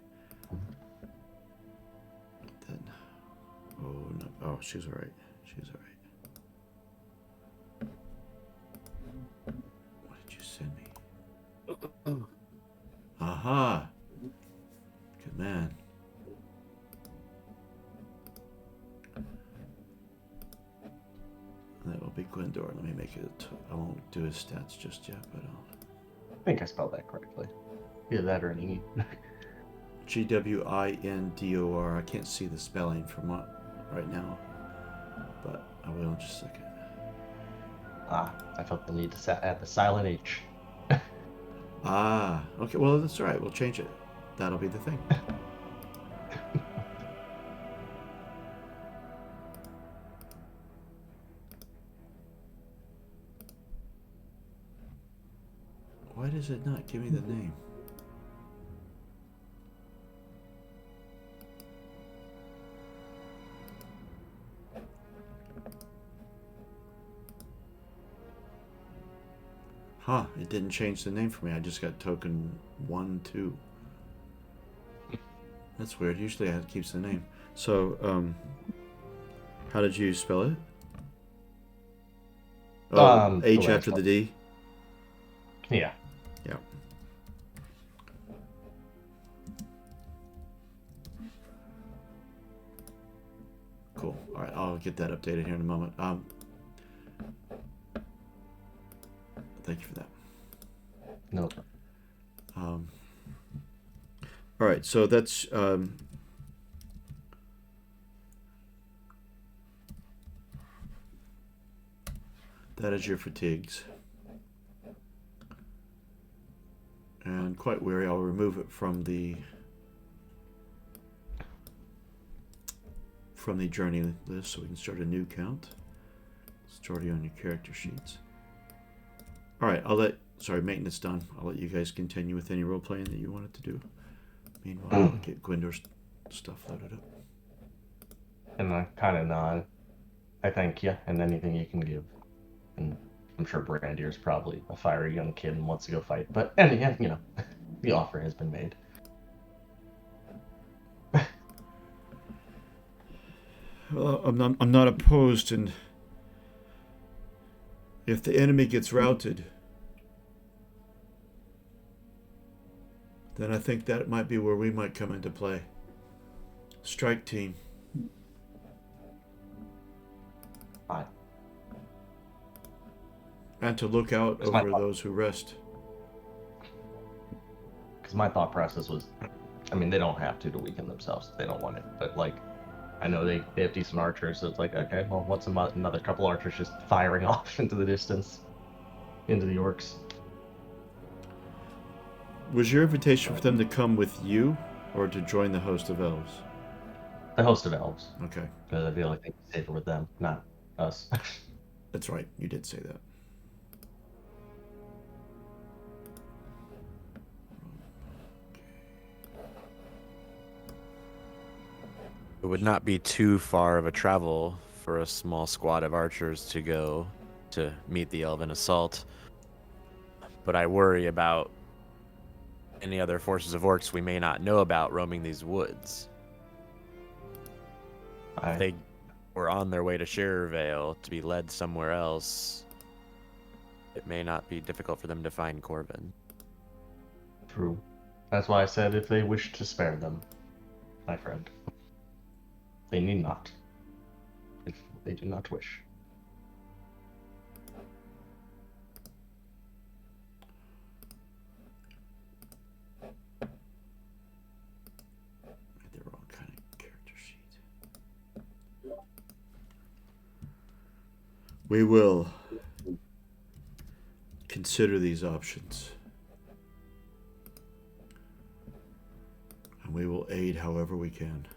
Then. Oh, no. Oh, she's alright. She's alright. What did you send me? Aha! Good man. That will be Gwendor. Let me make it. I won't do his stats just yet, but I'll. I think I spelled that correctly. Either that or an E. Gwindor. I can't see the spelling from right now, but I will in just a second. I felt the need to add the silent H. Okay. Well, that's all right. We'll change it. That'll be the thing. Why does it not give me the name? Huh, it didn't change the name for me. I just got token 1, 2. That's weird. Usually it keeps the name. So, how did you spell it? Oh, H after the D? Yeah. Yeah. Cool. All right, I'll get that updated here in a moment. Thank you for that. No. All right, so that's that is your fatigues. And quite weary, I'll remove it from the journey list so we can start a new count. Start you on your character sheets. All right, sorry, maintenance done. I'll let you guys continue with any role playing that you wanted to do. Meanwhile, I'll get Gwendor's stuff loaded up. And I kind of nod. I thank you, and anything you can give. And I'm sure Brandier's probably a fiery young kid and wants to go fight. But anyhow, the offer has been made. Well, I'm not opposed, and if the enemy gets routed, then I think that might be where we might come into play. Strike team. Fine. And to look out over those who rest. Because my thought process was, they don't have to weaken themselves. They don't want it. But, I know they have decent archers, so it's like, okay, well, what's another couple archers just firing off into the distance, into the orcs? Was your invitation for them to come with you, or to join the host of elves? The host of elves. Okay. Because I feel like they'd be safer with them, not us. That's right, you did say that. It would not be too far of a travel for a small squad of archers to go to meet the elven assault. But I worry about any other forces of orcs we may not know about roaming these woods. If they were on their way to Shervale to be led somewhere else, it may not be difficult for them to find Corvin. True. That's why I said if they wish to spare them, my friend. They need not. If they do not wish. They're all kind of character sheet. We will consider these options. And we will aid however we can.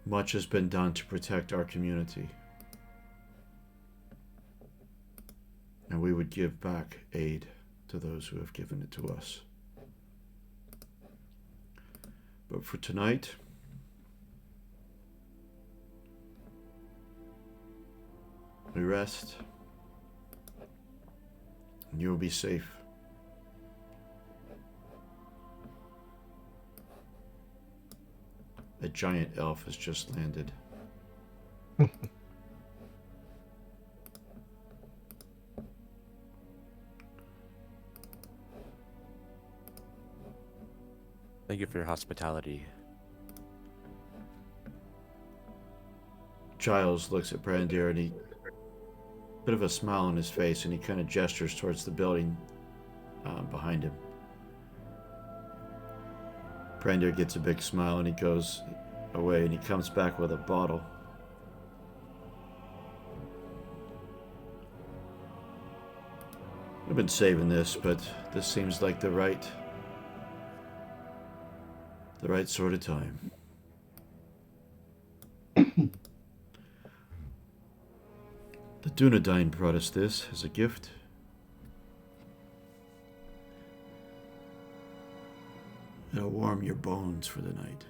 Much has been done to protect our community. And we would give back aid to those who have given it to us. But for tonight, we rest and you will be safe. A giant elf has just landed. Thank you for your hospitality. Giles looks at Brandir and bit of a smile on his face, and he kind of gestures towards the building behind him. Brandir gets a big smile and he goes away, and he comes back with a bottle. I've been saving this, but this seems like the right sort of time. The Dunedain brought us this as a gift. It'll warm your bones for the night.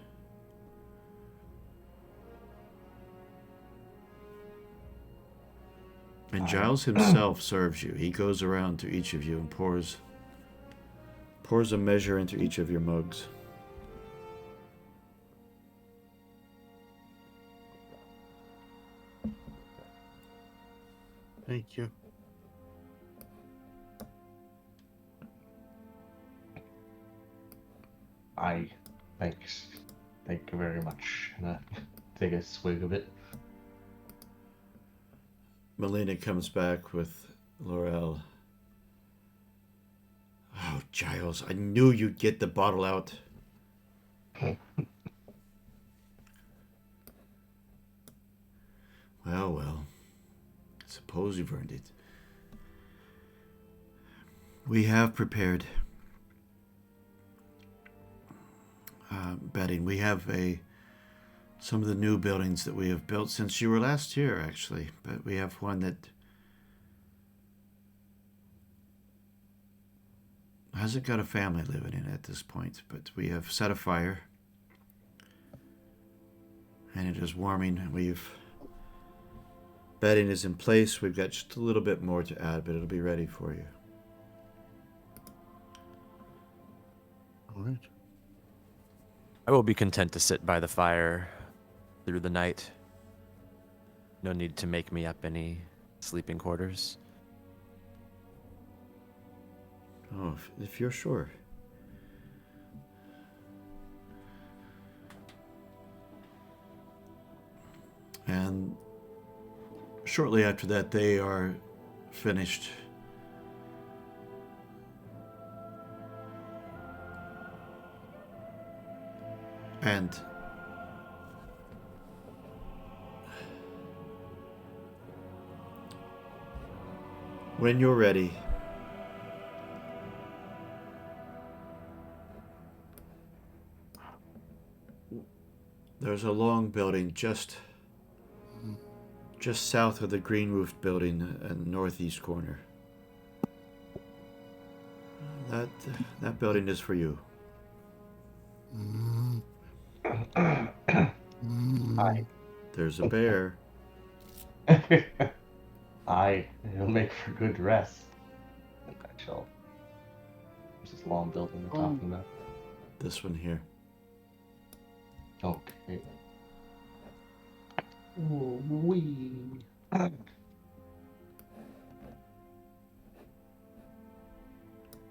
And Giles himself serves you. He goes around to each of you and pours a measure into each of your mugs. Thank you. Thanks. Thank you very much. And I take a swig of it. Melina comes back with Laurel. Oh, Giles, I knew you'd get the bottle out. Well. I suppose you've earned it. We have prepared bedding. We have some of the new buildings that we have built since you were last here, actually. But we have one that hasn't got a family living in it at this point. But we have set a fire, and it is warming. Bedding is in place. We've got just a little bit more to add, but it'll be ready for you. All right. I will be content to sit by the fire through the night. No need to make me up any sleeping quarters. Oh, if you're sure. And shortly after that, they are finished. And when you're ready, there's a long building just south of the green roofed building in the northeast corner. That building is for you. Aye. There's a bear. Aye, it'll make for good rest. Actually, there's this long building we're talking about. This one here. Okay. Ooh, wee.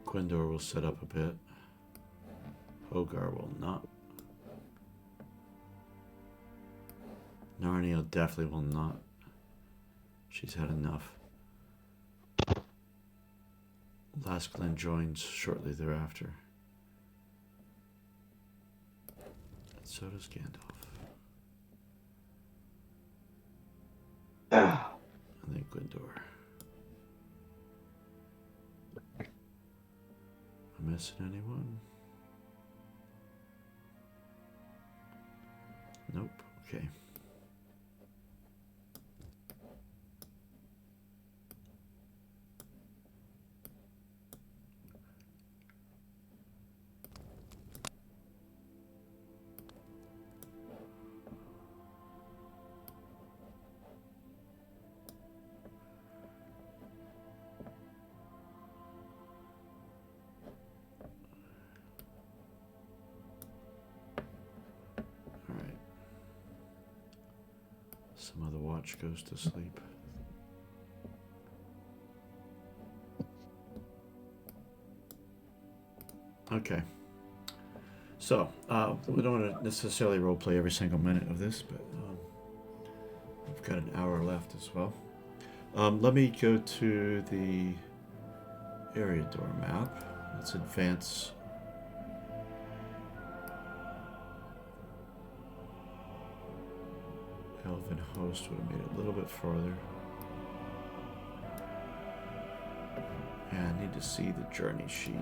Gwendor will set up a bit. Hogar will not. Narnia definitely will not. She's had enough. Lasclan joins shortly thereafter. And so does Gandalf. And then Gwendor. Am I missing anyone? Nope. Okay. Some other watch goes to sleep. Okay. So, we don't want to necessarily roleplay every single minute of this, but we've got an hour left as well. Let me go to the area door map. Let's advance. Elven host would have made it a little bit farther. And I need to see the journey sheet.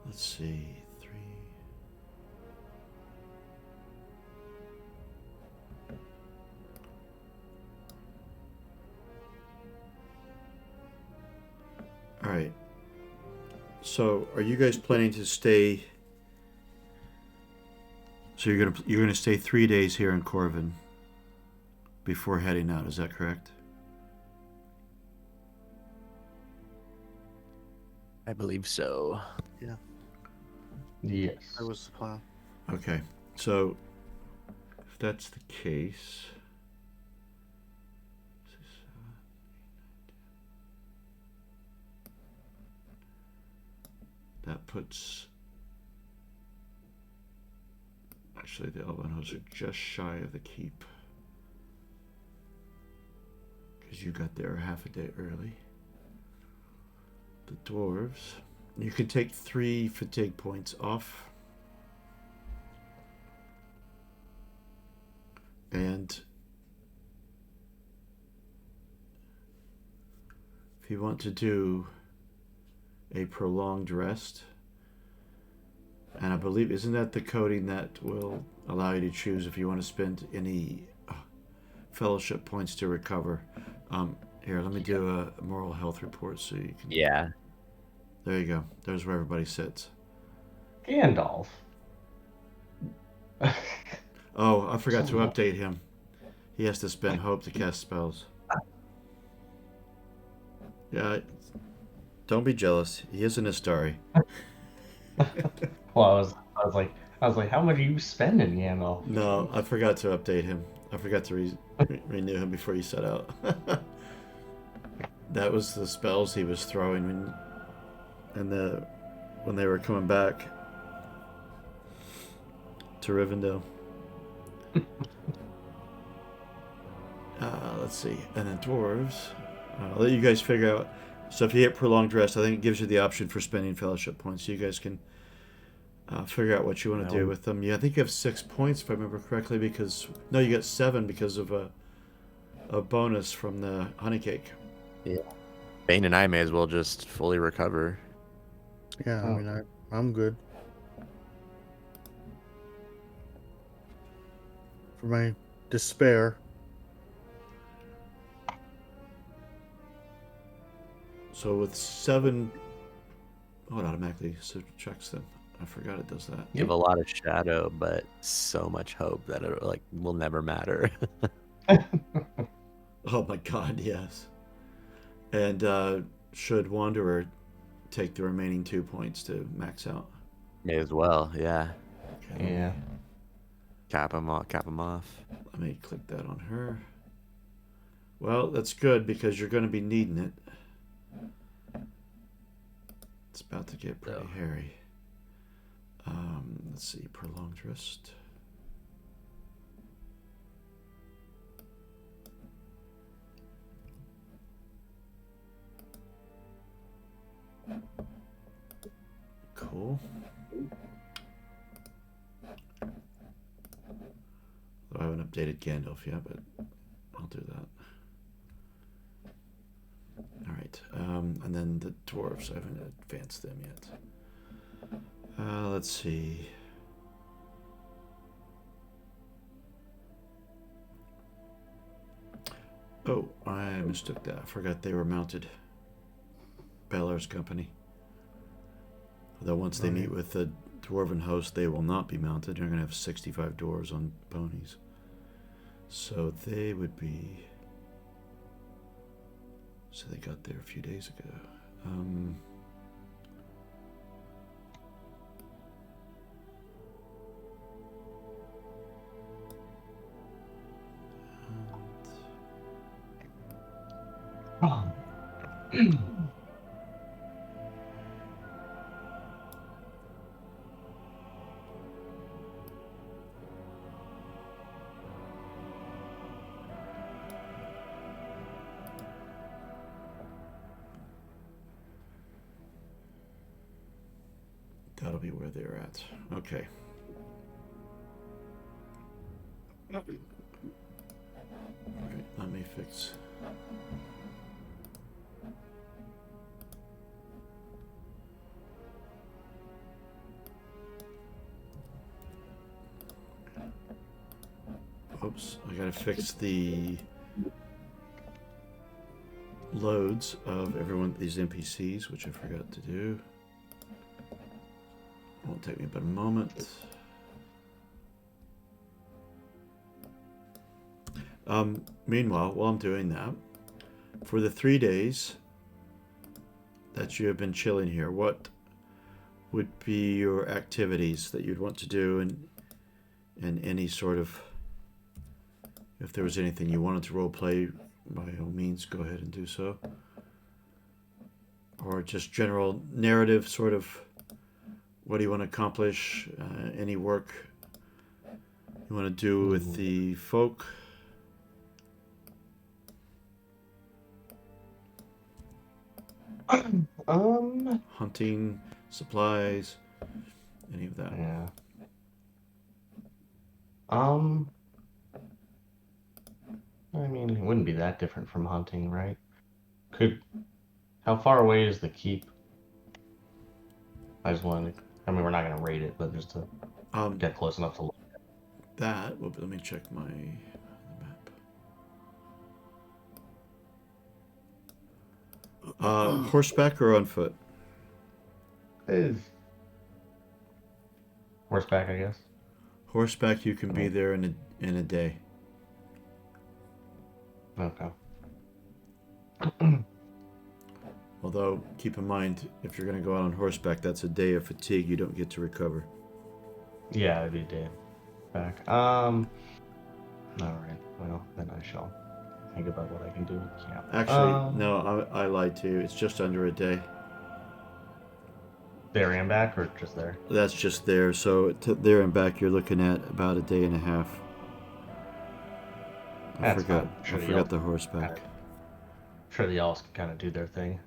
Let's see, 3. All right. So, are you guys planning to stay? So you're gonna stay 3 days here in Corvin before heading out. Is that correct? I believe so. Yeah, Yes. that was the plan. Okay. So, if that's the case. That puts. Actually, the Elvenos are just shy of the keep. Because you got there half a day early. The dwarves. You can take 3 fatigue points off. And if you want to do a prolonged rest, and I believe, isn't that the coding that will allow you to choose if you want to spend any fellowship points to recover? Here, let me do a moral health report so you can. Yeah. There you go. There's where everybody sits. Gandalf. Oh, I forgot to update him. He has to spend hope to cast spells. Yeah, don't be jealous. He is an Astari. Well, I was like, how much are you spending, Gandalf? No, I forgot to update him. I forgot to renew him before he set out. That was the spells he was throwing when they were coming back to Rivendell. Let's see. And then dwarves. I'll let you guys figure out. So if you hit prolonged rest, I think it gives you the option for spending fellowship points. So you guys can figure out what you want to do with them. Yeah, I think you have 6 points if I remember correctly. Because no, you got 7 because of a bonus from the honey cake. Yeah. Bane and I may as well just fully recover. Yeah, I mean, I'm good. For my despair. So with 7, it automatically subtracts them. I forgot it does that. You have a lot of shadow, but so much hope that it will never matter. Oh my God, yes. And should Wanderer take the remaining 2 points to max out? May as well, yeah. Okay, Yeah. Cap him off. Let me click that on her. Well, that's good because you're going to be needing it. It's about to get pretty hairy. Let's see, prolonged rest. Cool. Though I haven't updated Gandalf yet, but I'll do that. All right, and then the dwarves, I haven't advanced them yet. Let's see. Oh, I mistook that. I forgot they were mounted. Balor's company. Although once they meet with the dwarven host, they will not be mounted. They're going to have 65 dwarves on ponies. So they would be. So they got there a few days ago. And that'll be where they're at. Okay. All right, let me fix. Oops, I gotta fix the loads of everyone, these NPCs, which I forgot to do. Won't take me but a moment. Meanwhile, while I'm doing that, for the 3 days that you have been chilling here, what would be your activities that you'd want to do, and any sort of, if there was anything you wanted to role play, by all means, go ahead and do so. Or just general narrative, sort of, what do you want to accomplish? Any work you want to do with the folk? Hunting, supplies, any of that? Yeah. I mean, it wouldn't be that different from hunting, right? How far away is the keep? I just wanted to, I mean, we're not gonna raid it, but just to get close enough to look. That, well, let me check my map. Horseback or on foot? Horseback, I guess. Horseback, you can be there in a day. Okay. Although, keep in mind, if you're going to go out on horseback, that's a day of fatigue you don't get to recover. Yeah, it'd be a day back. All right. Well, then I shall think about what I can do with camp. Actually, no, I lied to you. It's just under a day. There and back, or just there? That's just there. So there and back, you're looking at about a day and a half. I forgot the horseback. Sure, the Elves can kind of do their thing,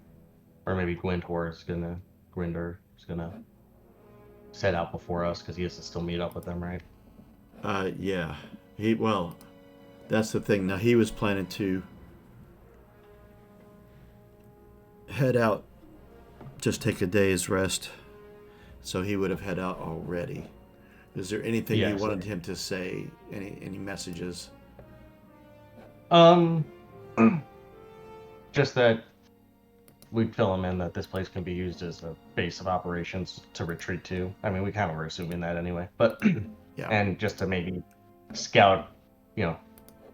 or maybe Grinder is gonna set out before us because he has to still meet up with them, right? Yeah. Well, that's the thing. Now he was planning to head out, just take a day's rest, so he would have head out already. Is there anything you wanted him to say? Any messages? Just that we'd fill him in that this place can be used as a base of operations to retreat to. I mean, we kind of were assuming that anyway, but yeah. And just to maybe scout,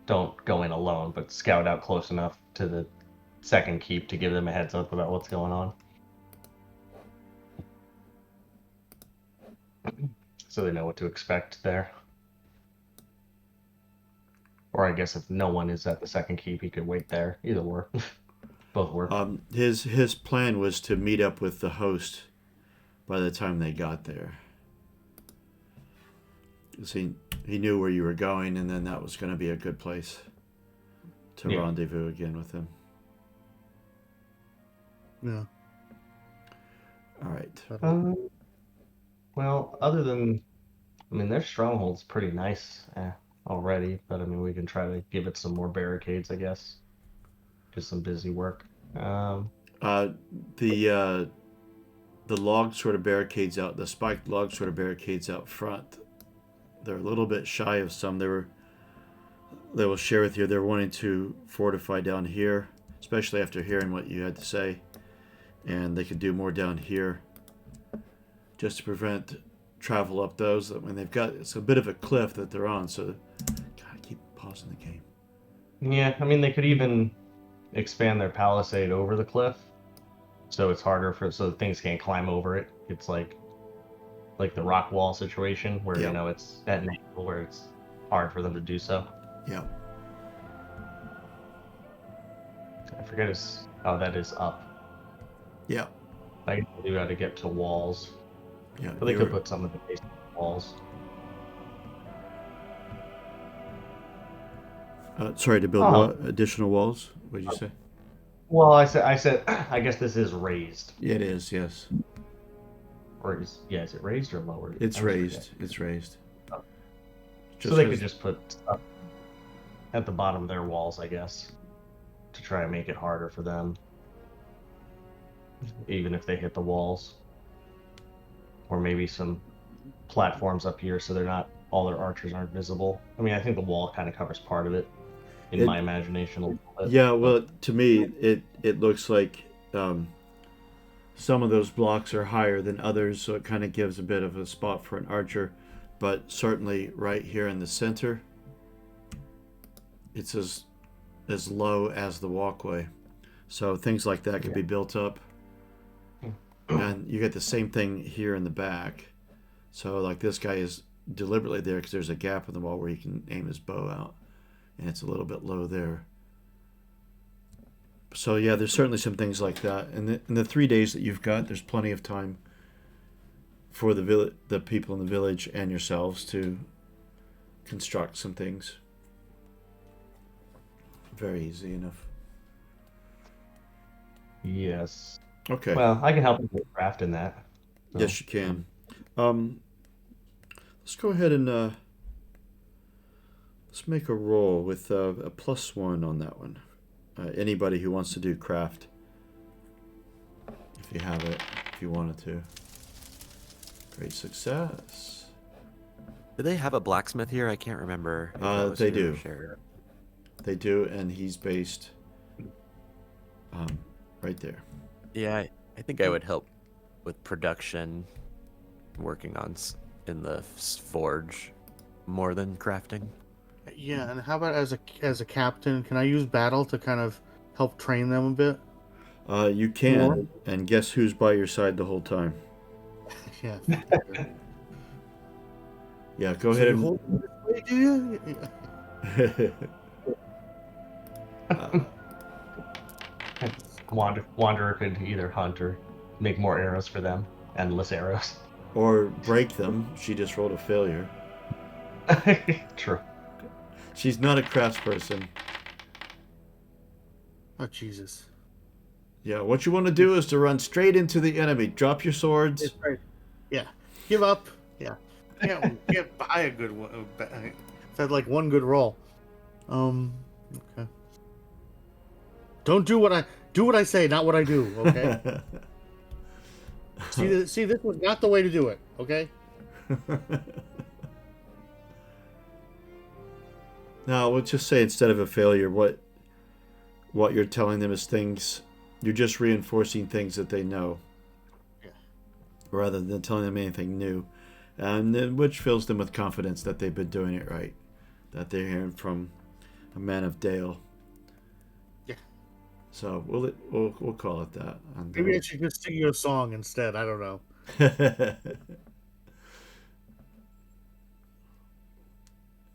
don't go in alone, but scout out close enough to the second keep to give them a heads up about what's going on. So they know what to expect there. Or I guess if no one is at the second keep, he could wait there. Either work. Both work. His plan was to meet up with the host by the time they got there. Because he knew where you were going, and then that was going to be a good place to rendezvous again with him. Yeah. All right. Well, other than, their stronghold's pretty nice already, but we can try to give it some more barricades, I guess. Just some busy work. The log sort of barricades out, the spiked log sort of barricades out front. They're a little bit shy of some. They will share with you they're wanting to fortify down here, especially after hearing what you had to say. And they could do more down here just to prevent travel up those. It's a bit of a cliff that they're on, so God, I keep pausing the game. Yeah, I mean, they could even expand their palisade over the cliff, so it's harder so things can't climb over it. It's like the rock wall situation where Yeah. it's at an angle where it's hard for them to do so. Yeah. I forget that is up. Yeah. I do got to get to walls, Yeah. but they could put some of the base walls. Sorry, to build what? Additional walls? What did you say? Well, I said, I guess this is raised. Yeah, it is. Yes. Or is it raised or lowered? It's raised. It's raised. Oh. Just So they could just put stuff at the bottom of their walls, I guess, to try and make it harder for them, even if they hit the walls. Or maybe some platforms up here so all their archers aren't visible. I mean, I think the wall kind of covers part of it, in my imagination a little bit. Yeah, well, to me, it looks like some of those blocks are higher than others, so it kind of gives a bit of a spot for an archer. But certainly right here in the center, it's as low as the walkway. So things like that could be built up. And you get the same thing here in the back. So like this guy is deliberately there because there's a gap in the wall where he can aim his bow out. And it's a little bit low there. So yeah, there's certainly some things like that. And in the 3 days that you've got, there's plenty of time for the people in the village and yourselves to construct some things. Very easy enough. Yes. Okay. Well, I can help you with crafting that. So. Yes, you can. Let's go ahead and let's make a roll with a +1 on that one. Anybody who wants to do craft, if you have it, if you wanted to. Great success. Do they have a blacksmith here? I can't remember. if that was They here or do. shared. They do, and he's based right there. Yeah, I think I would help with production, working on in the forge more than crafting. Yeah, and how about as a captain? Can I use battle to kind of help train them a bit? You can, and guess who's by your side the whole time? Yeah. Yeah, go ahead and. Hold this way, do you? Wanderer could either hunt or make more arrows for them. Endless arrows. Or break them. She just rolled a failure. True. She's not a craftsperson. Oh, Jesus. Yeah, what you want to do is to run straight into the enemy. Drop your swords. Yeah. Give up. Yeah. Can't buy a good one. I've had like one good roll. Okay. Don't do what I say, not what I do. Okay. See, this was not the way to do it. Okay. Now, we'll just say instead of a failure, what you're telling them is things. You're just reinforcing things that they know, rather than telling them anything new, and then which fills them with confidence that they've been doing it right, that they're hearing from a man of Dale. Yeah. So we'll call it that. And, Maybe I should just sing you a song instead. I don't know.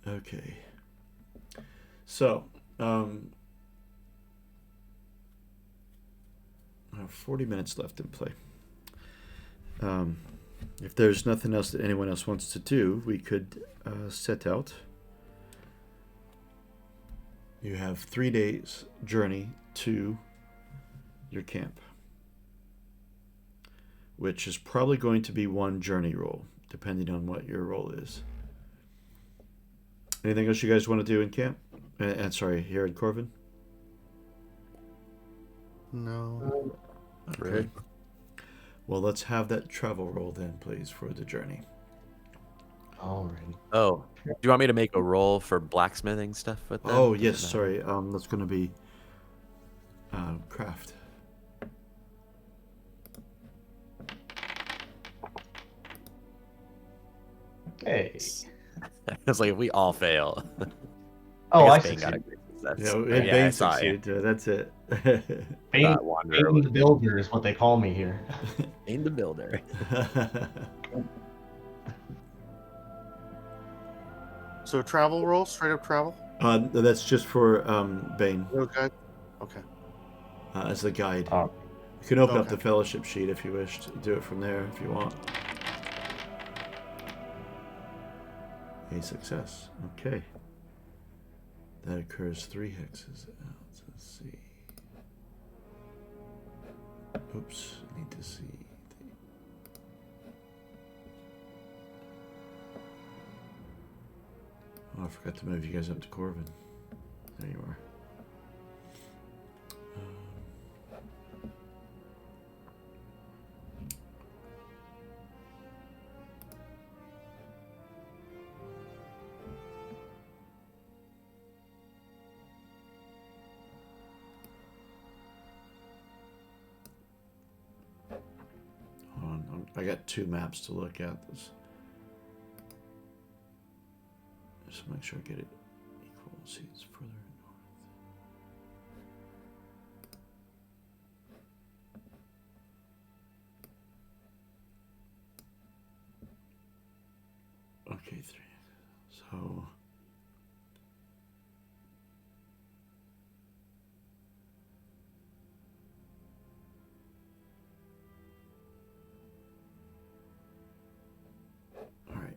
Okay. So, I have 40 minutes left in play. If there's nothing else that anyone else wants to do, we could set out. You have 3 days journey to your camp, which is probably going to be one journey roll, depending on what your roll is. Anything else you guys want to do in camp? And sorry, here in Corvin? No. Okay. Well, let's have that travel roll then, please, for the journey. Alright. Oh, do you want me to make a roll for blacksmithing stuff with them? Oh, yes, sorry. That's going to be craft. Hey. It's like if we all fail. Oh, I guess Bane got a succeeded. great success. Yeah, we Oh, had yeah, I Bane saw you. succeed. That's it. Bane, Wanderer Bane the Builder is what they call me here. Bane the Builder. So travel roll, straight up travel. That's just for Bane Real guide. Okay. as the guide. Oh, You can open up Okay. the fellowship sheet if you wish to do it from there if you want. A success. Okay. That occurs 3 hexes out. Let's see. Oops. I need to see. Oh, I forgot to move you guys up to Corvin. There you are. Hold on. I got 2 maps to look at. This. Just make sure I get it equal. See, it's further north. Okay, 3. So. All right.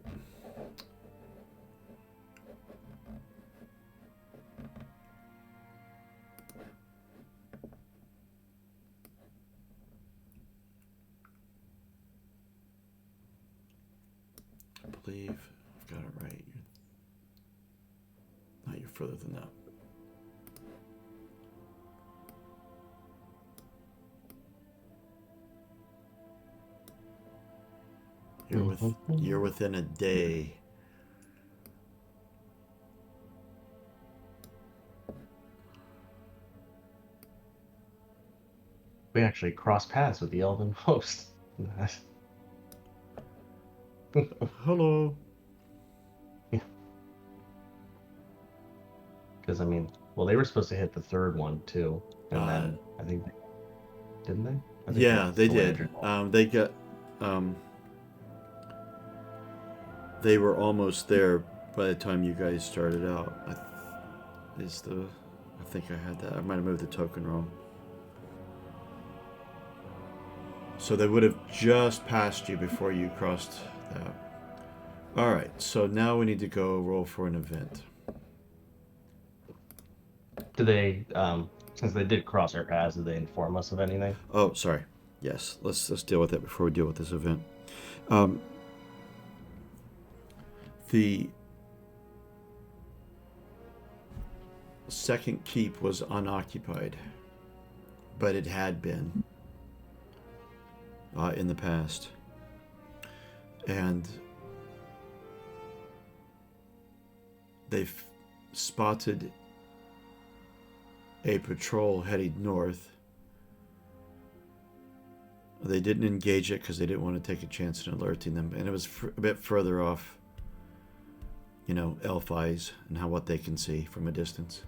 I believe I've got it right. You're further than that. You're within a day. we actually crossed paths with the Elven host. Hello. Because I mean, well, they were supposed to hit the 3rd one too, and then Uh, I think didn't they? I think Yeah, they did. landed. They got. They were almost there by the time you guys started out. I think I had that. I might have moved the token wrong. So they would have just passed you before you crossed that. All right. So now we need to go roll for an event. Do they, since they did cross our paths, did they inform us of anything? Oh, sorry. Yes. Let's deal with it before we deal with this event. The second keep was unoccupied, but it had been in the past. And they've spotted a patrol heading north. They didn't engage it because they didn't want to take a chance in alerting them, and it was a bit further off, elf eyes and what they can see from a distance.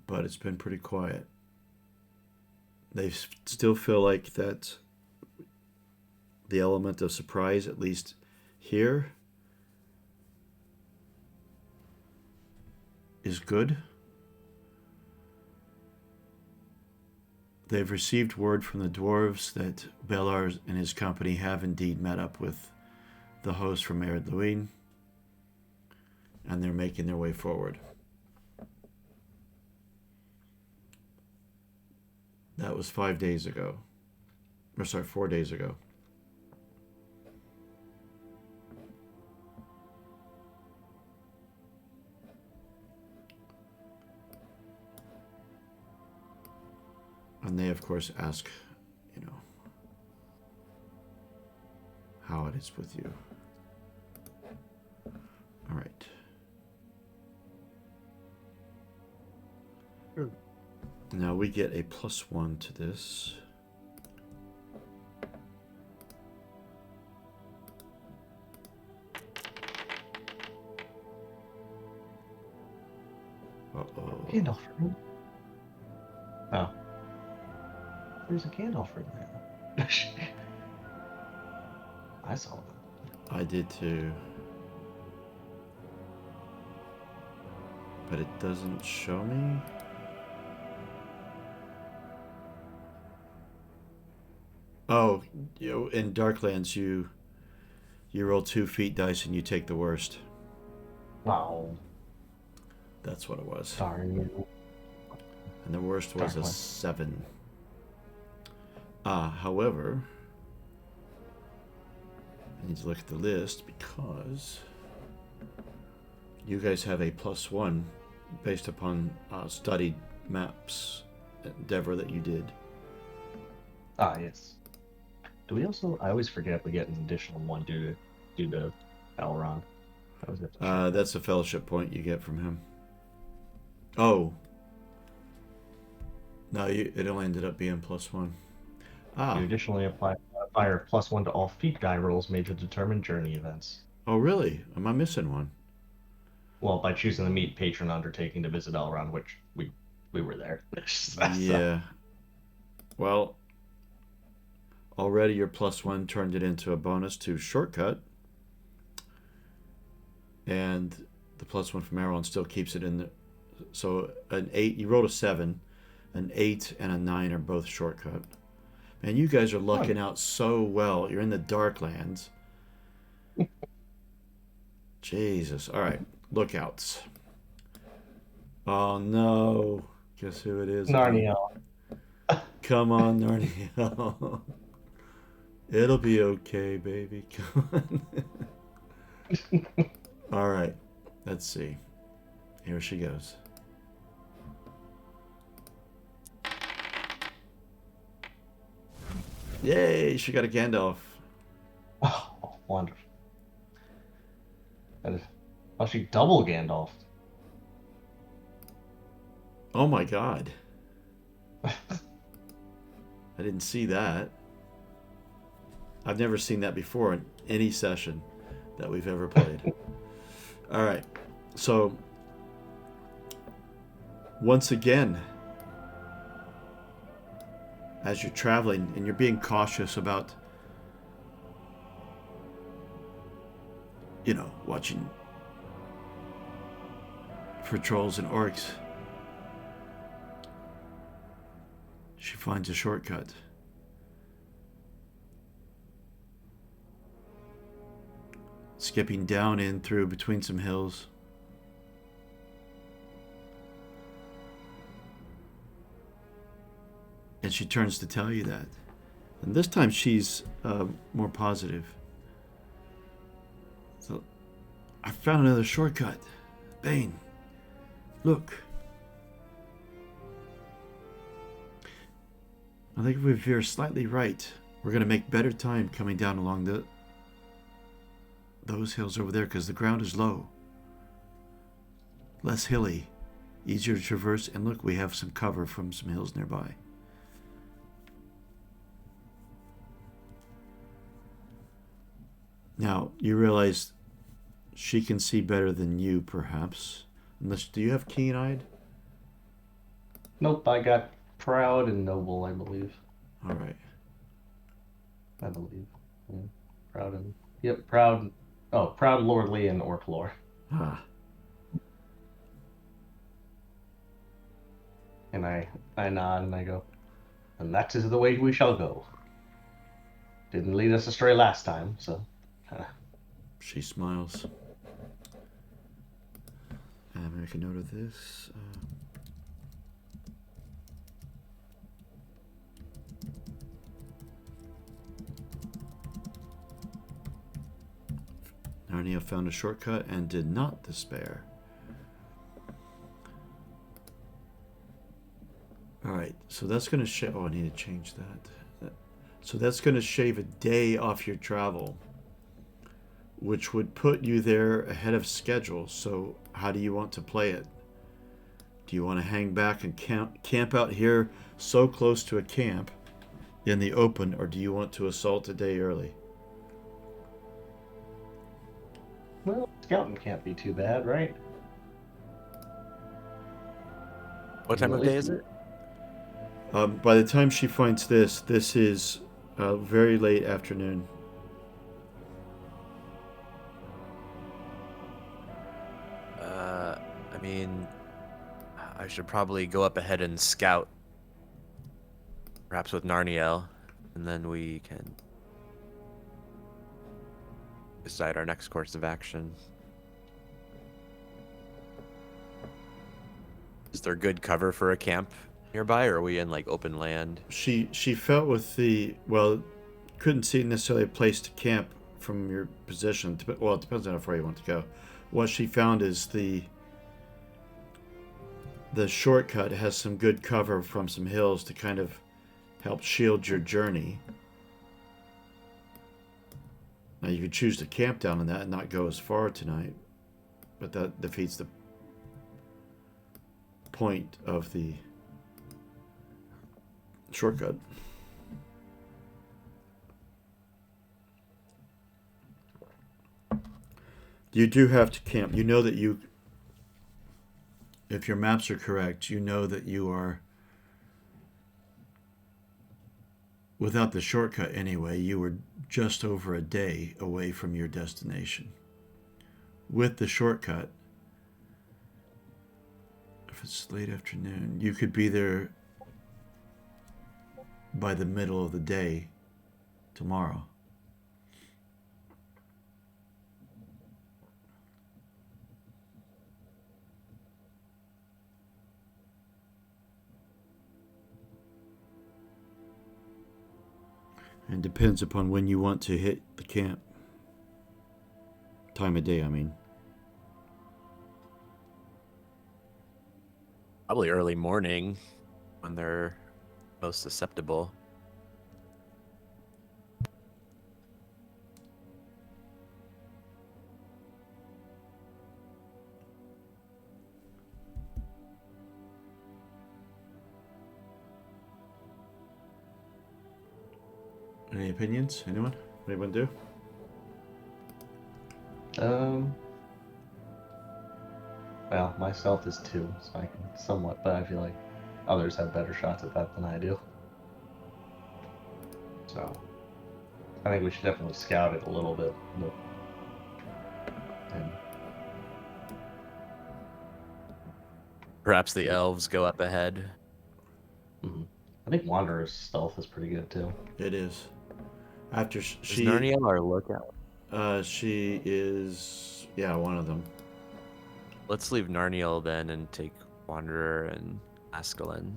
But it's been pretty quiet. They still feel like that the element of surprise, at least here, is good. They've received word from the dwarves that Belar and his company have indeed met up with the host from Ered Luin, and they're making their way forward. That was 5 days ago. 4 days ago. And they, of course, ask, how it is with you. All right. Good. Now we get a +1 to this. Uh-oh. Gandalf room. Oh. There's a Gandalf room there. I saw them. I did too. But it doesn't show me. Oh, in Darklands you roll 2 feet dice and you take the worst. Wow. That's what it was. Darn you. And the worst was a Darklands. 7. However, I need to look at the list because you guys have a +1 based upon studied maps endeavor that you did. Ah, yes. Do we also? I always forget we get an additional one due to Elrond. That was it. That's a fellowship point you get from him. Oh. No, it only ended up being +1. You additionally apply modifier +1 to all feat die rolls made to determine journey events. Oh, really? Am I missing one? Well, by choosing the meet patron undertaking to visit Elrond, which we were there. So- Yeah. Well, already your +1 turned it into a bonus to shortcut. And the +1 from Elrond still keeps it in the... So an 8, you rolled a 7. An 8 and a 9 are both shortcut. Man, you guys are lucking out so well. You're in the Darklands. Jesus. All right. Lookouts. Oh, no. Guess who it is? Narnia. Come on, Narnia. It'll be okay, baby. Come on. All right. Let's see. Here she goes. Yay, she got a Gandalf. Oh, wonderful. And she double Gandalf. Oh my god. I didn't see that. I've never seen that before in any session that we've ever played. All right. So, once again, as you're traveling and you're being cautious about, watching for trolls and orcs, she finds a shortcut. Skipping down in through between some hills. And she turns to tell you that. And this time she's more positive. So, I found another shortcut. Bane, look. I think if we veer slightly right, we're going to make better time coming down along those hills over there because the ground is low. Less hilly. Easier to traverse. And look, we have some cover from some hills nearby. Now, you realize she can see better than you, perhaps. Unless, do you have keen-eyed? Nope, I got proud and noble, I believe. All right. I believe. Yeah. Proud and... Yep, proud... Oh, proud, lordly, and orc lore. Ah. And I nod and I go, and that is the way we shall go. Didn't lead us astray last time, so... She smiles. And make a note of this. Narnia found a shortcut and did not despair. Alright, so that's going to shave... Oh, I need to change that. So that's going to shave a day off your travel, which would put you there ahead of schedule. So how do you want to play it? Do you want to hang back and camp out here so close to a camp in the open, or do you want to assault a day early? Well, scouting can't be too bad, right? What time of day is it? By the time she finds this is very late afternoon. I mean, I should probably go up ahead and scout, perhaps with Narniel, and then we can decide our next course of action. Is there good cover for a camp nearby, or are we in like open land? She felt with the couldn't see necessarily a place to camp from your position. Well, it depends on how far you want to go. What she found is the shortcut has some good cover from some hills to kind of help shield your journey. Now you could choose to camp down in that and not go as far tonight, but that defeats the point of the shortcut. You do have to camp. You know that if your maps are correct, you know that you are, without the shortcut anyway, you were just over a day away from your destination. With the shortcut, if it's late afternoon, you could be there by the middle of the day tomorrow. And depends upon when you want to hit the camp. Time of day, I mean. Probably early morning when they're most susceptible. Any opinions? Anyone? Anyone do? Well, my stealth is 2, so I can somewhat, but I feel like others have better shots at that than I do. So, I think we should definitely scout it a little bit. And Perhaps the elves go up ahead. I think Wanderer's stealth is pretty good too. It is. After Is she, Narniel our lookout? she is, yeah, one of them. Let's leave Narniel then and take Wanderer and Askelin.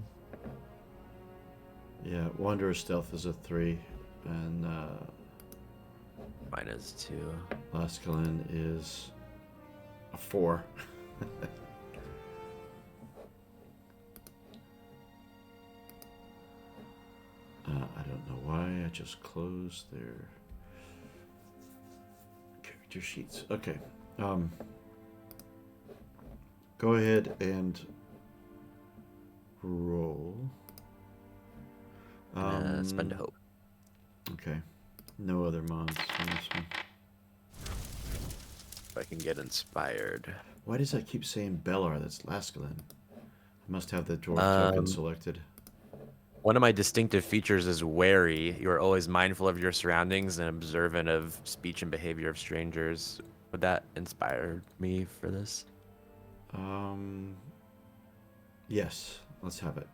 Yeah, Wanderer stealth is a 3, and Mine is 2. Laskalin is a 4. I don't know why I just closed their character sheets. Okay. Go ahead and roll. Spend a hope. Okay. No other mods on this one. If I can get inspired. Why does that keep saying Bellar? That's Laskalin. I must have the dwarf token selected. One of my distinctive features is wary. You are always mindful of your surroundings and observant of speech and behavior of strangers. Would that inspire me for this? Yes. Let's have it.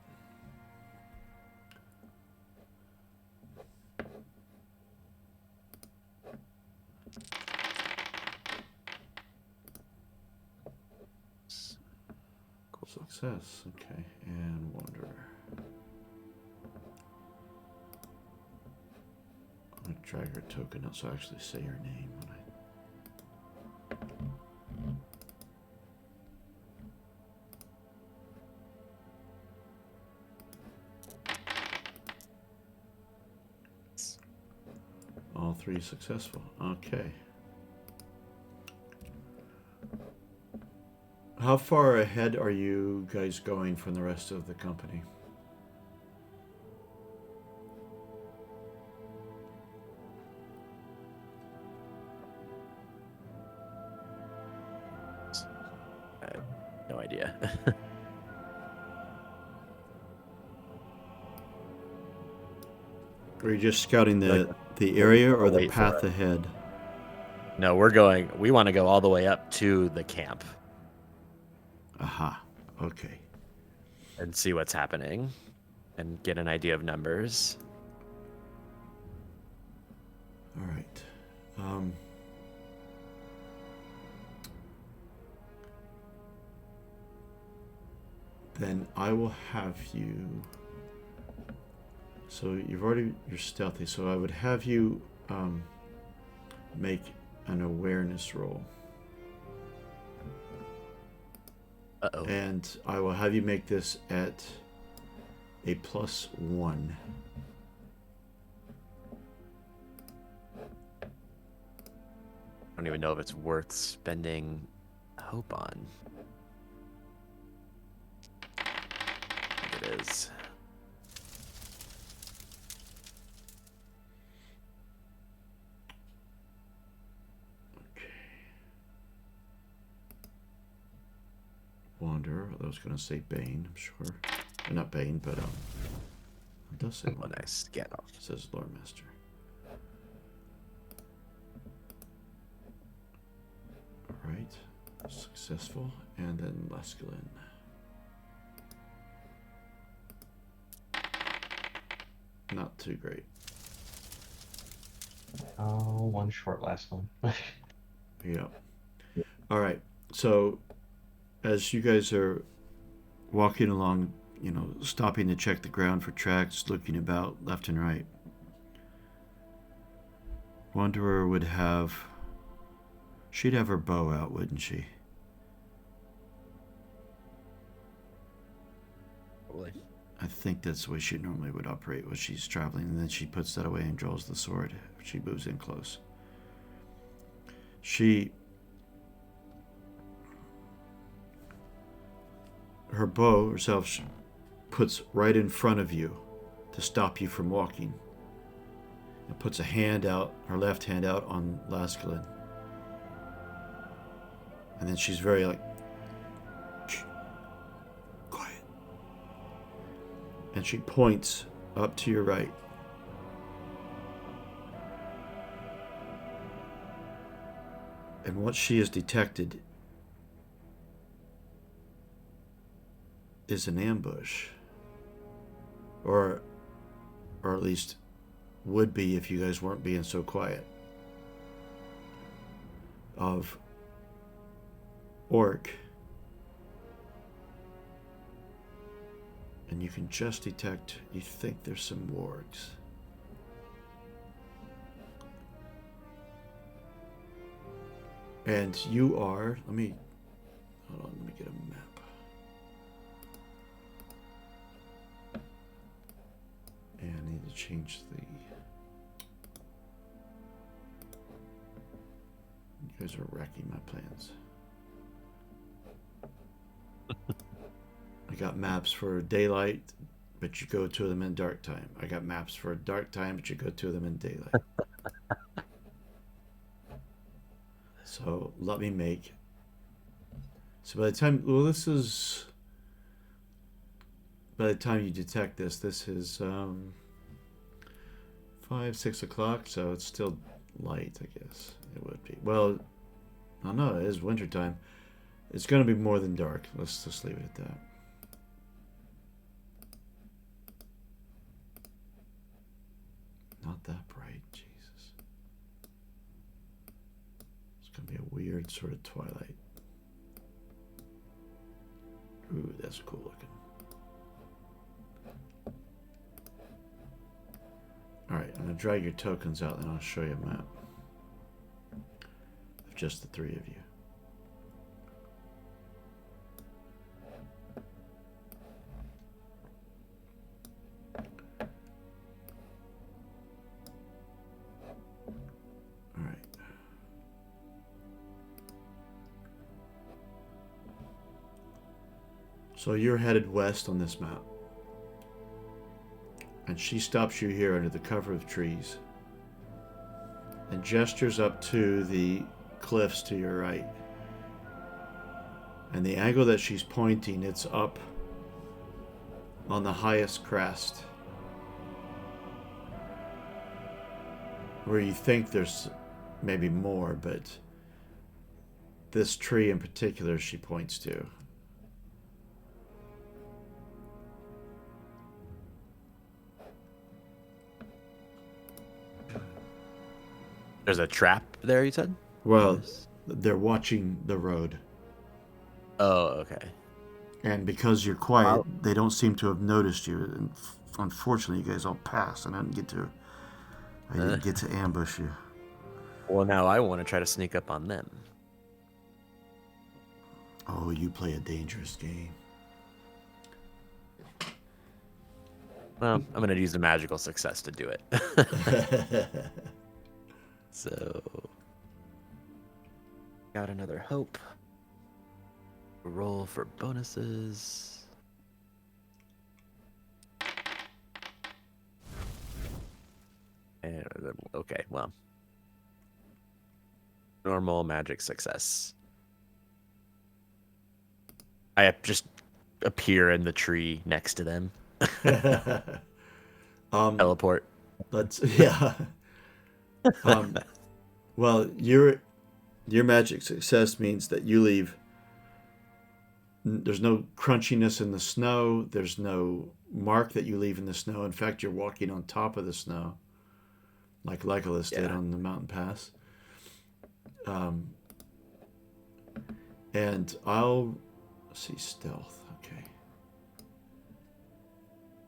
Cool. Success. Okay. And Wanderer. I'm going to drag her token out so I actually say her name when I... All 3 successful. Okay. How far ahead are you guys going from the rest of the company? I have no idea. Are you just scouting Like, the area or the wait for path it. ahead? No, we want to go all the way up to the camp Aha. Okay. and see what's happening and get an idea of numbers. All right. Then I will have you. So you're stealthy. So I would have you make an awareness roll, Uh-oh. and I will have you make this at a +1. I don't even know if it's worth spending hope on. I think it is. Wanderer. I was going to say Bane. I'm sure. Not Bane, but it does say. Oh, nice. Get off. It says Lore Master. All right. Successful, and then Laskalin. Not too great. Oh, one short last one. Yeah. All right. So, as you guys are walking along, stopping to check the ground for tracks, looking about left and right, Wanderer would have. She'd have her bow out, wouldn't she? Probably. I think that's the way she normally would operate when she's traveling, and then she puts that away and draws the sword if she moves in close. Her bow herself puts right in front of you to stop you from walking, and puts a hand out, her left hand out on Laskalin. And then she's very like, shh, quiet. And she points up to your right. And what she has detected is an ambush. Or at least would be if you guys weren't being so quiet. Of orc. And you can just detect, you think there's some wargs. And you are, hold on, let me get a map. And I need to change the, you guys are wrecking my plans. I got maps for daylight, but you go to them in dark time. I got maps for dark time, but you go to them in daylight. So let me make. So by the time, by the time you detect this is 5-6 o'clock, so it's still light, I guess it would be. Well, I know it is wintertime. It's going to be more than dark. Let's just leave it at that. Not that bright, Jesus. It's going to be a weird sort of twilight. Ooh, that's cool looking. Alright, I'm going to drag your tokens out and I'll show you a map. Of just the three of you. So you're headed west on this map. And she stops you here under the cover of trees and gestures up to the cliffs to your right. And the angle that she's pointing, it's up on the highest crest. where you think there's maybe more, but this tree in particular she points to. There's a trap there, you said? Well, they're watching the road. Oh, okay. And because you're quiet, Wow. they don't seem to have noticed you. And unfortunately, you guys all passed, and I didn't get to ambush you. Well, now I want to try to sneak up on them. Oh, you play a dangerous game. Well, I'm going to use a magical success to do it. So, got another hope. Roll for bonuses. And, okay, well. Normal magic success. I just appear in the tree next to them. Teleport. Yeah. Well, your magic success means that you leave. There's no crunchiness in the snow. There's no mark that you leave in the snow. In fact, you're walking on top of the snow, like Legolas did on the mountain pass. And I'll see stealth. Okay.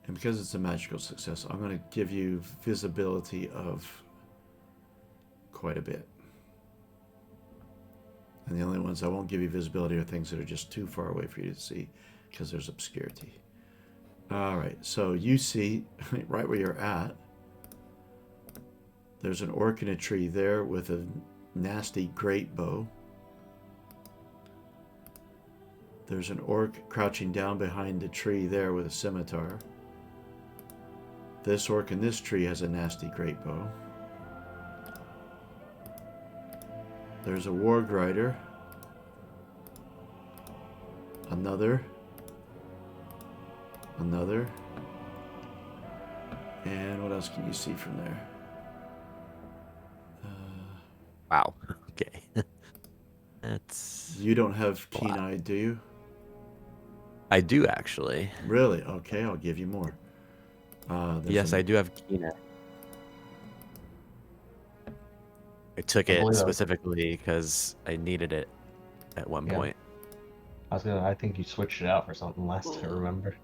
And because it's a magical success, I'm going to give you visibility of quite a bit. And the only ones I won't give you visibility are things that are just too far away for you to see because there's obscurity. All right, so you see right where you're at, there's an orc in a tree there with a nasty great bow. There's an orc crouching down behind a tree there with a scimitar. This orc in this tree has a nasty great bow. There's a warg rider. Another. And what else can you see from there? Wow. Okay. That's. You don't have keen eye, do you? I do actually. Really? Okay, I'll give you more. Yes, I do have keen eye. I took I it believe specifically because I needed it at one point. I think you switched it out for something last I remember.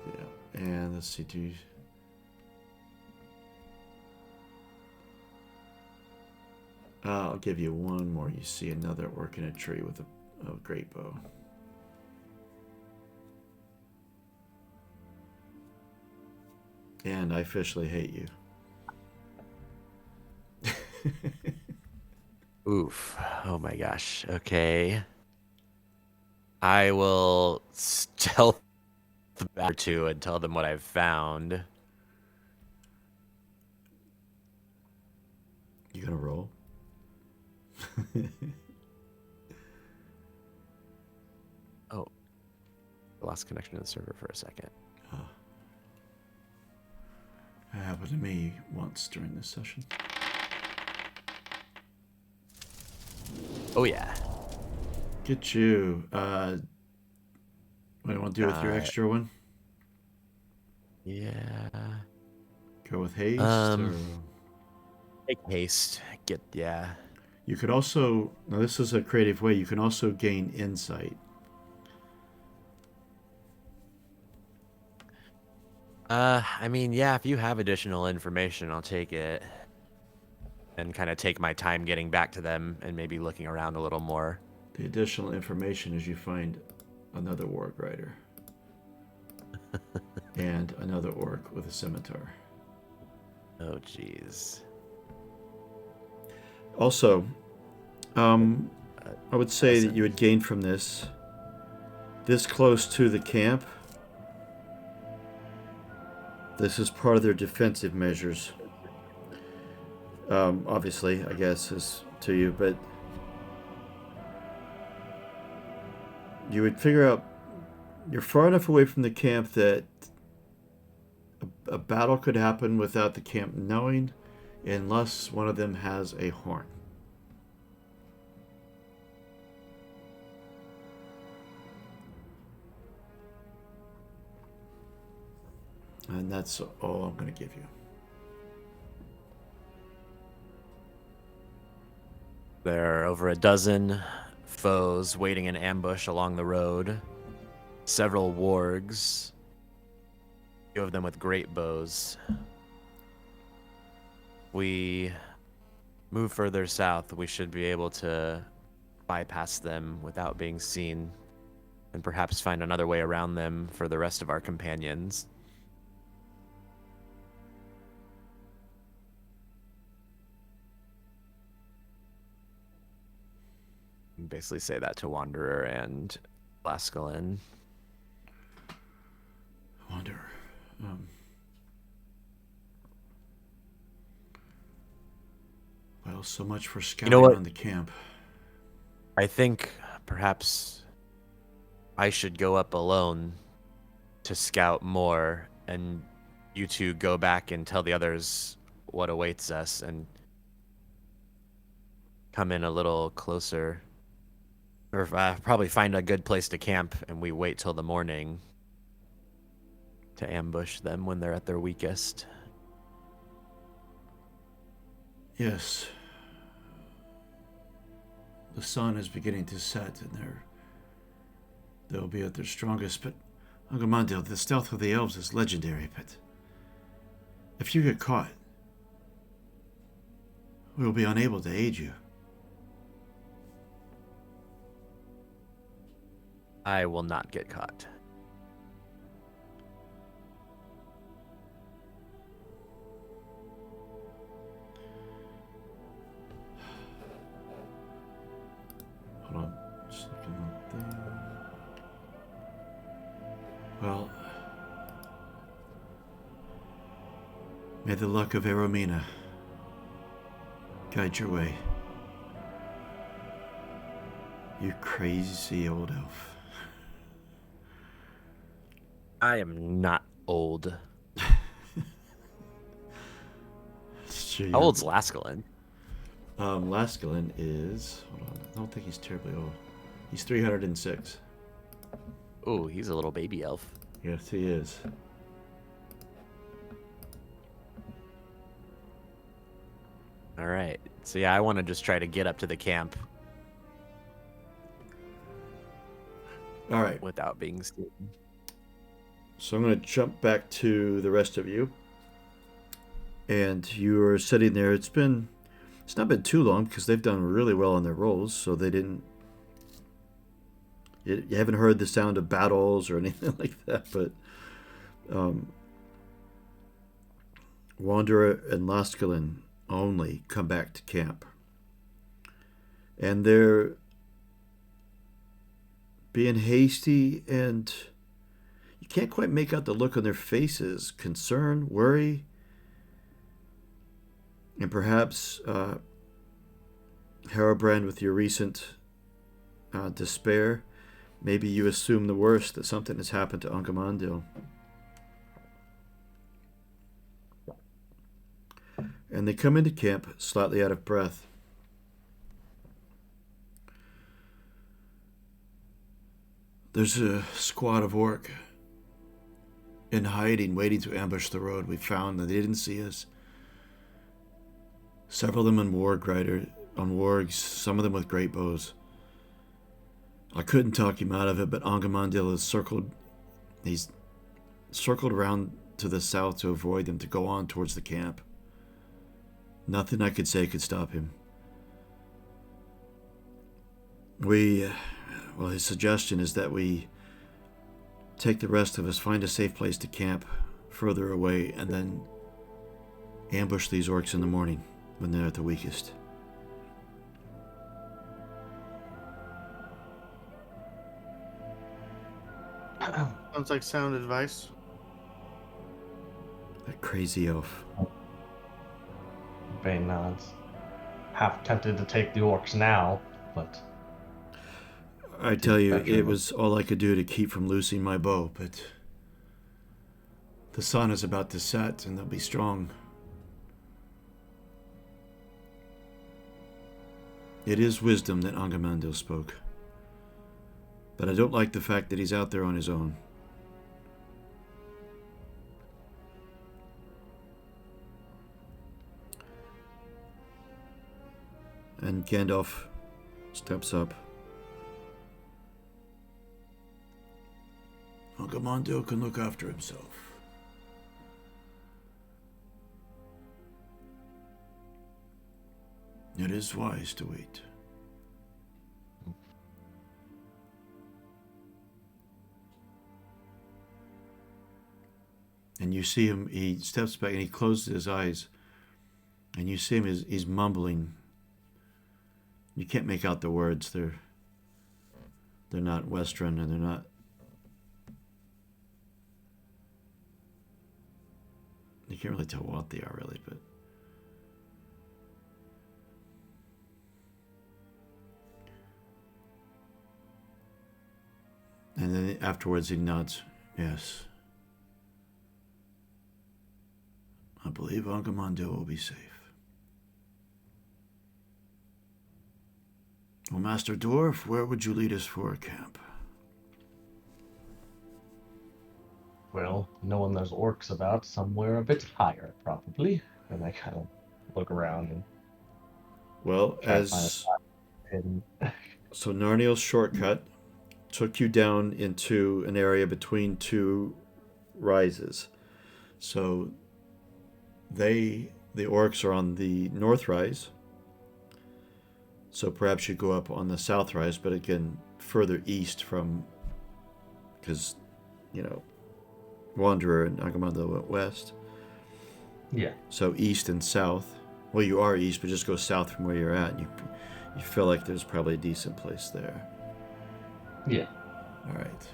Yeah, and let's see, do you... I'll give you one more. You see another orc in a tree with a great bow. And I officially hate you. Oof. Oh my gosh. Okay. I will stealth back or two and tell them what I've found. You gonna roll? Oh. Lost connection to the server for a second. That happened to me once during this session. Oh yeah. Get you. What do you want to do with your extra one? Yeah. Go with haste? Or... Take haste. Yeah. You could also, now this is a creative way, you can also gain insight. I mean, yeah, if you have additional information, I'll take it. And kind of take my time getting back to them and maybe looking around a little more. The additional information is you find another warg rider. And another orc with a scimitar. Oh, jeez. Also, I would say that you would gain from this close to the camp. This is part of their defensive measures. Obviously, I guess, is to you, but you would figure out You're far enough away from the camp that a battle could happen without the camp knowing, unless one of them has a horn. And that's all I'm going to give you. There are over a dozen foes waiting in ambush along the road. Several wargs. A few of them with great bows. We move further south, we should be able to bypass them without being seen, and perhaps find another way around them for the rest of our companions. Basically say that to Wanderer and Laskalin. Wanderer. Well, so much for scouting what? on the camp. I think perhaps I should go up alone to scout more, and you two go back and tell the others what awaits us and come in a little closer. Or probably find a good place to camp and we wait till the morning to ambush them when they're at their weakest. Yes. The sun is beginning to set, and they'll be at their strongest, but Angamandil, the stealth of the elves is legendary, but if you get caught, we'll be unable to aid you. I will not get caught. Hold on. Just looking up there. Well, may the luck of Eromina guide your way. You crazy old elf. I am not old. Sure, How old's Laskalin? Laskalin is... Hold on. I don't think he's terribly old. He's 306. Oh, he's a little baby elf. Yes, he is. All right. So yeah, I want to just try to get up to the camp All right. without being seen. So I'm going to jump back to the rest of you. And you're sitting there. It's not been too long because they've done really well on their rolls, so they didn't... You haven't heard the sound of battles or anything like that, but Wanderer and Laskalin only come back to camp. And they're being hasty, and you can't quite make out the look on their faces. Concern, worry, and perhaps Harabrand, with your recent despair, maybe you assume the worst, that something has happened to Angamandil. And they come into camp slightly out of breath. There's a squad of orc in hiding, waiting to ambush the road. We found that they didn't see us. Several of them on wargs, some of them with great bows. I couldn't talk him out of it, but Angamandil he's circled around to the south to avoid them, to go on towards the camp. Nothing I could say could stop him. His suggestion is that we take the rest of us, find a safe place to camp further away, and then ambush these orcs in the morning when they're at the weakest. Sounds like sound advice. That crazy elf. Bane nods. Half tempted to take the orcs now, but I tell you, it was all I could do to keep from losing my bow, but the sun is about to set and they'll be strong. It is wisdom that Angamando spoke, but I don't like the fact that he's out there on his own. And Gandalf steps up. Angamando can look after himself. It is wise to wait. And you see him, he steps back and he closes his eyes. And you see him, he's mumbling. You can't make out the words. They're not Western and they're not. You can't really tell what they are, really, but. And then afterwards he nods. Yes. I believe Angamando will be safe. Well, Master Dwarf, where would you lead us for a camp? Well, knowing there's orcs about, somewhere a bit higher, probably. And I kind of look around and Well, try to find a as spot hidden. so Narniel's shortcut took you down into an area between two rises. So the orcs are on the north rise. So perhaps you go up on the south rise, but again, further east from, because, you know, Wanderer and Agamando went west. Yeah. So east and south. Well, you are east, but just go south from where you're at. And you feel like there's probably a decent place there. Yeah. All right.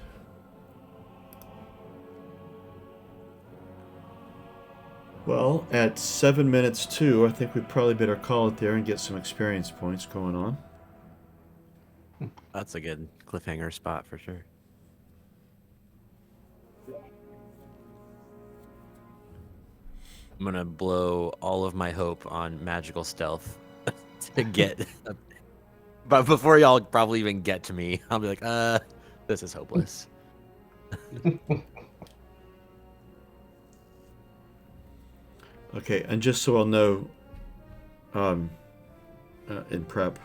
Well, at 7 minutes to, I think we probably better call it there and get some experience points going on. That's a good cliffhanger spot for sure. I'm gonna blow all of my hope on magical stealth to get. But before y'all probably even get to me, I'll be like, this is hopeless. Okay, and just so I'll know, in prep,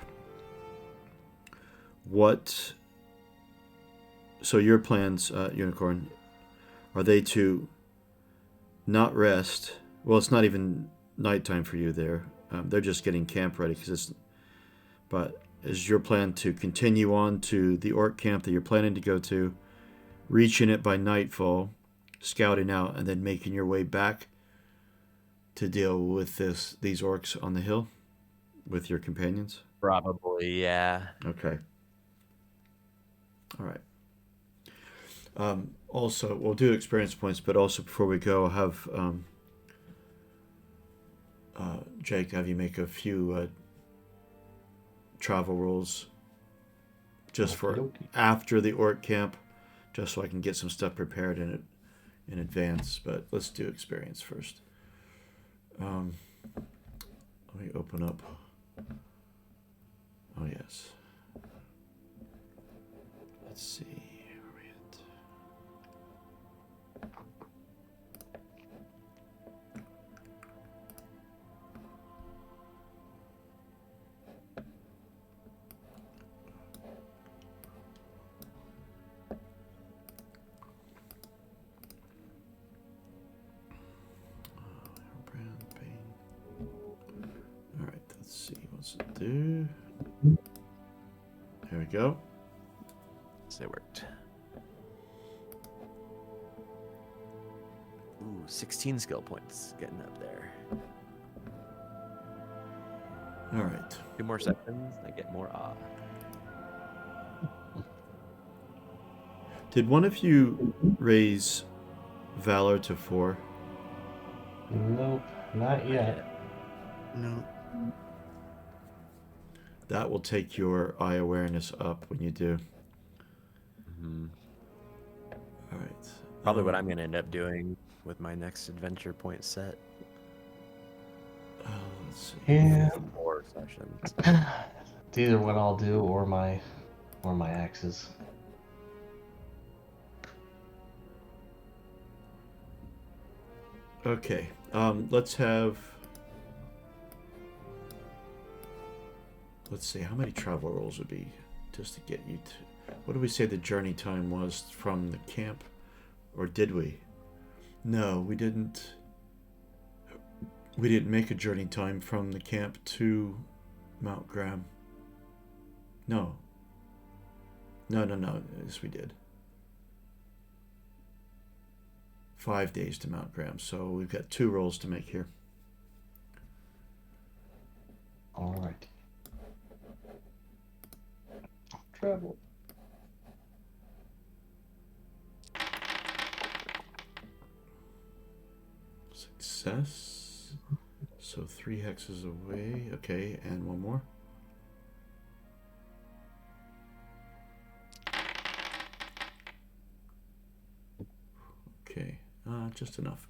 what. So your plans, Unicorn, are they to not rest? Well, it's not even nighttime for you there. They're just getting camp ready because it's. But is your plan to continue on to the orc camp that you're planning to go to, reaching it by nightfall, scouting out, and then making your way back to deal with these orcs on the hill with your companions? Probably, yeah. Okay. All right. Also, we'll do experience points, but also before we go, I'll have Jake have you make a few travel rolls just for Okey-dokey. after the orc camp, just so I can get some stuff prepared in advance. But let's do experience first. Let me open up. Oh yes. Let's see. Where are we at? Brand Bane. All right. Let's see. What's it do? There we go. So it worked. Ooh, 16 skill points. Getting up there. All right. 2 more seconds, I get more awe. Did one of you raise Valor to 4? Nope, not yet. No. That will take your eye awareness up when you do. Mm-hmm. All right. Probably what I'm going to end up doing with my next adventure point set. Let's see. Yeah. 4 sessions. It's either what I'll do or my axes. Okay. Let's have. Let's see. How many travel rolls would be just to get you to? What did we say the journey time was from the camp, or did we? No, we didn't. We didn't make a journey time from the camp to Mount Graham. No. No. Yes, we did. 5 days to Mount Graham, so we've got 2 rolls to make here. All right. Travel. Success. So 3 hexes away. Okay, and 1 more. Okay, just enough.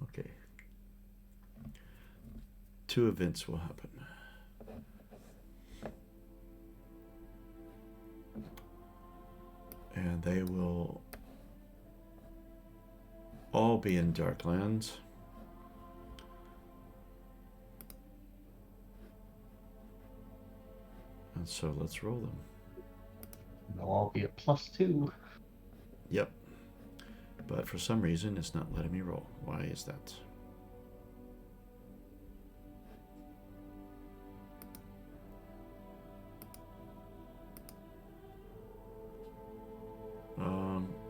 Okay. 2 events will happen. And they will all be in Darklands. And so let's roll them. They'll all be a +2. Yep. But for some reason, it's not letting me roll. Why is that?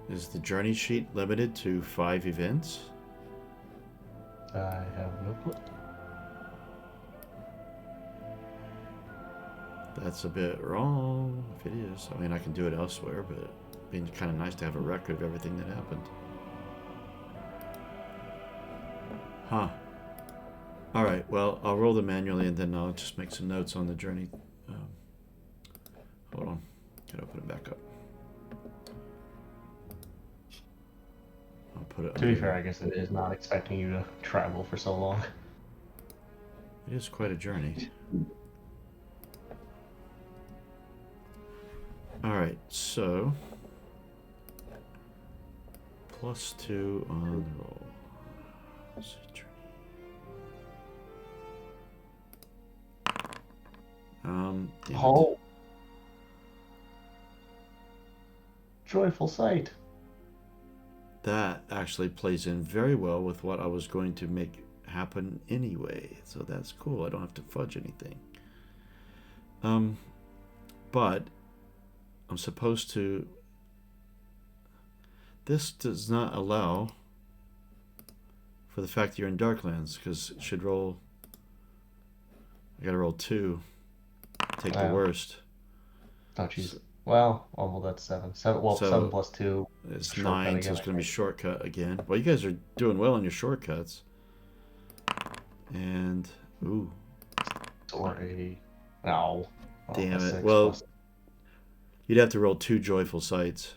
Is the journey sheet limited to 5 events? I have no clue. That's a bit wrong, if it is. I mean, I can do it elsewhere, but it'd be kind of nice to have a record of everything that happened. Huh. Alright, well, I'll roll them manually and then I'll just make some notes on the journey. Hold on. Gotta open it back up. I'll put it To be under- fair, I guess it is not expecting you to travel for so long. It is quite a journey. Alright, so +2 on the roll. Let's see, journey. Damn it. Oh! Joyful sight. That actually plays in very well with what I was going to make happen anyway. So that's cool. I don't have to fudge anything. But I'm supposed to... This does not allow for the fact that you're in Darklands, because it should roll... I gotta roll 2. Take the Wow. worst. Oh, jeez. Well, that's 7. 7. Well, So- 7 plus 2. It's Shortcut 9, so again, it's I going to be think. shortcut again. Well, you guys are doing well on your shortcuts. And, ooh, Or a. No. Oh, damn a it. 6 Well, plus- you'd have to roll 2 joyful sights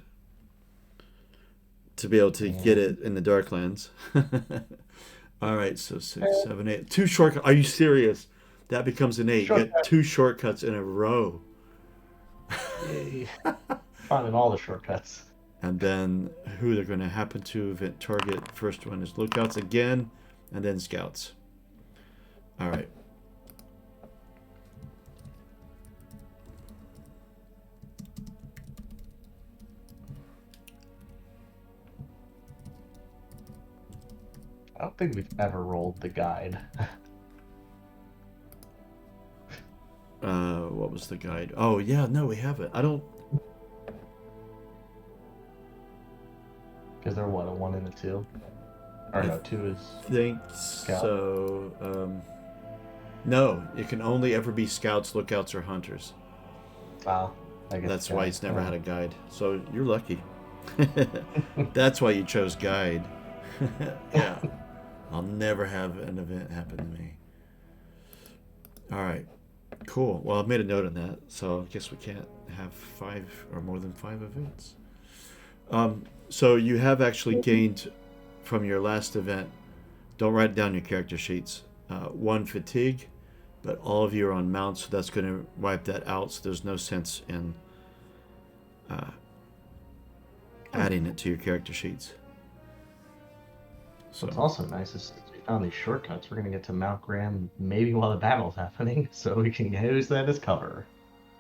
to be able to get it in the Darklands. All right, so 6, 7, 8. 2 shortcuts. Are you serious? That becomes an 8. You Shortcut. get 2 shortcuts in a row. Yay. Finding all the shortcuts. And then who they're going to happen to event target. First one is lookouts again, and then scouts. All right. I don't think we've ever rolled the guide. What was the guide? Oh, yeah, no, we haven't. I don't... Because they're what, a 1 and a 2? Or I no, 2 is. think Scout. so. No, it can only ever be scouts, lookouts, or hunters. Wow. I guess That's why guide. it's never Oh. had a guide. So you're lucky. That's why you chose guide. Yeah. I'll never have an event happen to me. All right. Cool. Well, I've made a note on that, so I guess we can't have 5 or more than 5 events. So you have actually gained from your last event. Don't write it down in your character sheets. 1 fatigue, but all of you are on mounts, so that's going to wipe that out. So there's no sense in adding it to your character sheets. So What's also nice is since we found these shortcuts, we're gonna get to Mount Graham maybe while the battle's happening, so we can use that as cover.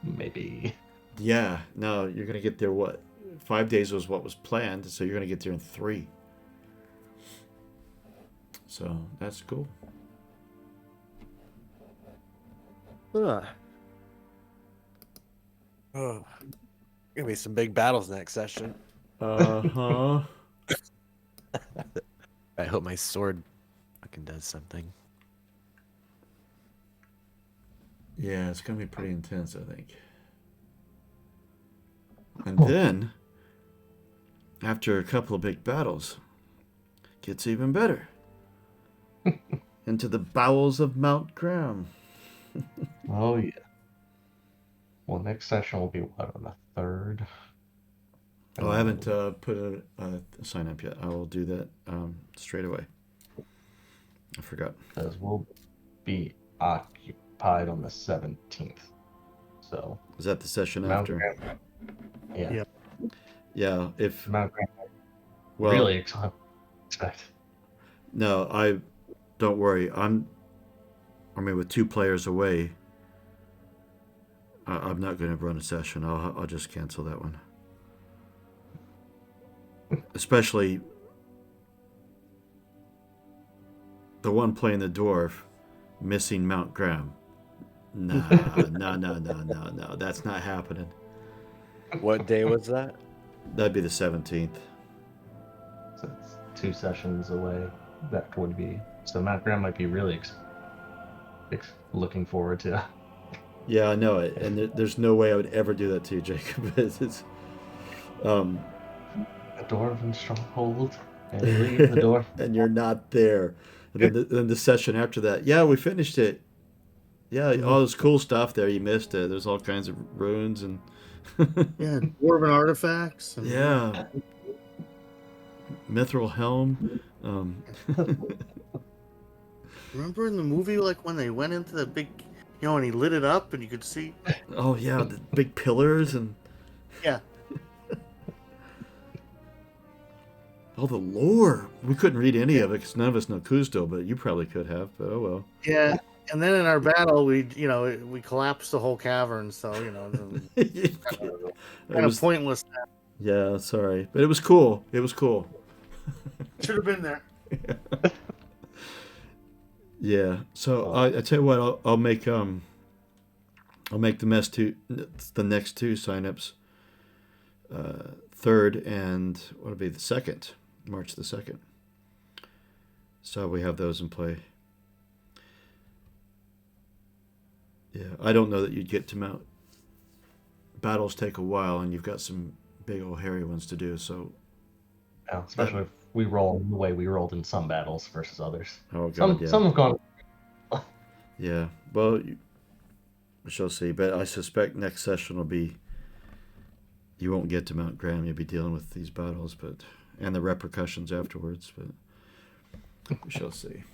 Maybe. yeah, no, you're going to get there. What 5 days was what was planned, so you're going to get there in 3. So that's cool. Ugh. Oh, gonna be some big battles next session. Uh-huh. I hope my sword fucking does something. Yeah, it's gonna be pretty intense, I think. And Cool. then, after a couple of big battles, gets even better. Into the bowels of Mount Graham. Oh yeah. Well, next session will be what, on the 3rd? Oh, I haven't put a sign up yet. I will do that straight away. I forgot. Because we'll be occupied on the 17th. So Is that the session Mount after? Graham. Yeah. Yeah. Yeah. If Mount Graham. well, Really expect. no, I don't worry. I mean, with 2 players away, I'm not going to run a session. I'll just cancel that one. Especially the one playing the dwarf, missing Mount Graham. Nah, no. That's not happening. What day was that? That'd be the 17th. So it's 2 sessions away. That would be. So Mount Graham might be really looking forward to. Yeah, I know it, and there's no way I would ever do that to you, Jacob. It's A dwarven stronghold, and you leave the door. and you're not there. And then the session after that, yeah, we finished it. Yeah, all this cool stuff there, you missed it. There's all kinds of ruins and Yeah, dwarven artifacts. And yeah, mithril helm. Remember in the movie, like when they went into the big, and he lit it up and you could see. Oh yeah, the big pillars and Yeah. all the lore. We couldn't read any of it because none of us know Kuzdo, but you probably could have. But oh well. Yeah. And then in our battle, we collapsed the whole cavern. So It kind was, of pointless. yeah, sorry, but it was cool. It was cool. Should have been there. Yeah. So I tell you what, I'll make the next 2 signups. 3rd and what'll be the 2nd, March the 2nd. So we have those in play. Yeah, I don't know that you'd get to Mount. Battles take a while, and you've got some big old hairy ones to do. So, Yeah, especially if we roll the way we rolled in some battles versus others. oh god, yeah, Some have gone. yeah. Well, we shall see. But I suspect next session will be. You won't get to Mount Graham. You'll be dealing with these battles, and the repercussions afterwards. But we shall see.